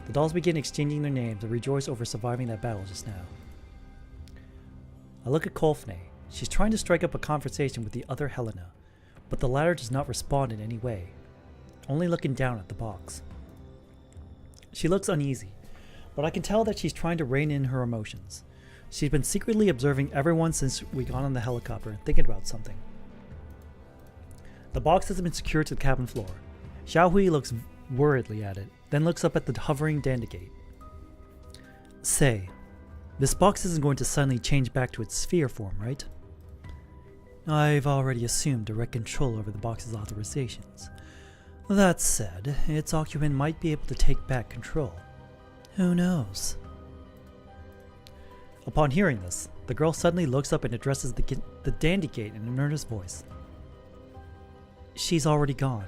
The dolls begin exchanging their names and rejoice over surviving that battle just now. I look at Kolfne. She's trying to strike up a conversation with the other Helena, but the latter does not respond in any way, only looking down at the box. She looks uneasy, but I can tell that she's trying to rein in her emotions. She's been secretly observing everyone since we got on the helicopter and thinking about something. The box has been secured to the cabin floor. Xiaohui looks worriedly at it, then looks up at the hovering Dandegate. Say, this box isn't going to suddenly change back to its sphere form, right? I've already assumed direct control over the box's authorizations. That said, its occupant might be able to take back control. Who knows? Upon hearing this, the girl suddenly looks up and addresses the Dandegate in an earnest voice. She's already gone.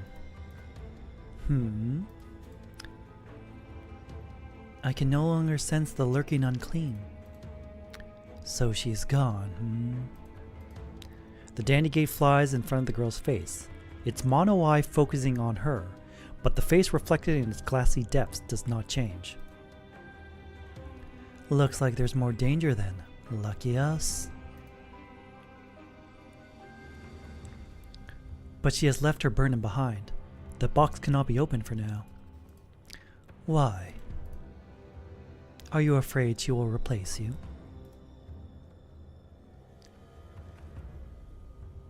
I can no longer sense the lurking unclean. So she's gone, The Dandegate flies in front of the girl's face, its mono eye focusing on her, but the face reflected in its glassy depths does not change. Looks like there's more danger then. Lucky us. But she has left her burden behind. The box cannot be opened for now. Why? Are you afraid she will replace you?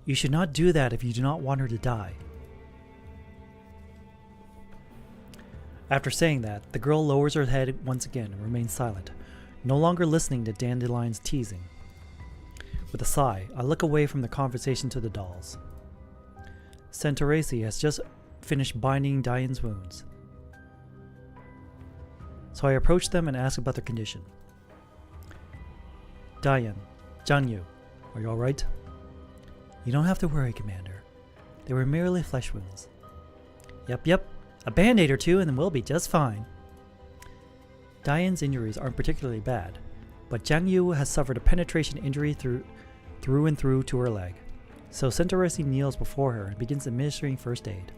You should not do that if you do not want her to die. After saying that, the girl lowers her head once again and remains silent, no longer listening to Dandelion's teasing. With a sigh, I look away from the conversation to the dolls. Santoresi has just finished binding Diane's wounds, so I approach them and ask about their condition. Diane, Zhang Yu, are you alright? You don't have to worry, Commander. They were merely flesh wounds. Yep. A band-aid or two and then we'll be just fine. Diane's injuries aren't particularly bad, but Zhang Yu has suffered a penetration injury through and through to her leg. so Centauresi kneels before her and begins administering first aid.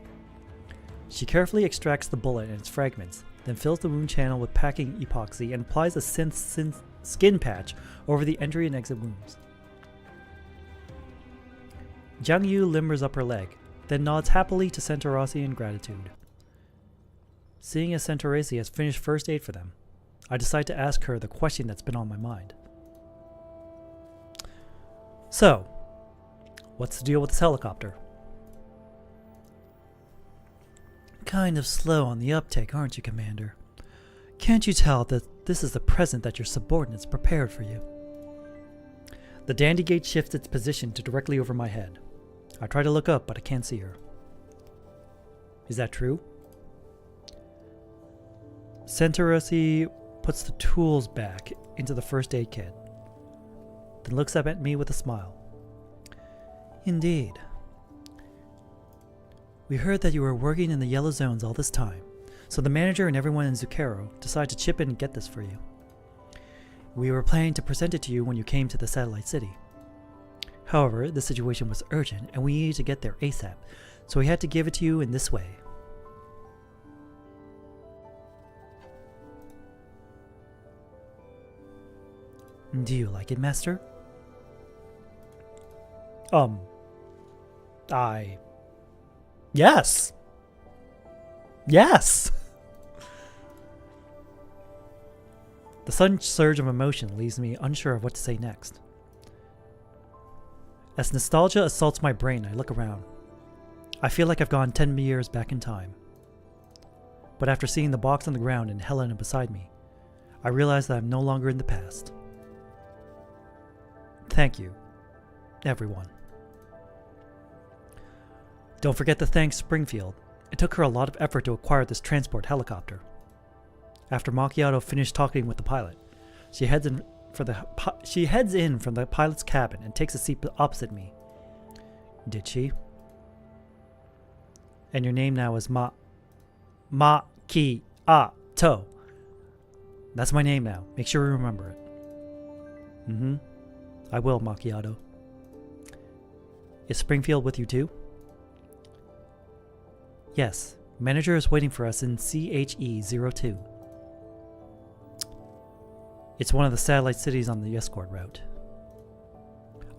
She carefully extracts the bullet and its fragments, then fills the wound channel with packing epoxy and applies a skin patch over the entry and exit wounds. Jiang Yu limbers up her leg, then nods happily to Centauresi in gratitude. Seeing as Centauresi has finished first aid for them, I decide to ask her the question that's been on my mind. So, what's the deal with this helicopter? Kind of slow on the uptake, aren't you, Commander? Can't you tell that this is the present that your subordinates prepared for you? The dandy gate shifts its position to directly over my head. I try to look up, but I can't see her. Is that true? Centauresi puts the tools back into the first aid kit, then looks up at me with a smile. Indeed. We heard that you were working in the yellow zones all this time, so the manager and everyone in Zucchero decided to chip in and get this for you. We were planning to present it to you when you came to the satellite city. However, the situation was urgent and we needed to get there ASAP, so we had to give it to you in this way. Do you like it, Master? Yes! Yes! The sudden surge of emotion leaves me unsure of what to say next. As nostalgia assaults my brain, I look around. I feel like I've gone 10 years back in time. But after seeing the box on the ground and Helena beside me, I realize that I'm no longer in the past. Thank you, everyone. Don't forget to thank Springfield. It took her a lot of effort to acquire this transport helicopter. After Macchiato finished talking with the pilot, she heads in from the pilot's cabin and takes a seat opposite me. Did she? And your name now is Macchiato. That's my name now. Make sure you remember it. I will, Macchiato. Is Springfield with you too? Yes. Manager is waiting for us in CHE-02. It's one of the satellite cities on the escort route.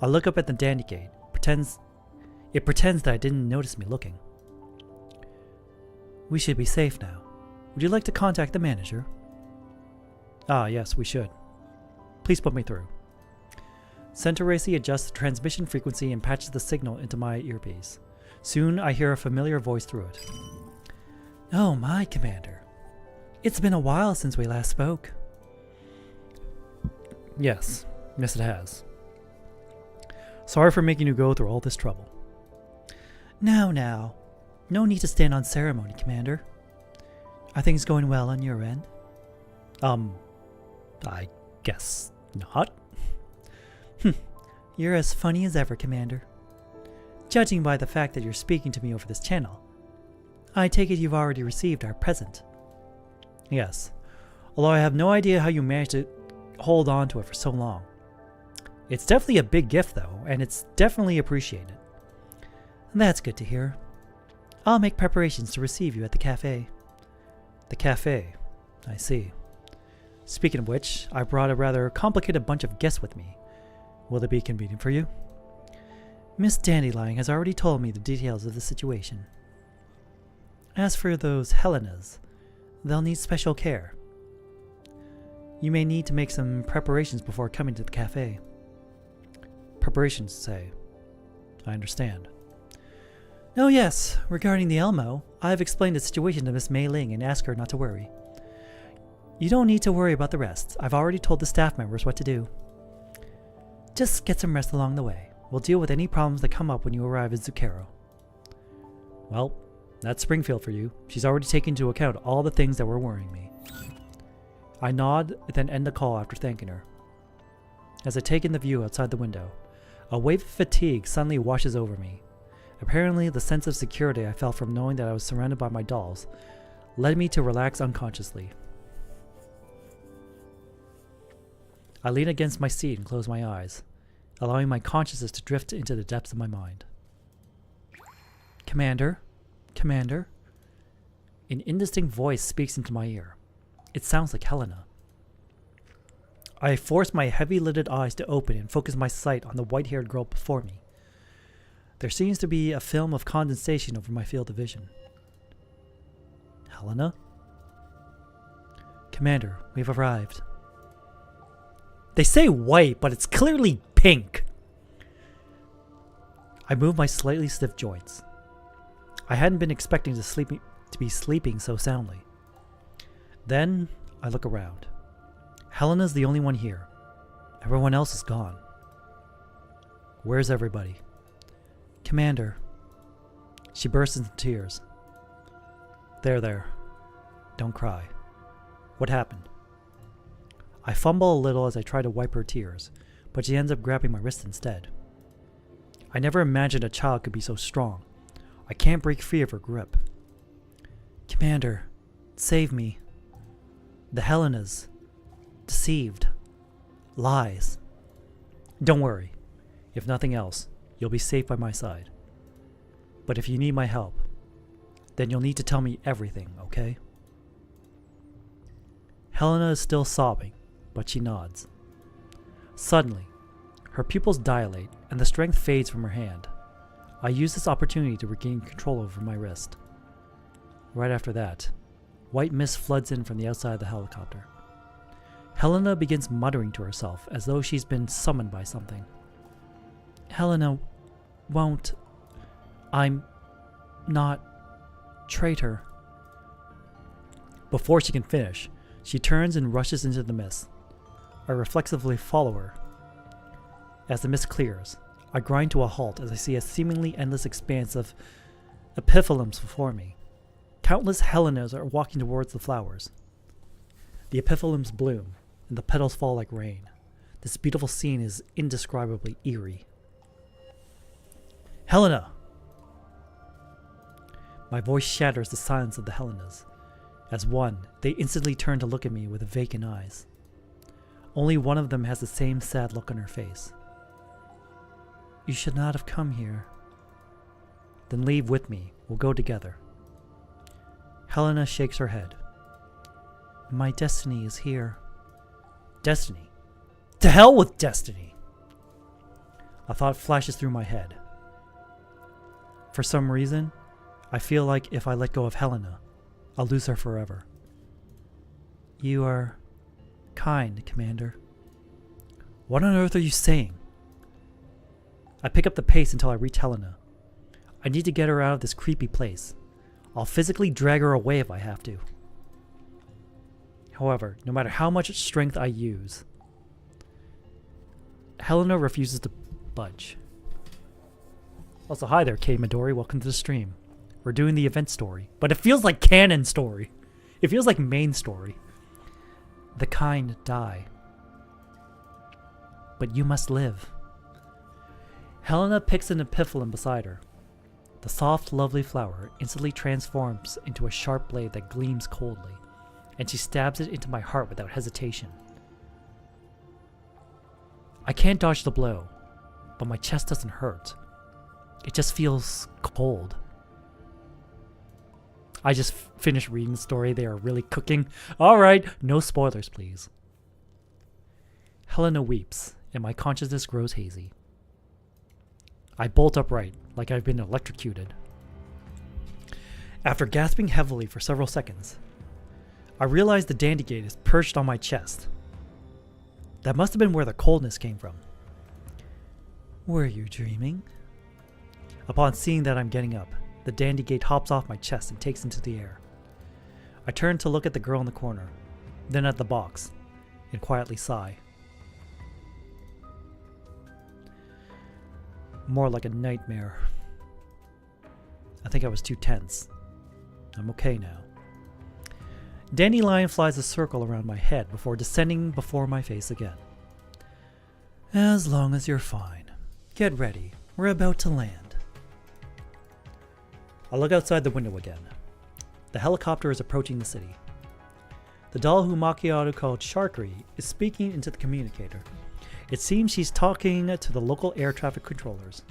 I look up at the dandy gate. It pretends that I didn't notice me looking. We should be safe now. Would you like to contact the manager? Ah, yes, we should. Please put me through. Centauresi adjusts the transmission frequency and patches the signal into my earpiece. Soon I hear a familiar voice through it. Oh my, Commander. It's been a while since we last spoke. Yes it has. Sorry for making you go through all this trouble. Now. No need to stand on ceremony, Commander. Are things going well on your end? I guess not. You're as funny as ever, Commander. Judging by the fact that you're speaking to me over this channel, I take it you've already received our present. Yes, although I have no idea how you managed to hold on to it for so long. It's definitely a big gift though, and it's definitely appreciated. That's good to hear. I'll make preparations to receive you at the cafe. The cafe, I see. Speaking of which, I brought a rather complicated bunch of guests with me. Will it be convenient for you? Miss Dandelion has already told me the details of the situation. As for those Helenas, they'll need special care. You may need to make some preparations before coming to the cafe. Preparations, say. I understand. Oh yes, regarding the Elmo, I've explained the situation to Miss Mei Ling and asked her not to worry. You don't need to worry about the rest. I've already told the staff members what to do. Just get some rest along the way. We'll deal with any problems that come up when you arrive at Zucchero. Well, that's Springfield for you. She's already taken into account all the things that were worrying me. I nod, then end the call after thanking her. As I take in the view outside the window, a wave of fatigue suddenly washes over me. Apparently, the sense of security I felt from knowing that I was surrounded by my dolls led me to relax unconsciously. I lean against my seat and close my eyes. allowing my consciousness to drift into the depths of my mind. Commander? Commander? An indistinct voice speaks into my ear. It sounds like Helena. I force my heavy-lidded eyes to open and focus my sight on the white-haired girl before me. There seems to be a film of condensation over my field of vision. Helena? Commander, we've arrived. They say white, but it's clearly pink. I move my slightly stiff joints. I hadn't been expecting to be sleeping so soundly. Then I look around. Helena's the only one here. Everyone else is gone. Where's everybody? Commander. She bursts into tears. There. Don't cry. What happened? I fumble a little as I try to wipe her tears, but she ends up grabbing my wrist instead. I never imagined a child could be so strong. I can't break free of her grip. Commander, save me. The Helenas. Deceived. Lies. Don't worry. If nothing else, you'll be safe by my side. But if you need my help, then you'll need to tell me everything, okay? Helena is still sobbing, but she nods. Suddenly, her pupils dilate and the strength fades from her hand. I use this opportunity to regain control over my wrist. Right after that, white mist floods in from the outside of the helicopter. Helena begins muttering to herself as though she's been summoned by something. Helena won't... I'm not... traitor. Before she can finish, she turns and rushes into the mist. I reflexively follow her. As the mist clears, I grind to a halt as I see a seemingly endless expanse of epiphyllums before me. Countless Helenas are walking towards the flowers. The epiphyllums bloom, and the petals fall like rain. This beautiful scene is indescribably eerie. Helena! My voice shatters the silence of the Helenas. As one, they instantly turn to look at me with vacant eyes. Only one of them has the same sad look on her face. You should not have come here. Then leave with me. We'll go together. Helena shakes her head. My destiny is here. Destiny? To hell with destiny! A thought flashes through my head. For some reason, I feel like if I let go of Helena, I'll lose her forever. You are kind, Commander. What on earth are you saying? I pick up the pace until I reach Helena. I need to get her out of this creepy place. I'll physically drag her away if I have to. However, no matter how much strength I use, Helena refuses to budge. Also, hi there, Kay Midori. Welcome to the stream. We're doing the event story, but it feels like canon story. It feels like main story. The kind die. But you must live. Helena picks an epiphyllum beside her. The soft, lovely flower instantly transforms into a sharp blade that gleams coldly, and she stabs it into my heart without hesitation. I can't dodge the blow, but my chest doesn't hurt. It just feels cold. I just finished reading the story. They are really cooking. Alright, no spoilers, please. Helena weeps, and my consciousness grows hazy. I bolt upright, like I've been electrocuted. After gasping heavily for several seconds, I realize the Dandygate is perched on my chest. That must have been where the coldness came from. Were you dreaming? Upon seeing that I'm getting up, the Dandygate hops off my chest and takes into the air. I turn to look at the girl in the corner, then at the box, and quietly sigh. More like a nightmare. I think I was too tense. I'm okay now. Dandelion flies a circle around my head before descending before my face again. As long as you're fine. Get ready. We're about to land. I look outside the window again. The helicopter is approaching the city. The doll who Macchiato called Sharkery is speaking into the communicator. It seems she's talking to the local air traffic controllers.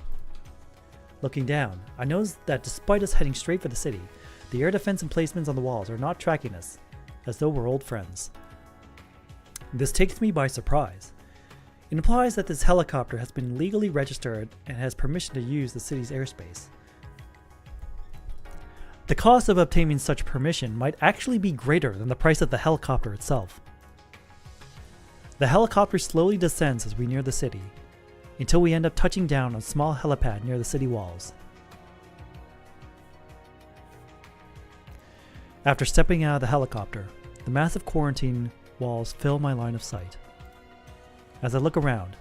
Looking down, I notice that despite us heading straight for the city, the air defense emplacements on the walls are not tracking us, as though we're old friends. This takes me by surprise. It implies that this helicopter has been legally registered and has permission to use the city's airspace. The cost of obtaining such permission might actually be greater than the price of the helicopter itself. The helicopter slowly descends as we near the city, until we end up touching down on a small helipad near the city walls. After stepping out of the helicopter, the massive quarantine walls fill my line of sight. As I look around,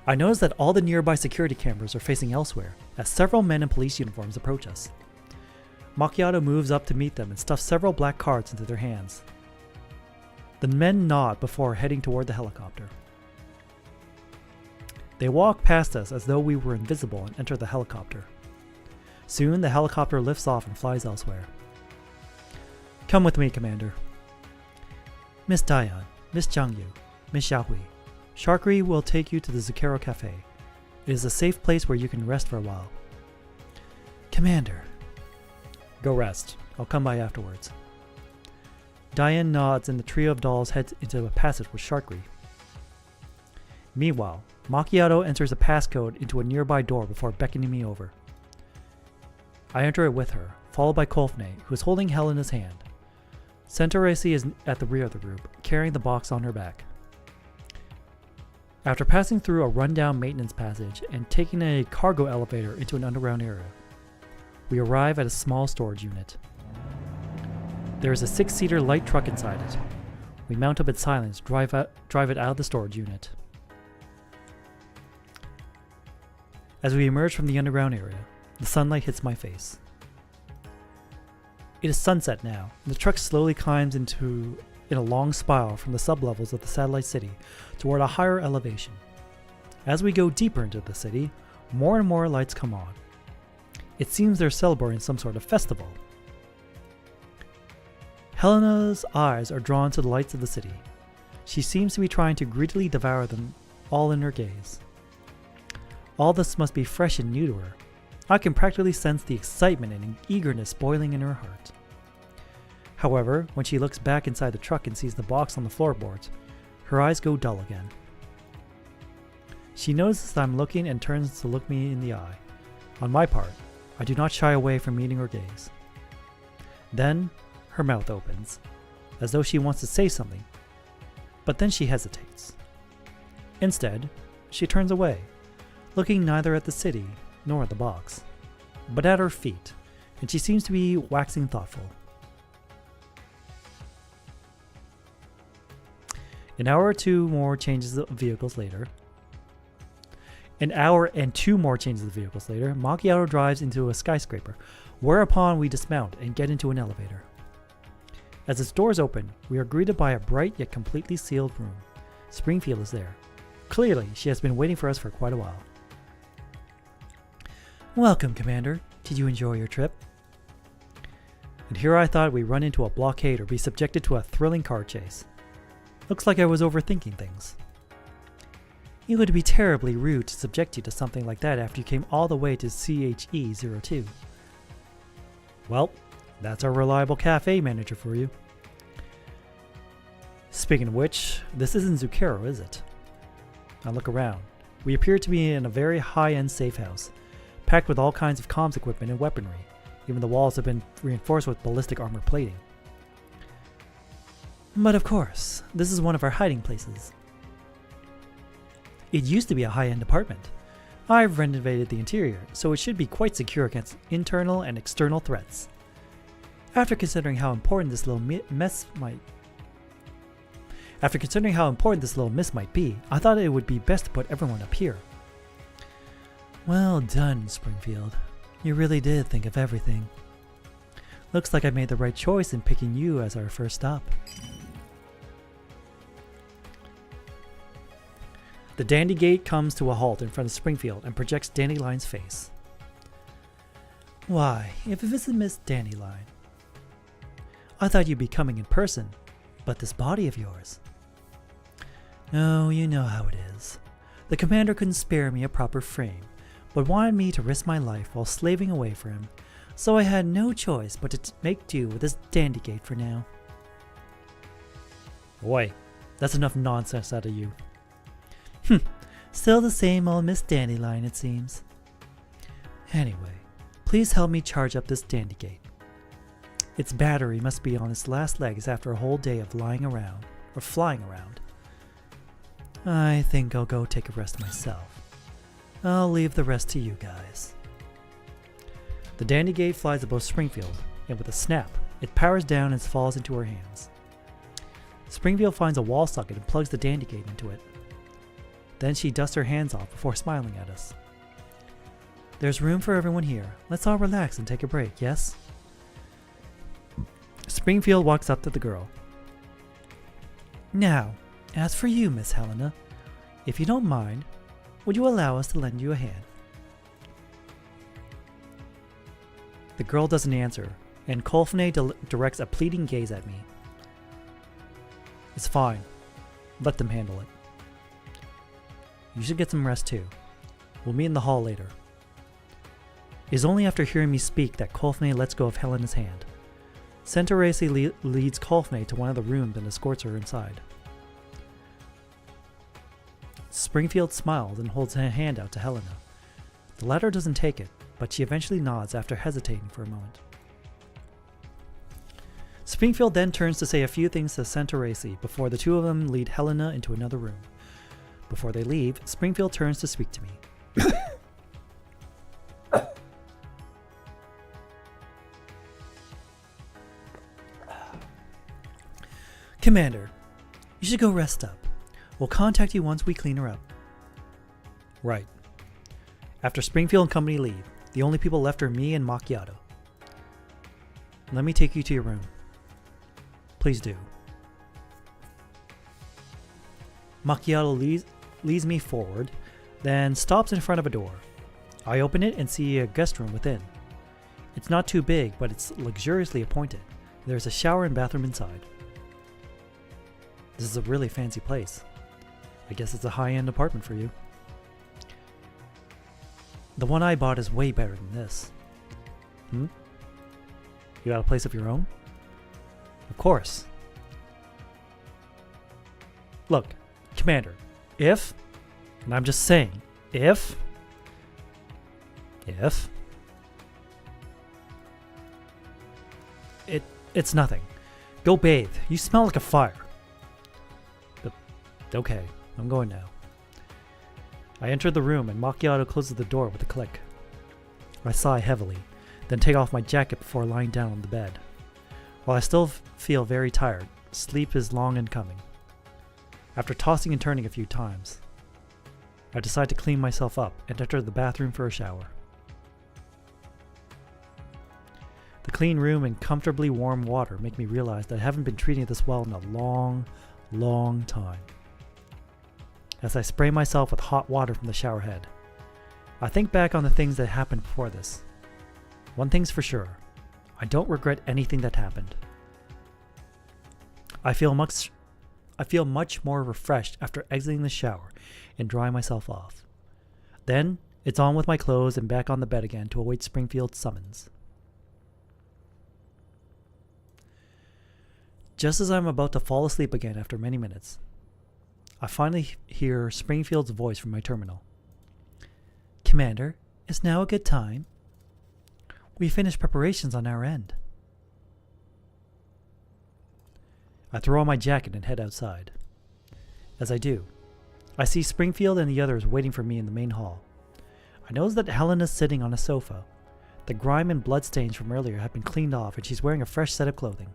I notice that all the nearby security cameras are facing elsewhere, as several men in police uniforms approach us. Macchiato moves up to meet them and stuffs several black cards into their hands. The men nod before heading toward the helicopter. They walk past us as though we were invisible and enter the helicopter. Soon, the helicopter lifts off and flies elsewhere. Come with me, Commander. Miss Diane, Miss Jiangyu, Miss Xiaohui, Sharkri will take you to the Zucchero Cafe. It is a safe place where you can rest for a while. Commander. Go rest. I'll come by afterwards. Diane nods and the trio of dolls heads into a passage with Sharkri. Meanwhile, Macchiato enters a passcode into a nearby door before beckoning me over. I enter it with her, followed by Kolfne, who is holding Helena's hand. Centauresi is at the rear of the group, carrying the box on her back. After passing through a rundown maintenance passage and taking a cargo elevator into an underground area, we arrive at a small storage unit. There is a 6-seater light truck inside it. We mount up in silence, drive it out of the storage unit. As we emerge from the underground area, the sunlight hits my face. It is sunset now, and the truck slowly climbs in a long spiral from the sublevels of the satellite city toward a higher elevation. As we go deeper into the city, more and more lights come on. It seems they're celebrating some sort of festival. Helena's eyes are drawn to the lights of the city. She seems to be trying to greedily devour them all in her gaze. All this must be fresh and new to her. I can practically sense the excitement and eagerness boiling in her heart. However, when she looks back inside the truck and sees the box on the floorboards, her eyes go dull again. She notices I'm looking and turns to look me in the eye. On my part, I do not shy away from meeting her gaze. Then, her mouth opens, as though she wants to say something, but then she hesitates. Instead, she turns away, looking neither at the city nor at the box, but at her feet, and she seems to be waxing thoughtful. An hour and two more changes of vehicles later, Macchiato drives into a skyscraper, whereupon we dismount and get into an elevator. As its doors open, we are greeted by a bright yet completely sealed room. Springfield is there. Clearly, she has been waiting for us for quite a while. Welcome, Commander. Did you enjoy your trip? And here I thought we'd run into a blockade or be subjected to a thrilling car chase. Looks like I was overthinking things. It would be terribly rude to subject you to something like that after you came all the way to CHE-02. Well, that's our reliable cafe manager for you. Speaking of which, this isn't Zucchero, is it? I look around. We appear to be in a very high-end safe house, packed with all kinds of comms equipment and weaponry. Even the walls have been reinforced with ballistic armor plating. But of course, this is one of our hiding places. It used to be a high-end apartment. I've renovated the interior, so it should be quite secure against internal and external threats. After considering how important this little miss might be, I thought it would be best to put everyone up here. Well done, Springfield. You really did think of everything. Looks like I made the right choice in picking you as our first stop. The Dandy Gate comes to a halt in front of Springfield and projects Dandyline's face. Why, if it isn't Miss Dandyline. I thought you'd be coming in person, but this body of yours. Oh, you know how it is. The commander couldn't spare me a proper frame, but wanted me to risk my life while slaving away for him, so I had no choice but to make do with this dandygate for now. Boy, that's enough nonsense out of you. Still the same old Miss Dandelion, it seems. Anyway, please help me charge up this dandygate. Its battery must be on its last legs after a whole day of lying around, or flying around. I think I'll go take a rest myself. I'll leave the rest to you guys. The dandygate flies above Springfield, and with a snap, it powers down and falls into her hands. Springfield finds a wall socket and plugs the dandygate into it. Then she dusts her hands off before smiling at us. There's room for everyone here. Let's all relax and take a break, yes? Springfield walks up to the girl. Now, as for you, Miss Helena, if you don't mind, would you allow us to lend you a hand? The girl doesn't answer, and Kolfne directs a pleading gaze at me. It's fine. Let them handle it. You should get some rest too. We'll meet in the hall later. It is only after hearing me speak that Kolfne lets go of Helena's hand. Centaurasi leads Kolfne to one of the rooms and escorts her inside. Springfield smiles and holds a hand out to Helena. The latter doesn't take it, but she eventually nods after hesitating for a moment. Springfield then turns to say a few things to Centaurasi before the two of them lead Helena into another room. Before they leave, Springfield turns to speak to me. Commander, you should go rest up. We'll contact you once we clean her up. Right. After Springfield and company leave, the only people left are me and Macchiato. Let me take you to your room. Please do. Macchiato leads me forward, then stops in front of a door. I open it and see a guest room within. It's not too big, but it's luxuriously appointed. There's a shower and bathroom inside. This is a really fancy place. I guess it's a high-end apartment for you. The one I bought is way better than this. You got a place of your own? Of course. Look, Commander, if, and I'm just saying, if, it's nothing. Go bathe. You smell like a fire. But, okay, I'm going now. I enter the room and Macchiato closes the door with a click. I sigh heavily, then take off my jacket before lying down on the bed. While I still feel very tired, sleep is long in coming. After tossing and turning a few times, I decide to clean myself up and enter the bathroom for a shower. The clean room and comfortably warm water make me realize that I haven't been treating this well in a long, long time. As I spray myself with hot water from the shower head, I think back on the things that happened before this. One thing's for sure, I don't regret anything that happened. I feel much more refreshed after exiting the shower and drying myself off. Then, it's on with my clothes and back on the bed again to await Springfield's summons. Just as I'm about to fall asleep again after many minutes, I finally hear Springfield's voice from my terminal. Commander, is now a good time? We finished preparations on our end. I throw on my jacket and head outside. As I do, I see Springfield and the others waiting for me in the main hall. I notice that Helena's sitting on a sofa. The grime and bloodstains from earlier have been cleaned off and she's wearing a fresh set of clothing.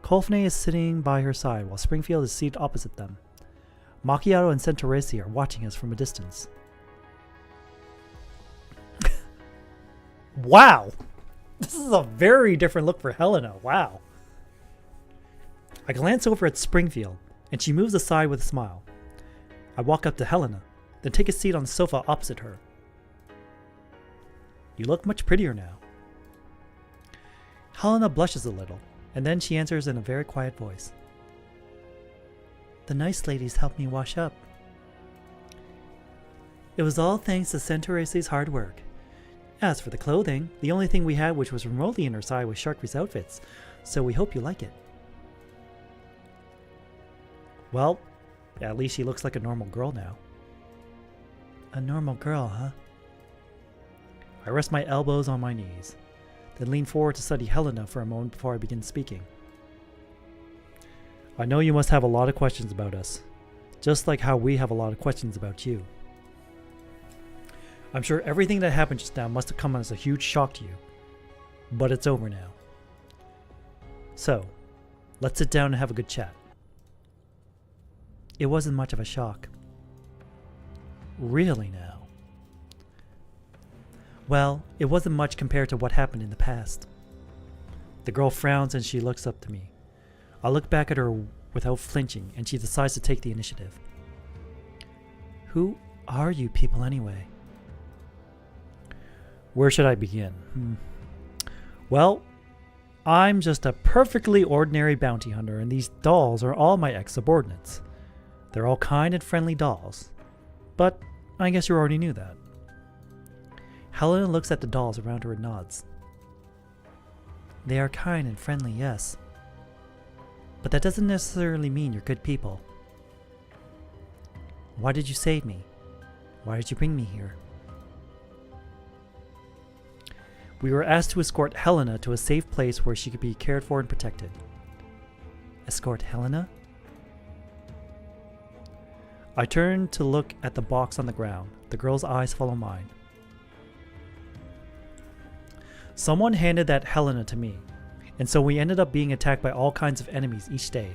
Kolfne is sitting by her side while Springfield is seated opposite them. Macchiato and Centaurasi are watching us from a distance. Wow! This is a very different look for Helena. Wow. I glance over at Springfield, and she moves aside with a smile. I walk up to Helena, then take a seat on the sofa opposite her. You look much prettier now. Helena blushes a little, and then she answers in a very quiet voice. The nice ladies helped me wash up. It was all thanks to Centauresi's hard work. As for the clothing, the only thing we had which was remotely in her size was Sharky's outfits, so we hope you like it. Well, at least she looks like a normal girl now. A normal girl, huh? I rest my elbows on my knees, then lean forward to study Helena for a moment before I begin speaking. I know you must have a lot of questions about us, just like how we have a lot of questions about you. I'm sure everything that happened just now must have come as a huge shock to you, but it's over now. So, let's sit down and have a good chat. It wasn't much of a shock. Really now? Well, it wasn't much compared to what happened in the past. The girl frowns and she looks up to me. I look back at her without flinching and she decides to take the initiative. Who are you people anyway? Where should I begin? Well, I'm just a perfectly ordinary bounty hunter, and these dolls are all my ex-subordinates. They're all kind and friendly dolls. But I guess you already knew that. Helena looks at the dolls around her and nods. They are kind and friendly, yes. But that doesn't necessarily mean you're good people. Why did you save me? Why did you bring me here? We were asked to escort Helena to a safe place where she could be cared for and protected. Escort Helena? I turn to look at the box on the ground. The girl's eyes follow mine. Someone handed that Helena to me, and so we ended up being attacked by all kinds of enemies each day.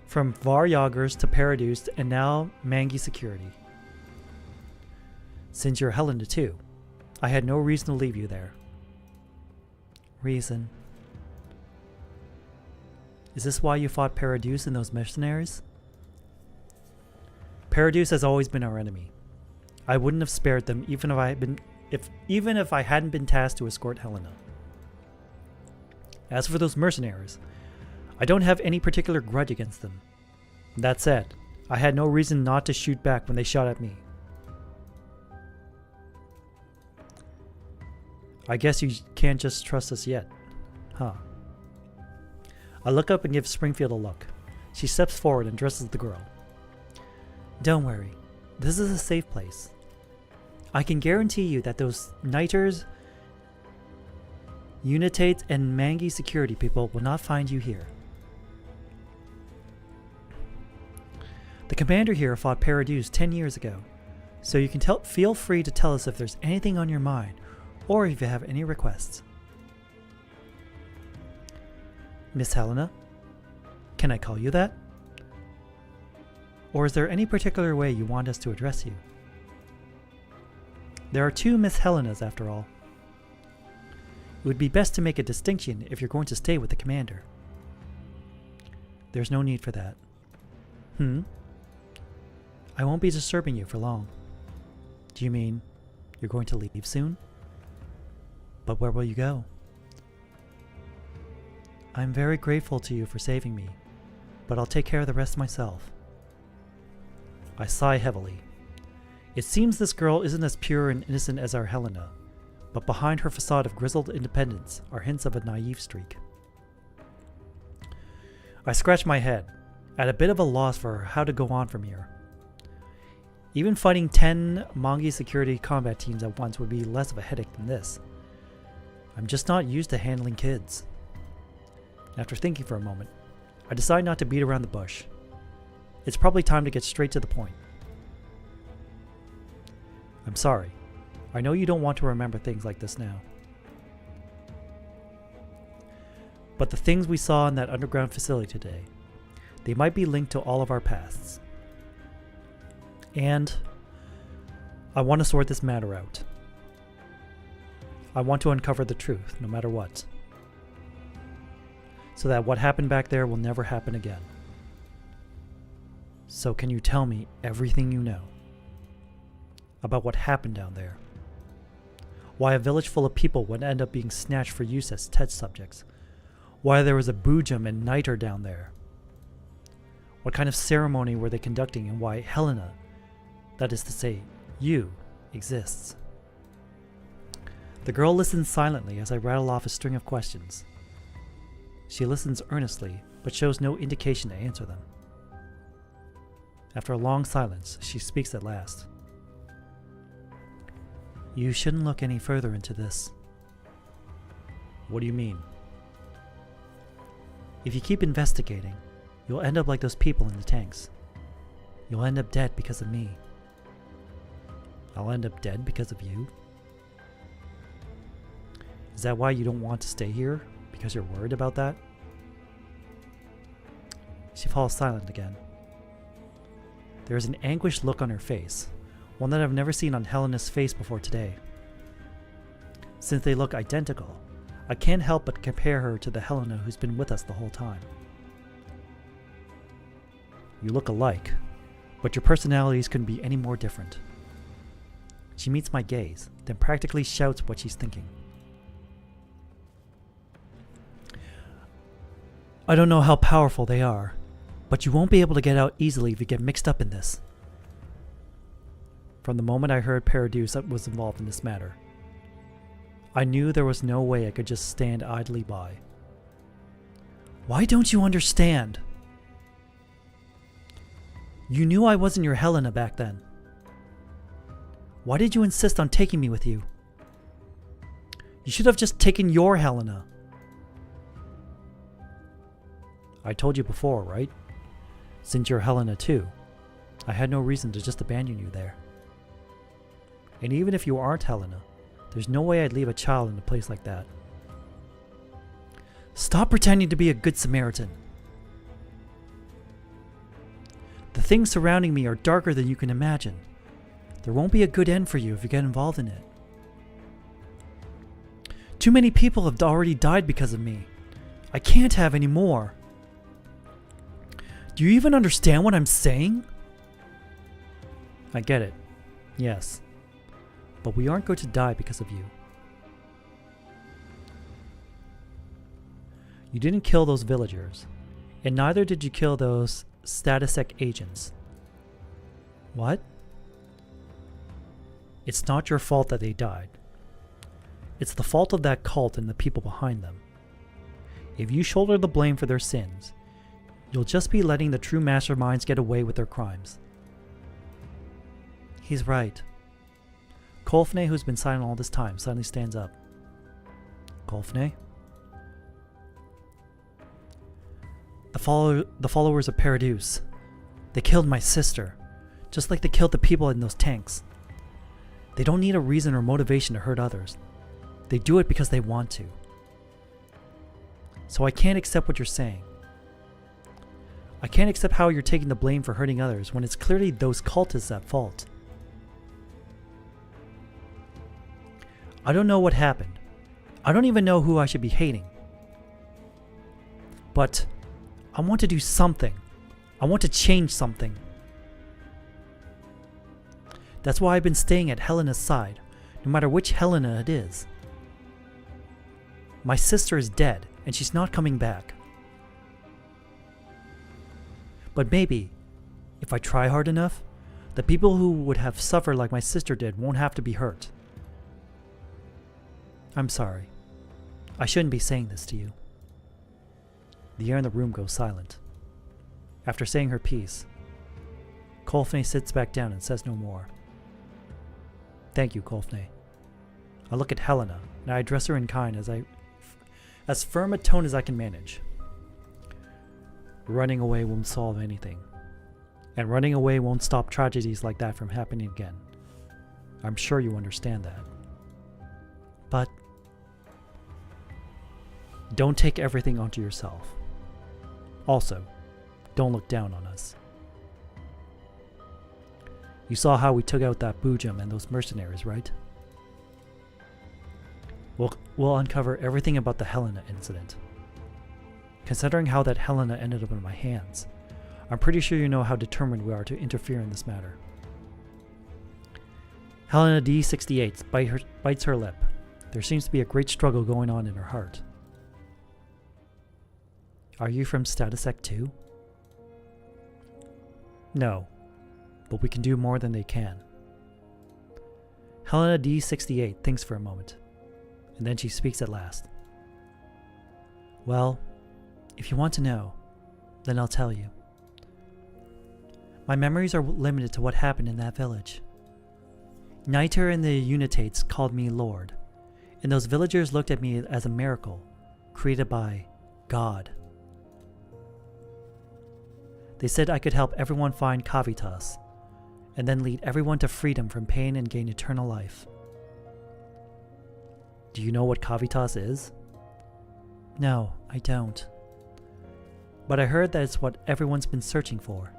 From Var-Jagers to Paraduce and now Mangi security. Since you're Helena too, I had no reason to leave you there. Reason? Is this why you fought Paraduce and those mercenaries? Paraduce has always been our enemy. I wouldn't have spared them even if I hadn't been tasked to escort Helena. As for those mercenaries, I don't have any particular grudge against them. That said, I had no reason not to shoot back when they shot at me. I guess you can't just trust us yet, huh? I look up and give Springfield a look. She steps forward and addresses the girl. Don't worry, this is a safe place. I can guarantee you that those Niters, Unitates, and Mangi security people will not find you here. The commander here fought Paraduce 10 years ago, so you can feel free to tell us if there's anything on your mind, or if you have any requests. Miss Helena? Can I call you that? Or is there any particular way you want us to address you? There are two Miss Helenas after all. It would be best to make a distinction if you're going to stay with the commander. There's no need for that. I won't be disturbing you for long. Do you mean you're going to leave soon? But where will you go? I'm very grateful to you for saving me, but I'll take care of the rest myself. I sigh heavily. It seems this girl isn't as pure and innocent as our Helena, but behind her facade of grizzled independence are hints of a naive streak. I scratch my head, at a bit of a loss for how to go on from here. Even fighting 10 Mangi security combat teams at once would be less of a headache than this. I'm just not used to handling kids. After thinking for a moment, I decide not to beat around the bush. It's probably time to get straight to the point. I'm sorry. I know you don't want to remember things like this now. But the things we saw in that underground facility today, they might be linked to all of our pasts. And I want to sort this matter out. I want to uncover the truth, no matter what. So that what happened back there will never happen again. So can you tell me everything you know about what happened down there? Why a village full of people would end up being snatched for use as test subjects? Why there was a Boojum and Niter down there? What kind of ceremony were they conducting, and why Helena, That is to say, you exists. The girl listens silently as I rattle off a string of questions. She listens earnestly, but shows no indication to answer them. After a long silence, she speaks at last. You shouldn't look any further into this. What do you mean? If you keep investigating, you'll end up like those people in the tanks. You'll end up dead because of me. I'll end up dead because of you? Is that why you don't want to stay here? Because you're worried about that? She falls silent again. There is an anguished look on her face, one that I've never seen on Helena's face before today. Since they look identical, I can't help but compare her to the Helena who's been with us the whole time. You look alike, but your personalities couldn't be any more different. She meets my gaze, then practically shouts what she's thinking. I don't know how powerful they are, but you won't be able to get out easily if you get mixed up in this. From the moment I heard Paradise was involved in this matter, I knew there was no way I could just stand idly by. Why don't you understand? You knew I wasn't your Helena back then. Why did you insist on taking me with you? You should have just taken your Helena. I told you before, right? Since you're Helena too, I had no reason to just abandon you there. And even if you aren't Helena, there's no way I'd leave a child in a place like that. Stop pretending to be a good Samaritan. The things surrounding me are darker than you can imagine. There won't be a good end for you if you get involved in it. Too many people have already died because of me. I can't have any more. Do you even understand what I'm saying? I get it. Yes. But we aren't going to die because of you. You didn't kill those villagers, and neither did you kill those Statusec agents. What? It's not your fault that they died. It's the fault of that cult and the people behind them. If you shoulder the blame for their sins, you'll just be letting the true masterminds get away with their crimes. He's right. Kolfne, who's been silent all this time, suddenly stands up. Kolfne? The followers of Paradise. They killed my sister, just like they killed the people in those tanks. They don't need a reason or motivation to hurt others. They do it because they want to. So I can't accept what you're saying. I can't accept how you're taking the blame for hurting others when it's clearly those cultists at fault. I don't know what happened. I don't even know who I should be hating. But I want to do something. I want to change something. That's why I've been staying at Helena's side, no matter which Helena it is. My sister is dead, and she's not coming back. But maybe, if I try hard enough, the people who would have suffered like my sister did won't have to be hurt. I'm sorry. I shouldn't be saying this to you. The air in the room goes silent. After saying her piece, Kolfne sits back down and says no more. Thank you, Kolfne. I look at Helena, and I address her in kind as firm a tone as I can manage. Running away won't solve anything, and running away won't stop tragedies like that from happening again. I'm sure you understand that. But don't take everything onto yourself. Also, don't look down on us. You saw how we took out that Boojum and those mercenaries, right? We'll uncover everything about the Helena incident. Considering how that Helena ended up in my hands, I'm pretty sure you know how determined we are to interfere in this matter. Helena D68 bites her lip. There seems to be a great struggle going on in her heart. Are you from Statusec too? No. but we can do more than they can. Helena D68 thinks for a moment, and then she speaks at last. Well, if you want to know, then I'll tell you. My memories are limited to what happened in that village. Niter and the Unitates called me Lord, and those villagers looked at me as a miracle created by God. They said I could help everyone find Kavitas, and then lead everyone to freedom from pain and gain eternal life. Do you know what Kavitas is? No, I don't. But I heard that it's what everyone's been searching for.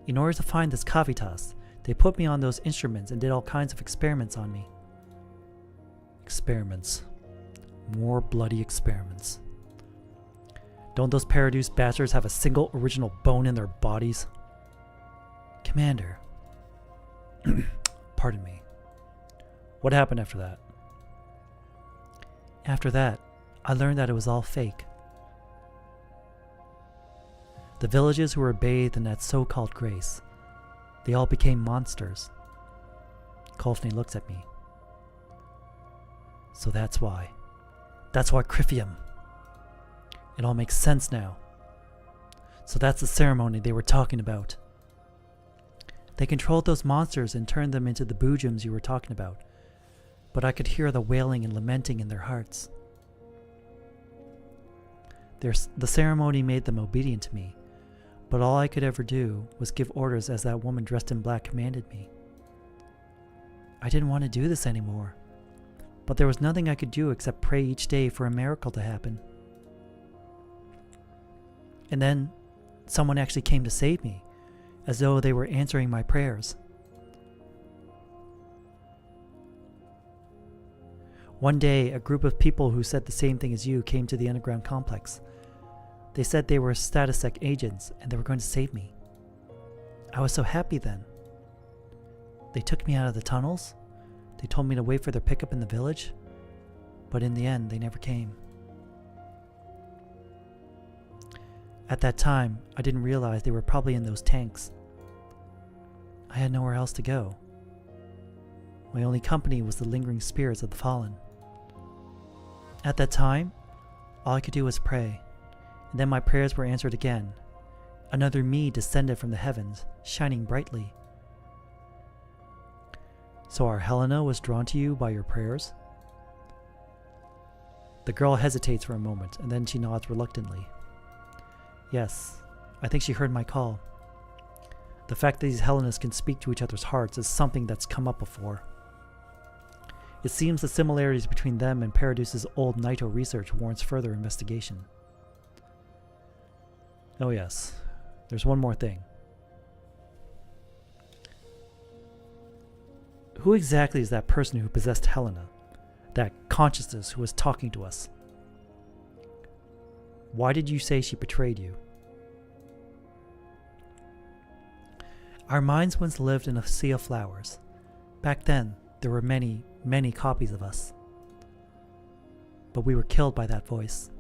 In order to find this Kavitas, they put me on those instruments and did all kinds of experiments on me. Experiments. More bloody experiments. Don't those Paraduce bastards have a single original bone in their bodies? Commander. Pardon me. What happened after that? After that, I learned that it was all fake. The villages who were bathed in that so-called grace, they all became monsters. Kolfni looks at me. So that's why. That's why Crifium. It all makes sense now. So that's the ceremony they were talking about. They controlled those monsters and turned them into the Boojums you were talking about, but I could hear the wailing and lamenting in their hearts. The ceremony made them obedient to me, but all I could ever do was give orders as that woman dressed in black commanded me. I didn't want to do this anymore, but there was nothing I could do except pray each day for a miracle to happen. And then someone actually came to save me, as though they were answering my prayers. One day, a group of people who said the same thing as you came to the underground complex. They said they were Statusec agents and they were going to save me. I was so happy then. They took me out of the tunnels. They told me to wait for their pickup in the village, but in the end, they never came. At that time, I didn't realize they were probably in those tanks. I had nowhere else to go. My only company was the lingering spirits of the fallen. At that time, all I could do was pray, and then my prayers were answered again. Another me descended from the heavens, shining brightly. So our Helena was drawn to you by your prayers? The girl hesitates for a moment, and then she nods reluctantly. Yes, I think she heard my call. The fact that these Helenas can speak to each other's hearts is something that's come up before. It seems the similarities between them and Paraduce's old Naito research warrants further investigation. Oh yes, there's one more thing. Who exactly is that person who possessed Helena? That consciousness who was talking to us? Why did you say she betrayed you? Our minds once lived in a sea of flowers. Back then, there were many, many copies of us. But we were killed by that voice.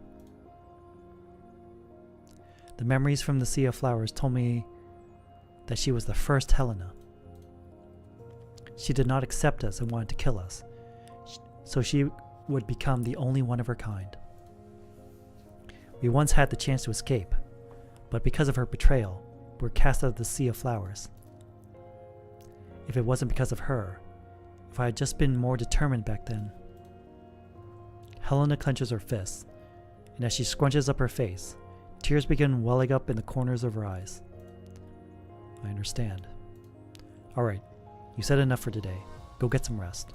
The memories from the sea of flowers told me that she was the first Helena. She did not accept us and wanted to kill us, so she would become the only one of her kind. We once had the chance to escape, but because of her betrayal, we were cast out of the sea of flowers. If it wasn't because of her, if I had just been more determined back then. Helena clenches her fists, and as she scrunches up her face, tears begin welling up in the corners of her eyes. I understand. Alright, you said enough for today. Go get some rest.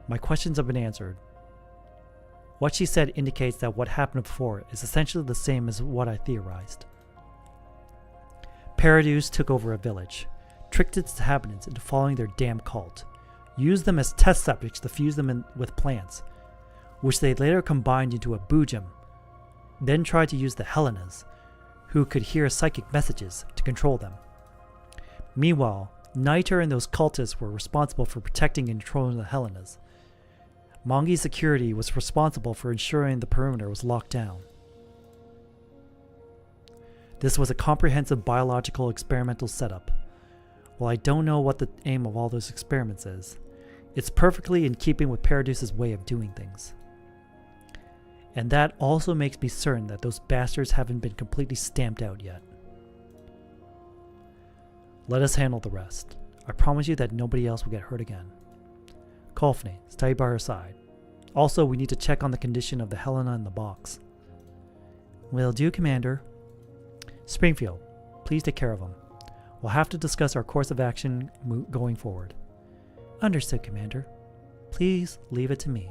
My questions have been answered. What she said indicates that what happened before is essentially the same as what I theorized. Paraduce took over a village, tricked its inhabitants into following their damn cult, used them as test subjects to fuse them in with plants, which they later combined into a Boojum, then tried to use the Helenas, who could hear psychic messages, to control them. Meanwhile, Niter and those cultists were responsible for protecting and controlling the Helenas. Mongi's security was responsible for ensuring the perimeter was locked down. This was a comprehensive biological experimental setup. Well, I don't know what the aim of all those experiments is. It's perfectly in keeping with Paradis's way of doing things. And that also makes me certain that those bastards haven't been completely stamped out yet. Let us handle the rest. I promise you that nobody else will get hurt again. Kolfne, stay by her side. Also, we need to check on the condition of the Helena in the box. Will do, Commander. Springfield, please take care of him. We'll have to discuss our course of action going forward. Understood, Commander. Please leave it to me.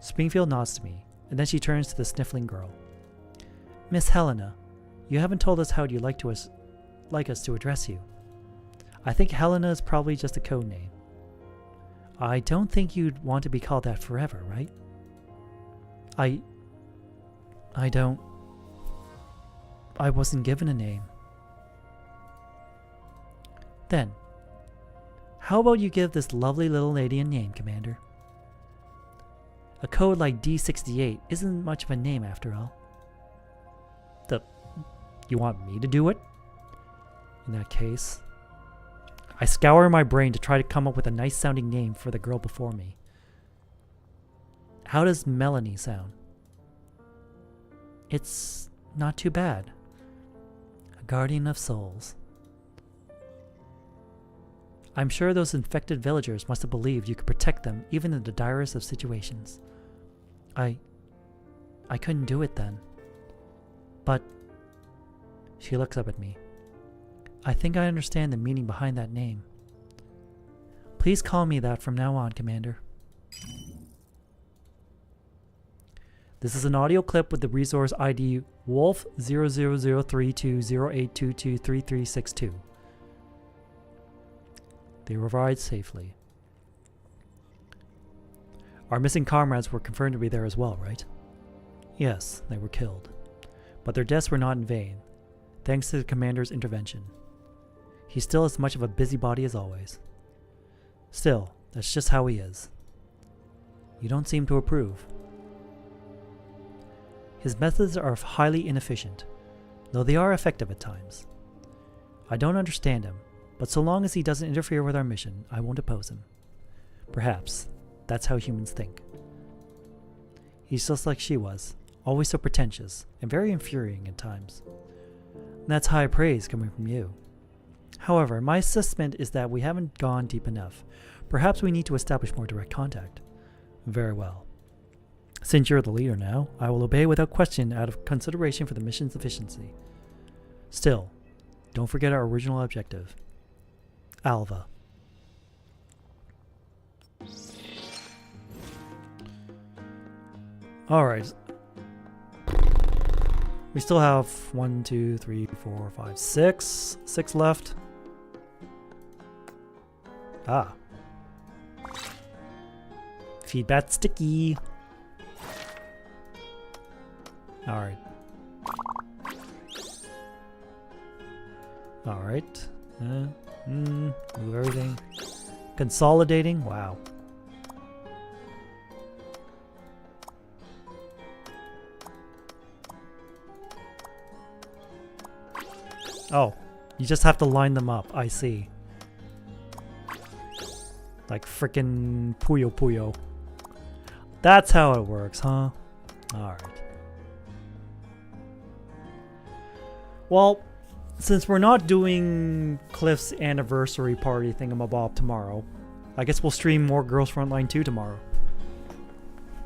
Springfield nods to me, and then she turns to the sniffling girl. Miss Helena, you haven't told us how you'd like us to address you. I think Helena is probably just a code name. I don't think you'd want to be called that forever, right? I don't... I wasn't given a name. Then, how about you give this lovely little lady a name, Commander? A code like D68 isn't much of a name after all. You want me to do it? In that case, I scour my brain to try to come up with a nice sounding name for the girl before me. How does Melanie sound? It's not too bad. A guardian of souls. I'm sure those infected villagers must have believed you could protect them even in the direst of situations. I couldn't do it then. But she looks up at me. I think I understand the meaning behind that name. Please call me that from now on, Commander. This is an audio clip with the resource ID Wolf0003208223362. They arrived safely. Our missing comrades were confirmed to be there as well, right? Yes, they were killed. But their deaths were not in vain, thanks to the commander's intervention. He's still as much of a busybody as always. Still, that's just how he is. You don't seem to approve. His methods are highly inefficient, though they are effective at times. I don't understand him, but so long as he doesn't interfere with our mission, I won't oppose him. Perhaps that's how humans think. He's just like she was, always so pretentious and very infuriating at times. And that's high praise coming from you. However, my assessment is that we haven't gone deep enough. Perhaps we need to establish more direct contact. Very well. Since you're the leader now, I will obey without question out of consideration for the mission's efficiency. Still, don't forget our original objective. Alva. Alright. We still have 1, 2, 3, 4, 5, 6. 6 left. Ah. Feedback sticky. Alright. Alright. Move everything. Consolidating. Wow. Oh, you just have to line them up. I see. Like frickin' Puyo Puyo. That's how it works, huh? Alright. Well, since we're not doing Cliff's anniversary party thingamabob tomorrow, I guess we'll stream more Girls Frontline 2 tomorrow.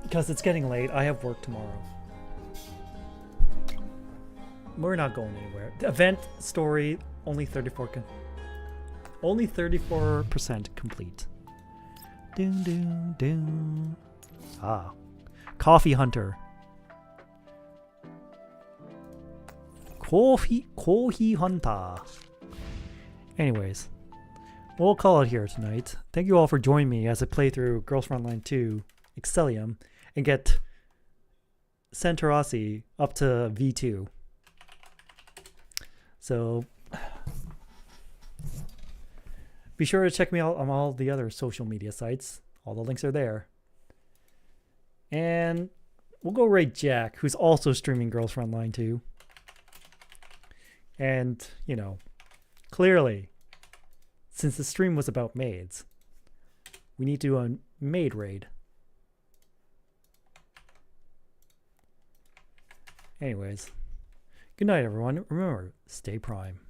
Because it's getting late. I have work tomorrow. We're not going anywhere. The event story only 34% complete. Doom doom doom. Ah, Coffee Hunter. Coffee Hunter. Anyways, we'll call it here tonight. Thank you all for joining me as I play through Girls Frontline 2 Excellium and get Centaurosi up to V2. So be sure to check me out on all the other social media sites. All the links are there. And we'll go raid Jack, who's also streaming Girls Frontline 2. And, you know, clearly, since the stream was about maids, we need to do a maid raid. Anyways, good night, everyone. Remember, stay prime.